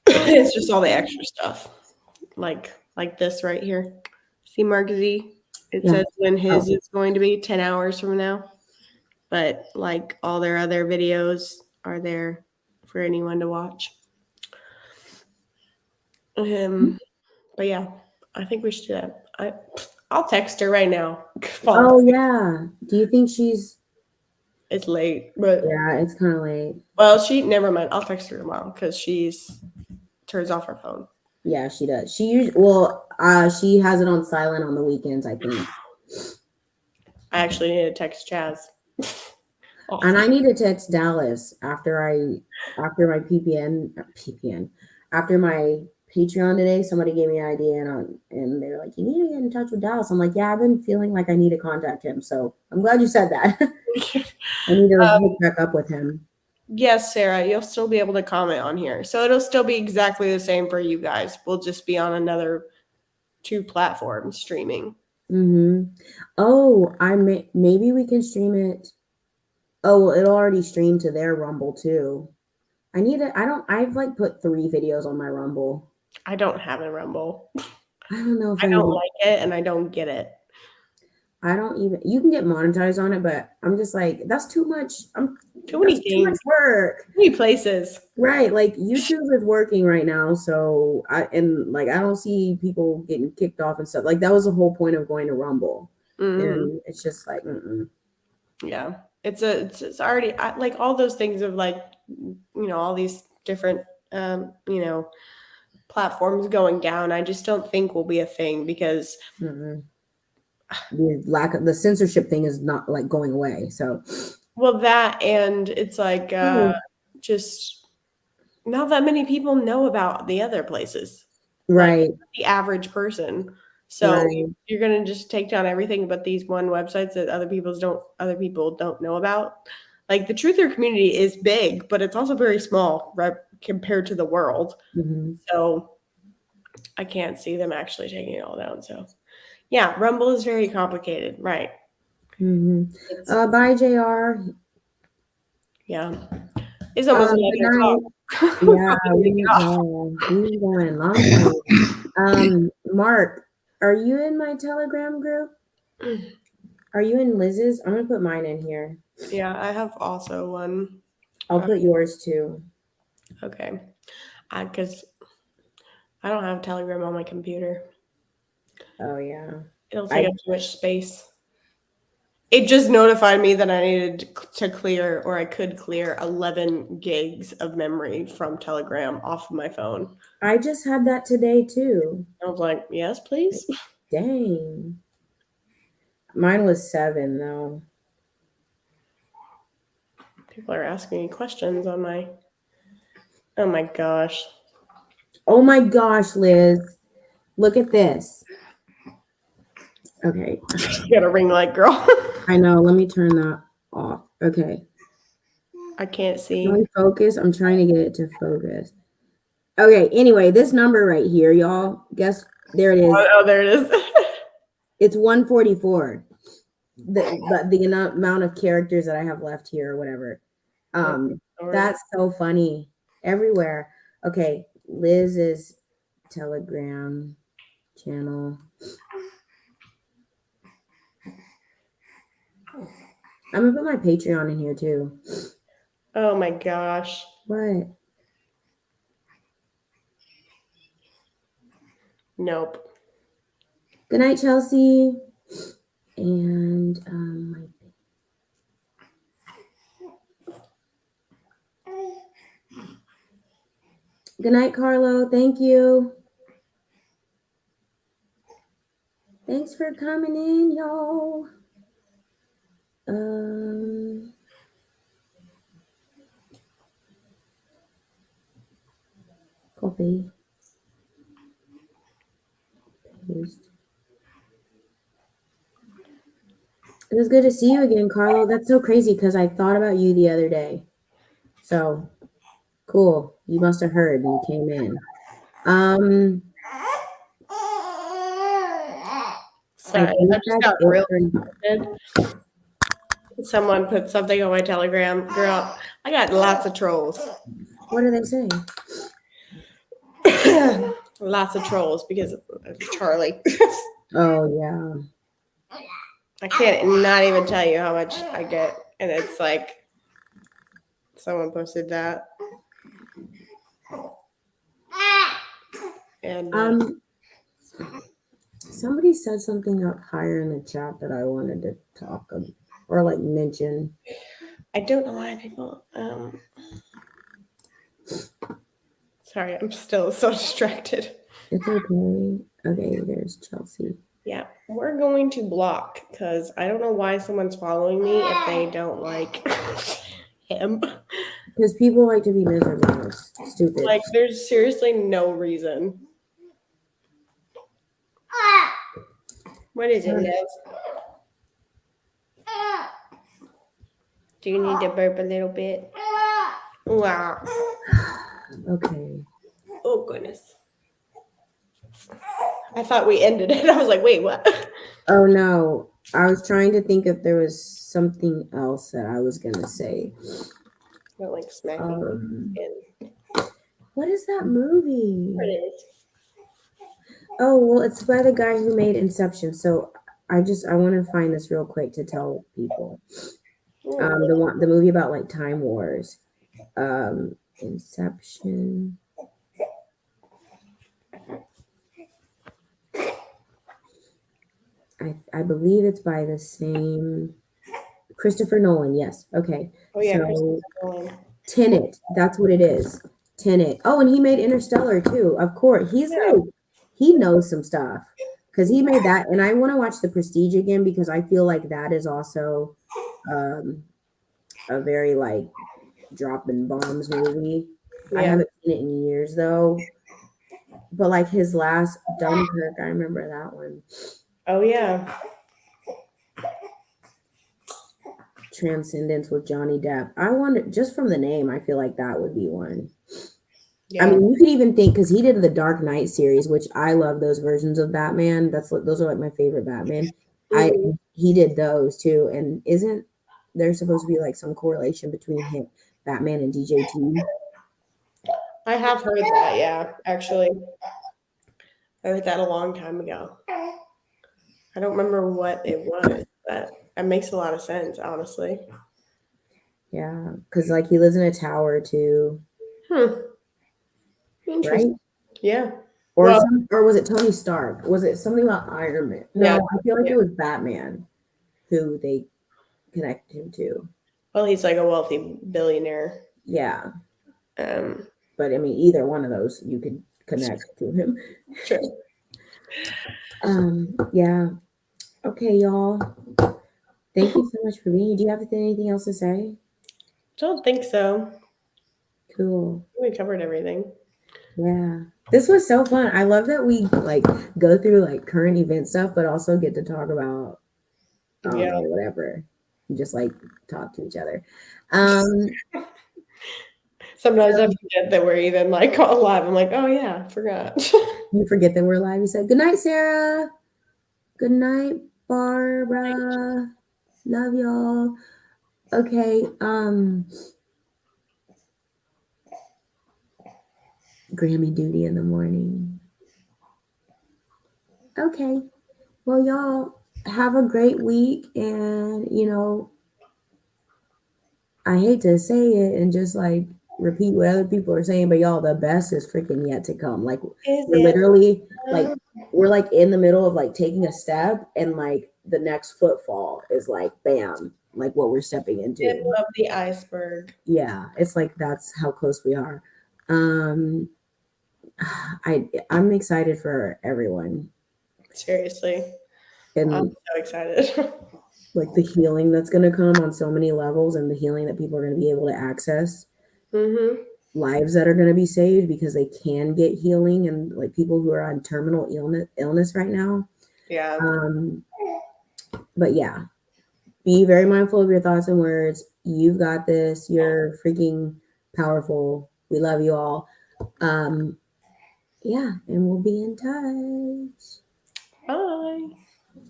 It's just all the extra stuff. Like this right here. See Mark Z? It says when his is going to be 10 hours from now. But like all their other videos are there for anyone to watch. But yeah, I think we should do that. I'll text her right now. Oh yeah. Do you think she's? It's late, but yeah, it's kind of late. Well, never mind. I'll text her tomorrow because she's turns off her phone. Yeah, she does. She has it on silent on the weekends, I think. I actually need to text Chaz. And I need to text Dallas after my PPN, after my Patreon today. Somebody gave me an idea and they're like, you need to get in touch with Dallas. I'm like, yeah, I've been feeling like I need to contact him. So I'm glad you said that. I need to hook back up with him. Yes, Sarah, you'll still be able to comment on here. So it'll still be exactly the same for you guys. We'll just be on another 2 platforms streaming. Oh, maybe we can stream it. Oh, well, it'll already stream to their Rumble too. I've like put 3 videos on my Rumble. I don't have a Rumble. I don't know if I don't like it and I don't get it. You can get monetized on it, but I'm just like, that's too much. Too many That's too much things. work. Too many places. Right, like YouTube is working right now, so I don't see people getting kicked off and stuff. Like that was the whole point of going to Rumble, and it's just like, yeah, it's already like all those things of like, all these different platforms going down. I just don't think will be a thing because the lack of the censorship thing is not like going away. So, well, that and it's like just not that many people know about the other places, right? Like the average person. So Right. you're gonna just take down everything but these one websites that other people don't know about. Like the truther community is big, but it's also very small, right, compared to the world. So I can't see them actually taking it all down. So yeah, Rumble is very complicated, right? Bye, JR. Yeah, it's almost Good night. talk. Yeah, we've been going a long time. Mark, are you in my Telegram group? Are you in Liz's? I'm gonna put mine in here. Yeah, I have also one. I'll put yours too. Okay, because I don't have Telegram on my computer. Oh yeah, It'll take up too much space. It just notified me that I needed to clear, or I could clear 11 gigs of memory from Telegram off of my phone. I just had that today too. I was like, yes, please. Dang. Mine was 7 though. People are asking me questions on my. Oh my gosh. Oh my gosh, Liz. Look at this. Okay. You got a ring light, girl. I know. Let me turn that off. Okay. I can't see. Can we focus? I'm trying to get it to focus. Okay. Anyway, this number right here, y'all. Guess there it is. Oh, there it is. It's 144. The amount of characters that I have left here or whatever. That's so funny. Everywhere. Okay. Liz's Telegram channel. I'm gonna put my Patreon in here too. Oh my gosh. What? Nope. Good night, Chelsea. And good night, Carlo. Thank you. Thanks for coming in, y'all. Copy. Paste. It was good to see you again, Carlo. That's so crazy because I thought about you the other day. So cool. You must have heard when you came in. Sorry, I just got real excited. Someone put something on my Telegram. Girl, I got lots of trolls. What do they say? Lots of trolls because of Charlie. Oh, yeah. I can't not even tell you how much I get. And it's like, someone posted that. And somebody said something up higher in the chat that I wanted to talk about or like mention. I don't know why people sorry, I'm still so distracted. It's okay. Okay, there's Chelsea. Yeah, we're going to block because I don't know why someone's following me if they don't like him. Because people like to be miserable. It's stupid. Like, there's seriously no reason. What is it, Liz? Do you need to burp a little bit? Wow. Okay. Oh, goodness. I thought we ended it. I was like, wait, what? Oh, no. I was trying to think if there was something else that I was going to say. Not like smacking. What is that movie? What is? Oh, well, it's by the guy who made Inception. So I want to find this real quick to tell people. The movie about like time wars. Inception. I believe it's by the same Christopher Nolan. Yes. Okay. Oh yeah, So Christopher Nolan. Tenet. That's what it is. Tenet. Oh, and he made Interstellar too. Of course, he knows some stuff because he made that. And I want to watch The Prestige again because I feel like that is also a very like dropping bombs movie. I Yeah. haven't seen it in years though. But like his last Dunkirk, I remember that one. Oh yeah. Transcendence with Johnny Depp. I wonder, just from the name, I feel like that would be one. Yeah. I mean, you could even think because he did the Dark Knight series, which I love those versions of Batman. Those are like my favorite Batman. He did those too, and isn't there supposed to be like some correlation between him, Batman, and DJT? I have heard that. Yeah, actually, I heard that a long time ago. I don't remember what it was, but that makes a lot of sense, honestly. Yeah, because like he lives in a tower too, Interesting. right? Yeah. Or Well, or was it Tony Stark? Was it something about Iron Man? No, Yeah. I feel like it was Batman who they connected him to. Well, he's like a wealthy billionaire. Yeah, Um, but I mean, either one of those you could connect to him. Sure. Yeah. Okay, y'all. Thank you so much for being here. Do you have anything else to say? Don't think so. Cool. We covered everything. Yeah. This was so fun. I love that we like go through like current event stuff, but also get to talk about whatever. Just like talk to each other. Sometimes I forget that we're even like live. I'm like, oh yeah, forgot. You forget that we're live. You said good night, Sarah. Good night, Barbara. Love y'all. Okay. Grammy duty in the morning. Okay. Well, y'all have a great week. And, I hate to say it and just like repeat what other people are saying, but y'all, the best is freaking yet to come. Like, we're literally like, we're like in the middle of like taking a step, and like the next footfall is like, bam, like what we're stepping into. Tip of the iceberg. Yeah. It's like, that's how close we are. I'm excited for everyone. Seriously. And I'm so excited. like the healing that's going to come on so many levels, and the healing that people are going to be able to access, lives that are going to be saved because they can get healing, and like people who are on terminal illness right now. Yeah. But yeah, be very mindful of your thoughts and words. You've got this. You're freaking powerful. We love you all. Yeah, and we'll be in touch. Bye.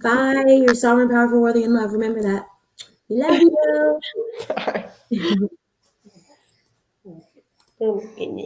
Bye. You're sovereign, powerful, worthy, and love. Remember that. We love you. Bye.